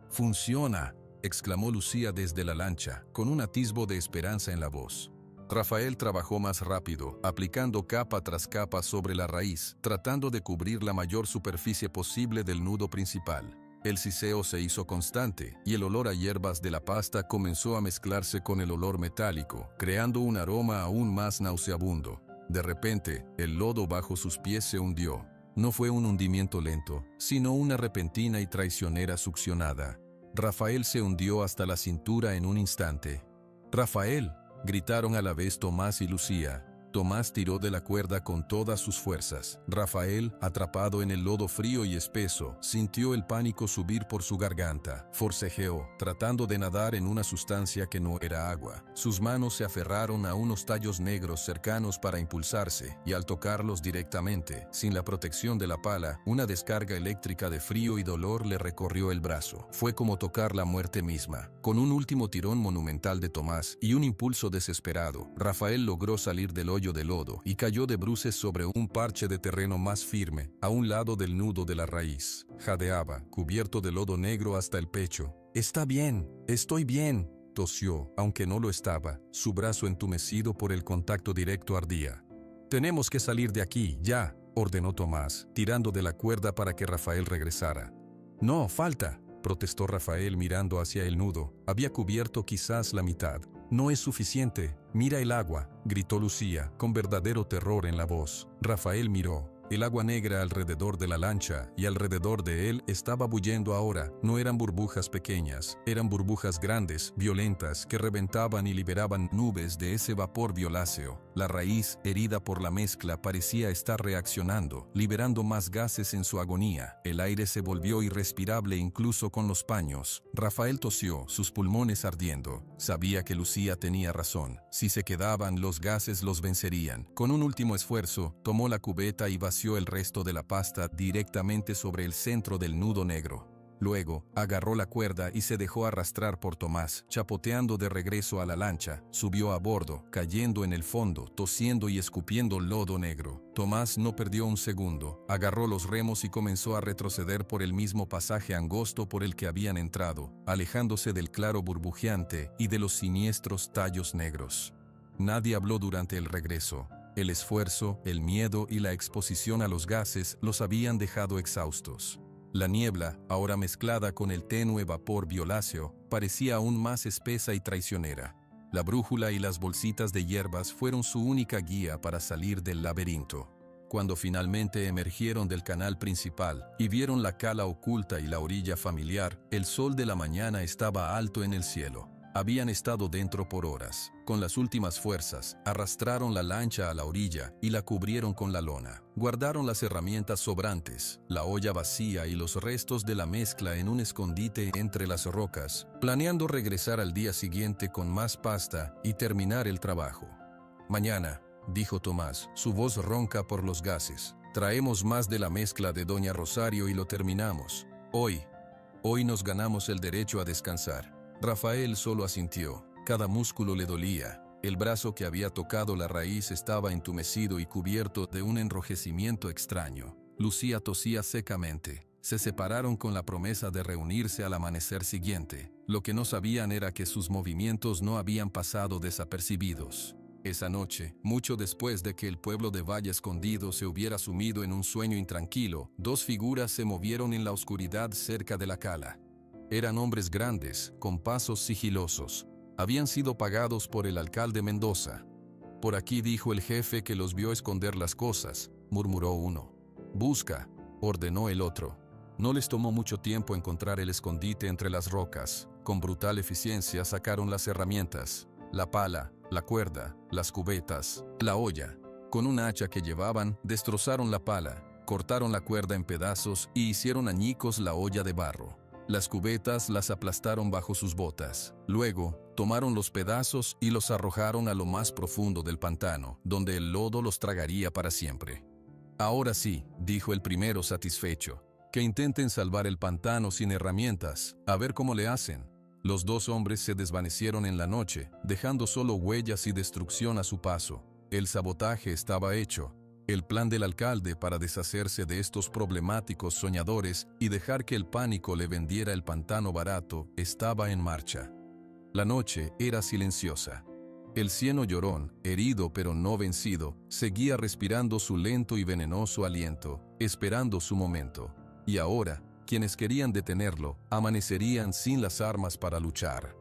«¡Funciona!», exclamó Lucía desde la lancha, con un atisbo de esperanza en la voz. Rafael trabajó más rápido, aplicando capa tras capa sobre la raíz, tratando de cubrir la mayor superficie posible del nudo principal. El siseo se hizo constante, y el olor a hierbas de la pasta comenzó a mezclarse con el olor metálico, creando un aroma aún más nauseabundo. De repente, el lodo bajo sus pies se hundió. No fue un hundimiento lento, sino una repentina y traicionera succionada. Rafael se hundió hasta la cintura en un instante. «¡Rafael!», gritaron a la vez Tomás y Lucía. Tomás tiró de la cuerda con todas sus fuerzas. Rafael, atrapado en el lodo frío y espeso, sintió el pánico subir por su garganta. Forcejeó, tratando de nadar en una sustancia que no era agua. Sus manos se aferraron a unos tallos negros cercanos para impulsarse, y al tocarlos directamente, sin la protección de la pala, una descarga eléctrica de frío y dolor le recorrió el brazo. Fue como tocar la muerte misma. Con un último tirón monumental de Tomás y un impulso desesperado, Rafael logró salir del hoyo de lodo y cayó de bruces sobre un parche de terreno más firme, a un lado del nudo de la raíz. Jadeaba, cubierto de lodo negro hasta el pecho. «Está bien, estoy bien», tosió, aunque no lo estaba. Su brazo entumecido por el contacto directo ardía. «Tenemos que salir de aquí, ya», ordenó Tomás, tirando de la cuerda para que Rafael regresara. «No, falta», protestó Rafael mirando hacia el nudo. Había cubierto quizás la mitad. «No es suficiente. Mira el agua», gritó Lucía, con verdadero terror en la voz. Rafael miró. El agua negra alrededor de la lancha y alrededor de él estaba bullendo ahora. No eran burbujas pequeñas, eran burbujas grandes, violentas, que reventaban y liberaban nubes de ese vapor violáceo. La raíz, herida por la mezcla, parecía estar reaccionando, liberando más gases en su agonía. El aire se volvió irrespirable incluso con los paños. Rafael tosió, sus pulmones ardiendo. Sabía que Lucía tenía razón. Si se quedaban, los gases los vencerían. Con un último esfuerzo, tomó la cubeta y vació el resto de la pasta directamente sobre el centro del nudo negro. Luego, agarró la cuerda y se dejó arrastrar por Tomás, chapoteando de regreso a la lancha. Subió a bordo, cayendo en el fondo, tosiendo y escupiendo lodo negro. Tomás no perdió un segundo. Agarró los remos y comenzó a retroceder por el mismo pasaje angosto por el que habían entrado, alejándose del claro burbujeante y de los siniestros tallos negros. Nadie habló durante el regreso. El esfuerzo, el miedo y la exposición a los gases los habían dejado exhaustos. La niebla, ahora mezclada con el tenue vapor violáceo, parecía aún más espesa y traicionera. La brújula y las bolsitas de hierbas fueron su única guía para salir del laberinto. Cuando finalmente emergieron del canal principal y vieron la cala oculta y la orilla familiar, el sol de la mañana estaba alto en el cielo. Habían estado dentro por horas. Con las últimas fuerzas, arrastraron la lancha a la orilla y la cubrieron con la lona. Guardaron las herramientas sobrantes, la olla vacía y los restos de la mezcla en un escondite entre las rocas, planeando regresar al día siguiente con más pasta y terminar el trabajo. «Mañana», dijo Tomás, su voz ronca por los gases, «traemos más de la mezcla de doña Rosario y lo terminamos. Hoy nos ganamos el derecho a descansar». Rafael solo asintió. Cada músculo le dolía. El brazo que había tocado la raíz estaba entumecido y cubierto de un enrojecimiento extraño. Lucía tosía secamente. Se separaron con la promesa de reunirse al amanecer siguiente. Lo que no sabían era que sus movimientos no habían pasado desapercibidos. Esa noche, mucho después de que el pueblo de Valle Escondido se hubiera sumido en un sueño intranquilo, dos figuras se movieron en la oscuridad cerca de la cala. Eran hombres grandes, con pasos sigilosos. Habían sido pagados por el alcalde Mendoza. Por aquí dijo el jefe que los vio esconder las cosas, murmuró uno. Busca, ordenó el otro. No les tomó mucho tiempo encontrar el escondite entre las rocas. Con brutal eficiencia sacaron las herramientas, la pala, la cuerda, las cubetas, la olla. Con una hacha que llevaban, destrozaron la pala, cortaron la cuerda en pedazos y hicieron añicos la olla de barro. Las cubetas las aplastaron bajo sus botas. Luego, tomaron los pedazos y los arrojaron a lo más profundo del pantano, donde el lodo los tragaría para siempre. Ahora sí, dijo el primero satisfecho, que intenten salvar el pantano sin herramientas, a ver cómo le hacen. Los dos hombres se desvanecieron en la noche, dejando solo huellas y destrucción a su paso. El sabotaje estaba hecho. El plan del alcalde para deshacerse de estos problemáticos soñadores y dejar que el pánico le vendiera el pantano barato estaba en marcha. La noche era silenciosa. El cieno llorón, herido pero no vencido, seguía respirando su lento y venenoso aliento, esperando su momento. Y ahora, quienes querían detenerlo, amanecerían sin las armas para luchar.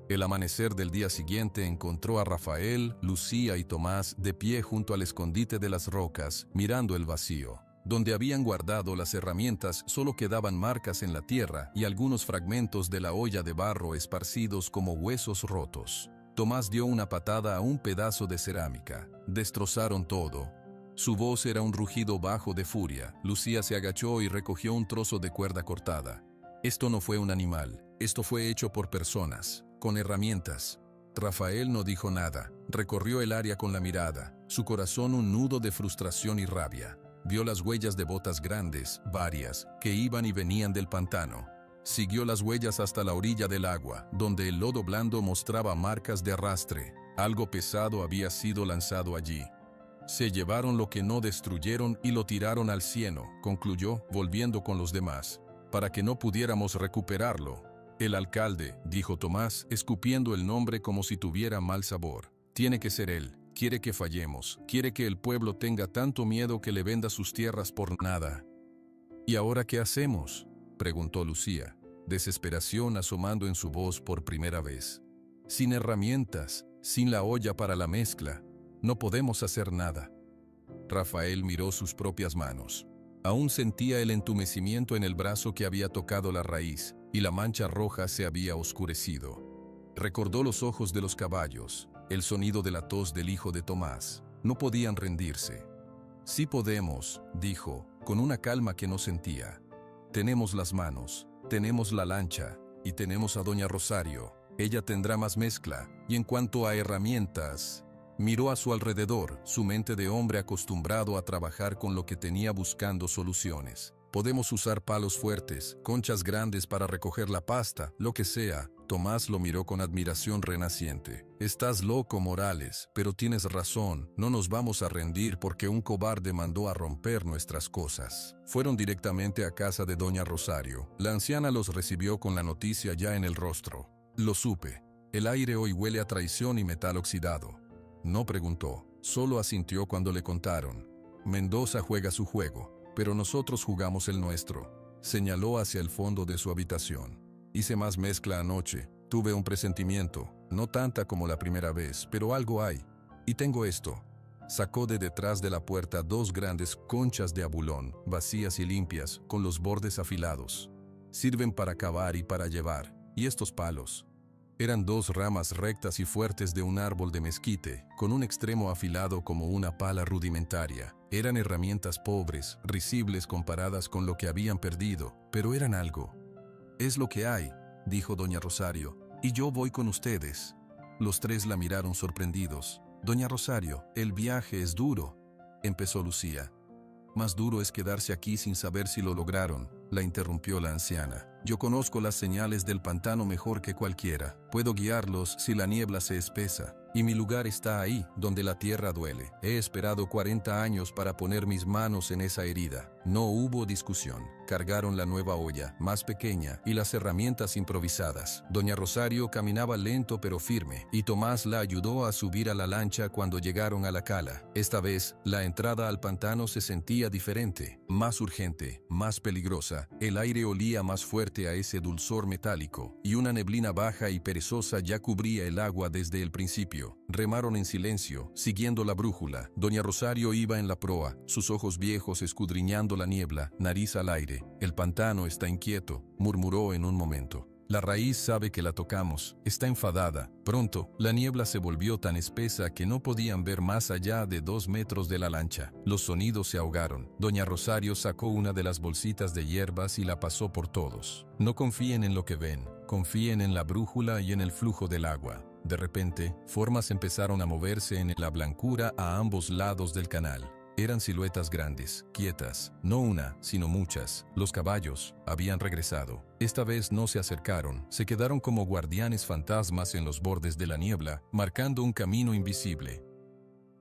El amanecer del día siguiente encontró a Rafael, Lucía y Tomás de pie junto al escondite de las rocas, mirando el vacío. Donde habían guardado las herramientas solo quedaban marcas en la tierra y algunos fragmentos de la olla de barro esparcidos como huesos rotos. Tomás dio una patada a un pedazo de cerámica. Destrozaron todo. Su voz era un rugido bajo de furia. Lucía se agachó y recogió un trozo de cuerda cortada. Esto no fue un animal, esto fue hecho por personas, con herramientas. Rafael no dijo nada, recorrió el área con la mirada, su corazón un nudo de frustración y rabia. Vio las huellas de botas grandes, varias, que iban y venían del pantano. Siguió las huellas hasta la orilla del agua, donde el lodo blando mostraba marcas de arrastre. Algo pesado había sido lanzado allí. Se llevaron lo que no destruyeron y lo tiraron al cieno, concluyó, volviendo con los demás, para que no pudiéramos recuperarlo. El alcalde, dijo Tomás, escupiendo el nombre como si tuviera mal sabor. Tiene que ser él. Quiere que fallemos. Quiere que el pueblo tenga tanto miedo que le venda sus tierras por nada. ¿Y ahora qué hacemos?, preguntó Lucía, desesperación asomando en su voz por primera vez. Sin herramientas, sin la olla para la mezcla, no podemos hacer nada. Rafael miró sus propias manos. Aún sentía el entumecimiento en el brazo que había tocado la raíz, y la mancha roja se había oscurecido. Recordó los ojos de los caballos, el sonido de la tos del hijo de Tomás. No podían rendirse. Sí podemos, dijo, con una calma que no sentía. Tenemos las manos, tenemos la lancha, y tenemos a doña Rosario. Ella tendrá más mezcla, y en cuanto a herramientas... Miró a su alrededor, su mente de hombre acostumbrado a trabajar con lo que tenía buscando soluciones. Podemos usar palos fuertes, conchas grandes para recoger la pasta, lo que sea. Tomás lo miró con admiración renaciente. Estás loco, Morales, pero tienes razón, no nos vamos a rendir porque un cobarde mandó a romper nuestras cosas. Fueron directamente a casa de doña Rosario. La anciana los recibió con la noticia ya en el rostro. Lo supe. El aire hoy huele a traición y metal oxidado. No preguntó, solo asintió cuando le contaron. Mendoza juega su juego, pero nosotros jugamos el nuestro. Señaló hacia el fondo de su habitación. Hice más mezcla anoche. Tuve un presentimiento, no tanta como la primera vez, pero algo hay. Y tengo esto. Sacó de detrás de la puerta dos grandes conchas de abulón, vacías y limpias, con los bordes afilados. Sirven para cavar y para llevar. Y estos palos. Eran dos ramas rectas y fuertes de un árbol de mezquite, con un extremo afilado como una pala rudimentaria. Eran herramientas pobres, risibles comparadas con lo que habían perdido, pero eran algo. «Es lo que hay», dijo doña Rosario, «y yo voy con ustedes». Los tres la miraron sorprendidos. «Doña Rosario, el viaje es duro», empezó Lucía. «Más duro es quedarse aquí sin saber si lo lograron», la interrumpió la anciana. «Yo conozco las señales del pantano mejor que cualquiera. Puedo guiarlos si la niebla se espesa. Y mi lugar está ahí, donde la tierra duele. He esperado 40 años para poner mis manos en esa herida». No hubo discusión. Cargaron la nueva olla, más pequeña, y las herramientas improvisadas. Doña Rosario caminaba lento pero firme, y Tomás la ayudó a subir a la lancha cuando llegaron a la cala. Esta vez, la entrada al pantano se sentía diferente, más urgente, más peligrosa. El aire olía más fuerte fuerte a ese dulzor metálico, y una neblina baja y perezosa ya cubría el agua desde el principio. Remaron en silencio, siguiendo la brújula. Doña Rosario iba en la proa, sus ojos viejos escudriñando la niebla, nariz al aire. El pantano está inquieto, murmuró en un momento. La raíz sabe que la tocamos, está enfadada. Pronto, la niebla se volvió tan espesa que no podían ver más allá de 2 metros de la lancha. Los sonidos se ahogaron. Doña Rosario sacó una de las bolsitas de hierbas y la pasó por todos. No confíen en lo que ven, confíen en la brújula y en el flujo del agua. De repente, formas empezaron a moverse en la blancura a ambos lados del canal. Eran siluetas grandes, quietas, no una, sino muchas. Los caballos habían regresado. Esta vez no se acercaron, se quedaron como guardianes fantasmas en los bordes de la niebla, marcando un camino invisible.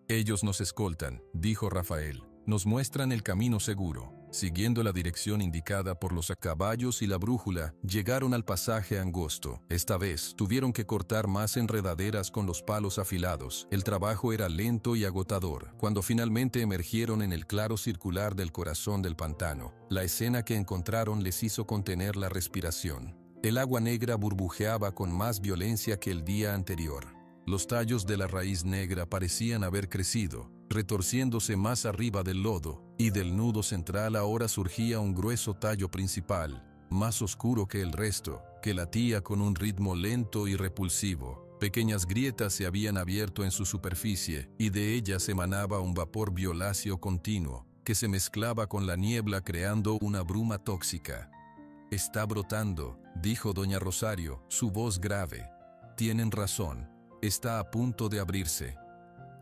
Ellos nos escoltan, dijo Rafael. Nos muestran el camino seguro. Siguiendo la dirección indicada por los caballos y la brújula, llegaron al pasaje angosto. Esta vez, tuvieron que cortar más enredaderas con los palos afilados. El trabajo era lento y agotador. Cuando finalmente emergieron en el claro circular del corazón del pantano, la escena que encontraron les hizo contener la respiración. El agua negra burbujeaba con más violencia que el día anterior. Los tallos de la raíz negra parecían haber crecido, retorciéndose más arriba del lodo, y del nudo central ahora surgía un grueso tallo principal, más oscuro que el resto, que latía con un ritmo lento y repulsivo. Pequeñas grietas se habían abierto en su superficie, y de ellas emanaba un vapor violáceo continuo, que se mezclaba con la niebla creando una bruma tóxica. «Está brotando», dijo doña Rosario, su voz grave. «Tienen razón, está a punto de abrirse».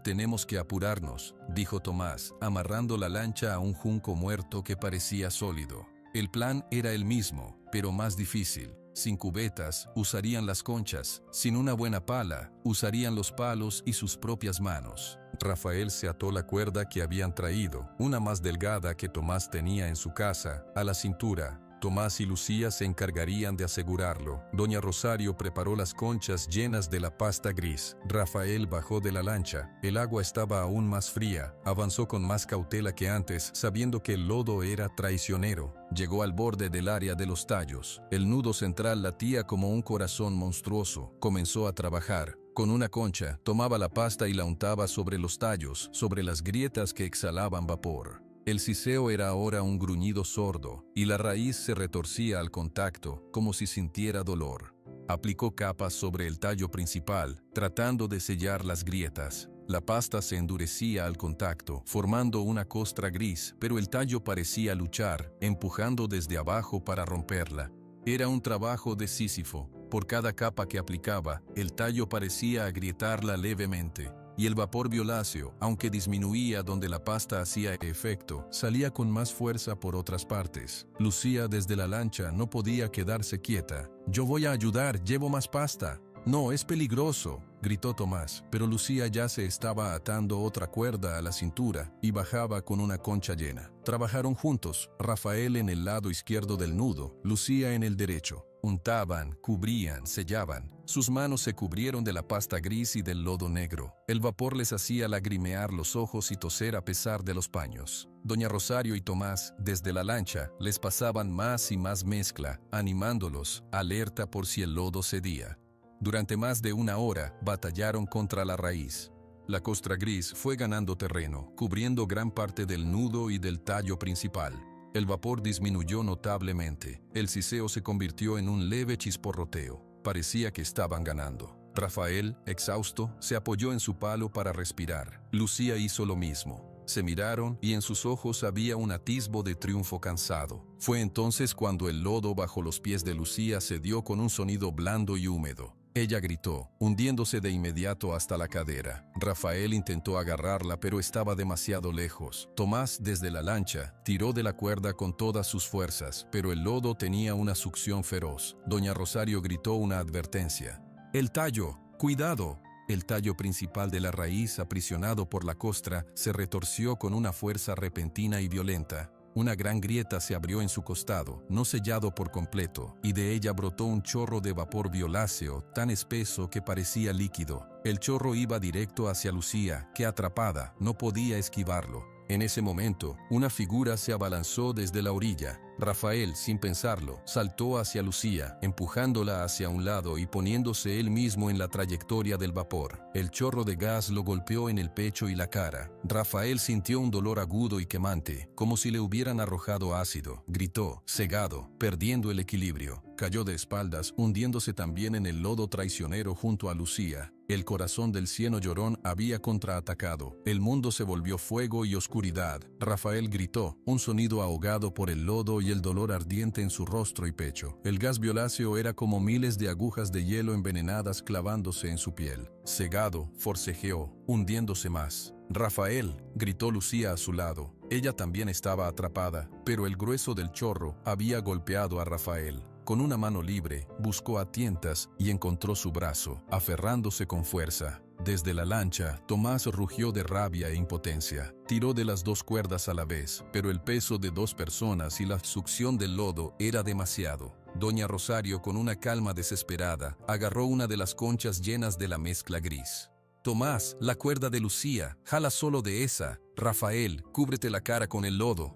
«Tenemos que apurarnos», dijo Tomás, amarrando la lancha a un junco muerto que parecía sólido. El plan era el mismo, pero más difícil. Sin cubetas, usarían las conchas. Sin una buena pala, usarían los palos y sus propias manos. Rafael se ató la cuerda que habían traído, una más delgada que Tomás tenía en su casa, a la cintura. Tomás y Lucía se encargarían de asegurarlo. Doña Rosario preparó las conchas llenas de la pasta gris. Rafael bajó de la lancha. El agua estaba aún más fría. Avanzó con más cautela que antes, sabiendo que el lodo era traicionero. Llegó al borde del área de los tallos. El nudo central latía como un corazón monstruoso. Comenzó a trabajar. Con una concha, tomaba la pasta y la untaba sobre los tallos, sobre las grietas que exhalaban vapor. El siseo era ahora un gruñido sordo, y la raíz se retorcía al contacto, como si sintiera dolor. Aplicó capas sobre el tallo principal, tratando de sellar las grietas. La pasta se endurecía al contacto, formando una costra gris, pero el tallo parecía luchar, empujando desde abajo para romperla. Era un trabajo de Sísifo. Por cada capa que aplicaba, el tallo parecía agrietarla levemente. Y el vapor violáceo, aunque disminuía donde la pasta hacía efecto, salía con más fuerza por otras partes. Lucía desde la lancha no podía quedarse quieta. «Yo voy a ayudar, llevo más pasta». «No, es peligroso», gritó Tomás, pero Lucía ya se estaba atando otra cuerda a la cintura y bajaba con una concha llena. Trabajaron juntos, Rafael en el lado izquierdo del nudo, Lucía en el derecho. Untaban, cubrían, sellaban. Sus manos se cubrieron de la pasta gris y del lodo negro. El vapor les hacía lagrimear los ojos y toser a pesar de los paños. Doña Rosario y Tomás, desde la lancha, les pasaban más y más mezcla, animándolos, alerta por si el lodo cedía. Durante más de una hora, batallaron contra la raíz. La costra gris fue ganando terreno, cubriendo gran parte del nudo y del tallo principal. El vapor disminuyó notablemente. El siseo se convirtió en un leve chisporroteo. Parecía que estaban ganando. Rafael, exhausto, se apoyó en su palo para respirar. Lucía hizo lo mismo. Se miraron y en sus ojos había un atisbo de triunfo cansado. Fue entonces cuando el lodo bajo los pies de Lucía cedió con un sonido blando y húmedo. Ella gritó, hundiéndose de inmediato hasta la cadera. Rafael intentó agarrarla, pero estaba demasiado lejos. Tomás, desde la lancha, tiró de la cuerda con todas sus fuerzas, pero el lodo tenía una succión feroz. Doña Rosario gritó una advertencia. «¡El tallo! ¡Cuidado!». El tallo principal de la raíz, aprisionado por la costra, se retorció con una fuerza repentina y violenta. Una gran grieta se abrió en su costado, no sellado por completo, y de ella brotó un chorro de vapor violáceo, tan espeso que parecía líquido. El chorro iba directo hacia Lucía, que atrapada, no podía esquivarlo. En ese momento, una figura se abalanzó desde la orilla. Rafael, sin pensarlo, saltó hacia Lucía, empujándola hacia un lado y poniéndose él mismo en la trayectoria del vapor. El chorro de gas lo golpeó en el pecho y la cara. Rafael sintió un dolor agudo y quemante, como si le hubieran arrojado ácido. Gritó, cegado, perdiendo el equilibrio. Cayó de espaldas, hundiéndose también en el lodo traicionero junto a Lucía. El corazón del cieno llorón había contraatacado. El mundo se volvió fuego y oscuridad. Rafael gritó, un sonido ahogado por el lodo y el dolor ardiente en su rostro y pecho. El gas violáceo era como miles de agujas de hielo envenenadas clavándose en su piel. Cegado, forcejeó, hundiéndose más. Rafael, gritó Lucía a su lado. Ella también estaba atrapada, pero el grueso del chorro había golpeado a Rafael. Con una mano libre, buscó a tientas y encontró su brazo, aferrándose con fuerza. Desde la lancha, Tomás rugió de rabia e impotencia. Tiró de las dos cuerdas a la vez, pero el peso de dos personas y la succión del lodo era demasiado. Doña Rosario, con una calma desesperada, agarró una de las conchas llenas de la mezcla gris. Tomás, la cuerda de Lucía, jala solo de esa. Rafael, cúbrete la cara con el lodo.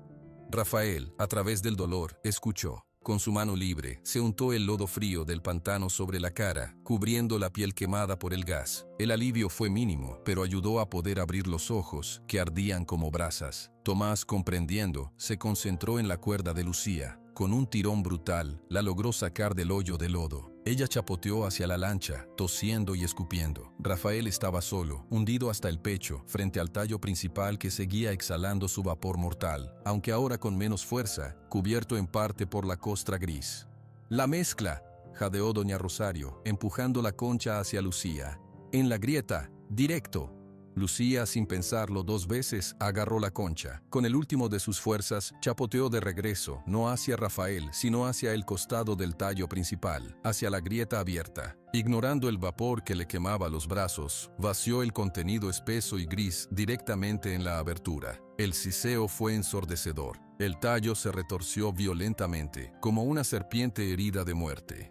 Rafael, a través del dolor, escuchó. Con su mano libre, se untó el lodo frío del pantano sobre la cara, cubriendo la piel quemada por el gas. El alivio fue mínimo, pero ayudó a poder abrir los ojos, que ardían como brasas. Tomás, comprendiendo, se concentró en la cuerda de Lucía. Con un tirón brutal, la logró sacar del hoyo de lodo. Ella chapoteó hacia la lancha, tosiendo y escupiendo. Rafael estaba solo, hundido hasta el pecho, frente al tallo principal que seguía exhalando su vapor mortal, aunque ahora con menos fuerza, cubierto en parte por la costra gris. «¡La mezcla!», jadeó doña Rosario, empujando la concha hacia Lucía. «En la grieta, directo». Lucía, sin pensarlo dos veces, agarró la concha. Con el último de sus fuerzas, chapoteó de regreso, no hacia Rafael, sino hacia el costado del tallo principal, hacia la grieta abierta. Ignorando el vapor que le quemaba los brazos, vació el contenido espeso y gris directamente en la abertura. El siseo fue ensordecedor. El tallo se retorció violentamente, como una serpiente herida de muerte.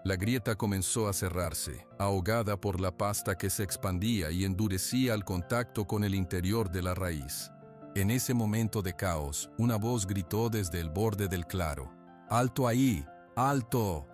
La grieta comenzó a cerrarse, ahogada por la pasta que se expandía y endurecía al contacto con el interior de la raíz. En ese momento de caos, una voz gritó desde el borde del claro. «¡Alto ahí! ¡Alto!».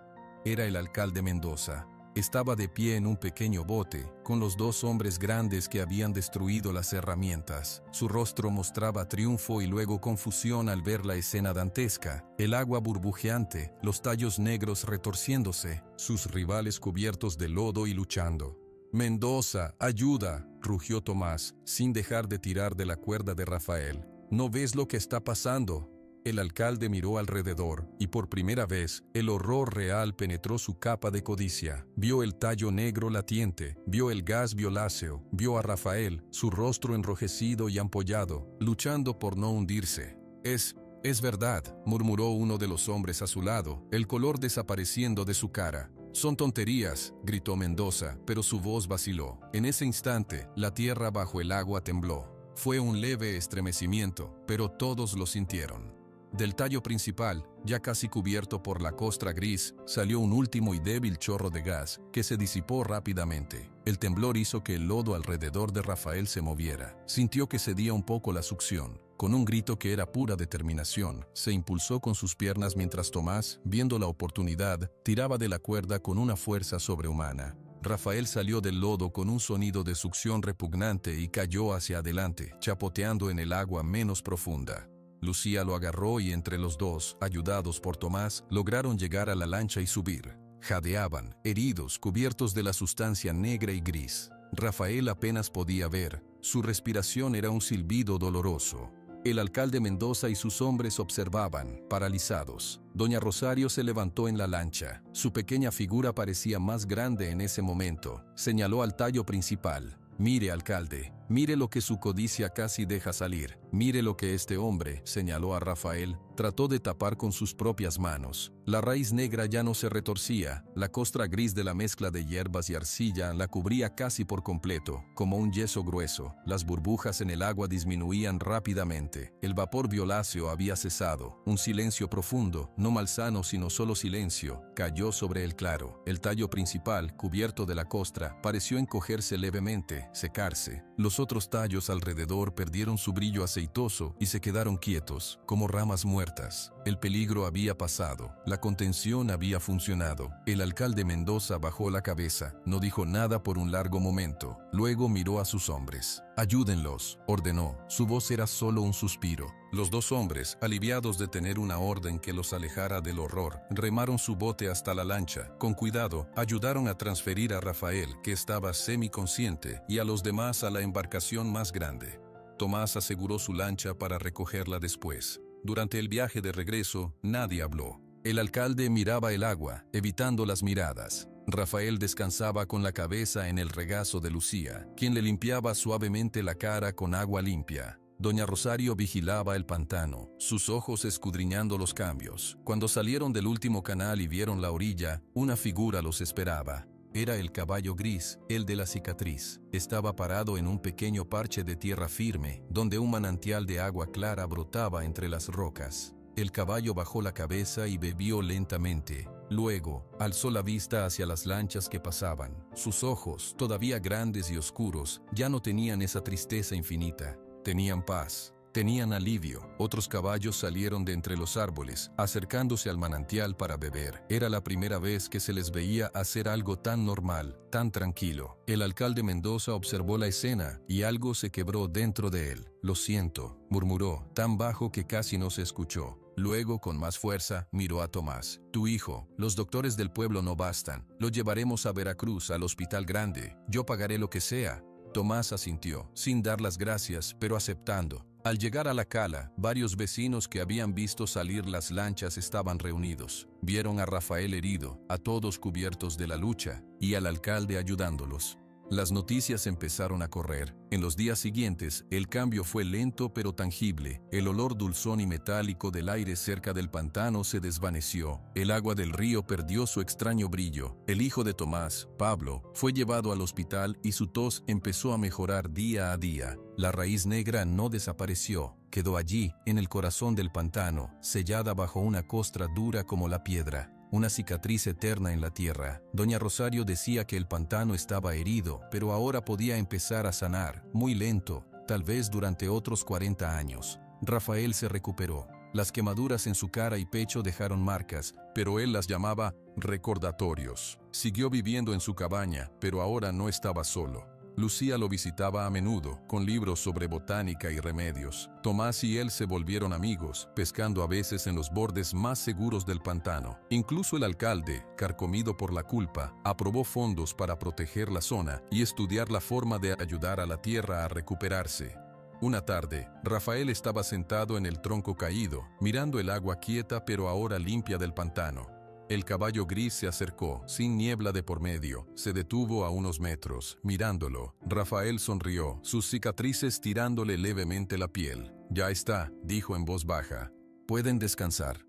Era el alcalde Mendoza. Estaba de pie en un pequeño bote, con los dos hombres grandes que habían destruido las herramientas. Su rostro mostraba triunfo y luego confusión al ver la escena dantesca. El agua burbujeante, los tallos negros retorciéndose, sus rivales cubiertos de lodo y luchando. «¡Mendoza, ayuda!», rugió Tomás, sin dejar de tirar de la cuerda de Rafael. «¿No ves lo que está pasando?». El alcalde miró alrededor, y por primera vez, el horror real penetró su capa de codicia. Vio el tallo negro latiente, vio el gas violáceo, vio a Rafael, su rostro enrojecido y ampollado, luchando por no hundirse. Es verdad», murmuró uno de los hombres a su lado, el color desapareciendo de su cara. «Son tonterías», gritó Mendoza, pero su voz vaciló. En ese instante, la tierra bajo el agua tembló. Fue un leve estremecimiento, pero todos lo sintieron. Del tallo principal, ya casi cubierto por la costra gris, salió un último y débil chorro de gas, que se disipó rápidamente. El temblor hizo que el lodo alrededor de Rafael se moviera. Sintió que cedía un poco la succión. Con un grito que era pura determinación, se impulsó con sus piernas mientras Tomás, viendo la oportunidad, tiraba de la cuerda con una fuerza sobrehumana. Rafael salió del lodo con un sonido de succión repugnante y cayó hacia adelante, chapoteando en el agua menos profunda. Lucía lo agarró y entre los dos, ayudados por Tomás, lograron llegar a la lancha y subir. Jadeaban, heridos, cubiertos de la sustancia negra y gris. Rafael apenas podía ver. Su respiración era un silbido doloroso. El alcalde Mendoza y sus hombres observaban, paralizados. Doña Rosario se levantó en la lancha. Su pequeña figura parecía más grande en ese momento. Señaló al tallo principal. «Mire, alcalde, mire lo que su codicia casi deja salir. Mire lo que este hombre», señaló a Rafael, trató de tapar con sus propias manos. La raíz negra ya no se retorcía, la costra gris de la mezcla de hierbas y arcilla la cubría casi por completo, como un yeso grueso. Las burbujas en el agua disminuían rápidamente. El vapor violáceo había cesado. Un silencio profundo, no malsano sino solo silencio, cayó sobre el claro. El tallo principal, cubierto de la costra, pareció encogerse levemente, secarse. Los Los otros tallos alrededor perdieron su brillo aceitoso y se quedaron quietos, como ramas muertas. El peligro había pasado, la contención había funcionado. El alcalde Mendoza bajó la cabeza, no dijo nada por un largo momento. Luego miró a sus hombres. «Ayúdenlos», ordenó. Su voz era solo un suspiro. Los dos hombres, aliviados de tener una orden que los alejara del horror, remaron su bote hasta la lancha. Con cuidado, ayudaron a transferir a Rafael, que estaba semiconsciente, y a los demás a la embarcación más grande. Tomás aseguró su lancha para recogerla después. Durante el viaje de regreso, nadie habló. El alcalde miraba el agua, evitando las miradas. Rafael descansaba con la cabeza en el regazo de Lucía, quien le limpiaba suavemente la cara con agua limpia. Doña Rosario vigilaba el pantano, sus ojos escudriñando los cambios. Cuando salieron del último canal y vieron la orilla, una figura los esperaba. Era el caballo gris, el de la cicatriz. Estaba parado en un pequeño parche de tierra firme, donde un manantial de agua clara brotaba entre las rocas. El caballo bajó la cabeza y bebió lentamente. Luego, alzó la vista hacia las lanchas que pasaban. Sus ojos, todavía grandes y oscuros, ya no tenían esa tristeza infinita. Tenían paz, tenían alivio. Otros caballos salieron de entre los árboles, acercándose al manantial para beber. Era la primera vez que se les veía hacer algo tan normal, tan tranquilo. El alcalde Mendoza observó la escena y algo se quebró dentro de él. «Lo siento», murmuró, tan bajo que casi no se escuchó. Luego, con más fuerza, miró a Tomás. «Tu hijo, los doctores del pueblo no bastan. Lo llevaremos a Veracruz, al hospital grande. Yo pagaré lo que sea». Tomás asintió, sin dar las gracias, pero aceptando. Al llegar a la cala, varios vecinos que habían visto salir las lanchas estaban reunidos. Vieron a Rafael herido, a todos cubiertos de la lucha, y al alcalde ayudándolos. Las noticias empezaron a correr. En los días siguientes, el cambio fue lento pero tangible. El olor dulzón y metálico del aire cerca del pantano se desvaneció. El agua del río perdió su extraño brillo. El hijo de Tomás, Pablo, fue llevado al hospital y su tos empezó a mejorar día a día. La raíz negra no desapareció. Quedó allí, en el corazón del pantano, sellada bajo una costra dura como la piedra. Una cicatriz eterna en la tierra. Doña Rosario decía que el pantano estaba herido, pero ahora podía empezar a sanar, muy lento, tal vez durante otros 40 años. Rafael se recuperó. Las quemaduras en su cara y pecho dejaron marcas, pero él las llamaba recordatorios. Siguió viviendo en su cabaña, pero ahora no estaba solo. Lucía lo visitaba a menudo, con libros sobre botánica y remedios. Tomás y él se volvieron amigos, pescando a veces en los bordes más seguros del pantano. Incluso el alcalde, carcomido por la culpa, aprobó fondos para proteger la zona y estudiar la forma de ayudar a la tierra a recuperarse. Una tarde, Rafael estaba sentado en el tronco caído, mirando el agua quieta pero ahora limpia del pantano. El caballo gris se acercó, sin niebla de por medio. Se detuvo a unos metros, mirándolo. Rafael sonrió, sus cicatrices tirándole levemente la piel. «Ya está», dijo en voz baja. «Pueden descansar».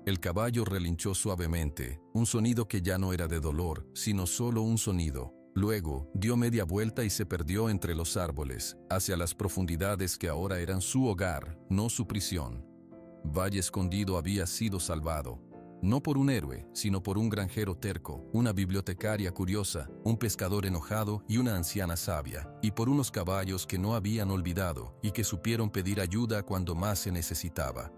El caballo relinchó suavemente, un sonido que ya no era de dolor, sino solo un sonido. Luego, dio media vuelta y se perdió entre los árboles, hacia las profundidades que ahora eran su hogar, no su prisión. Valle Escondido había sido salvado. No por un héroe, sino por un granjero terco, una bibliotecaria curiosa, un pescador enojado y una anciana sabia, y por unos caballos que no habían olvidado y que supieron pedir ayuda cuando más se necesitaba.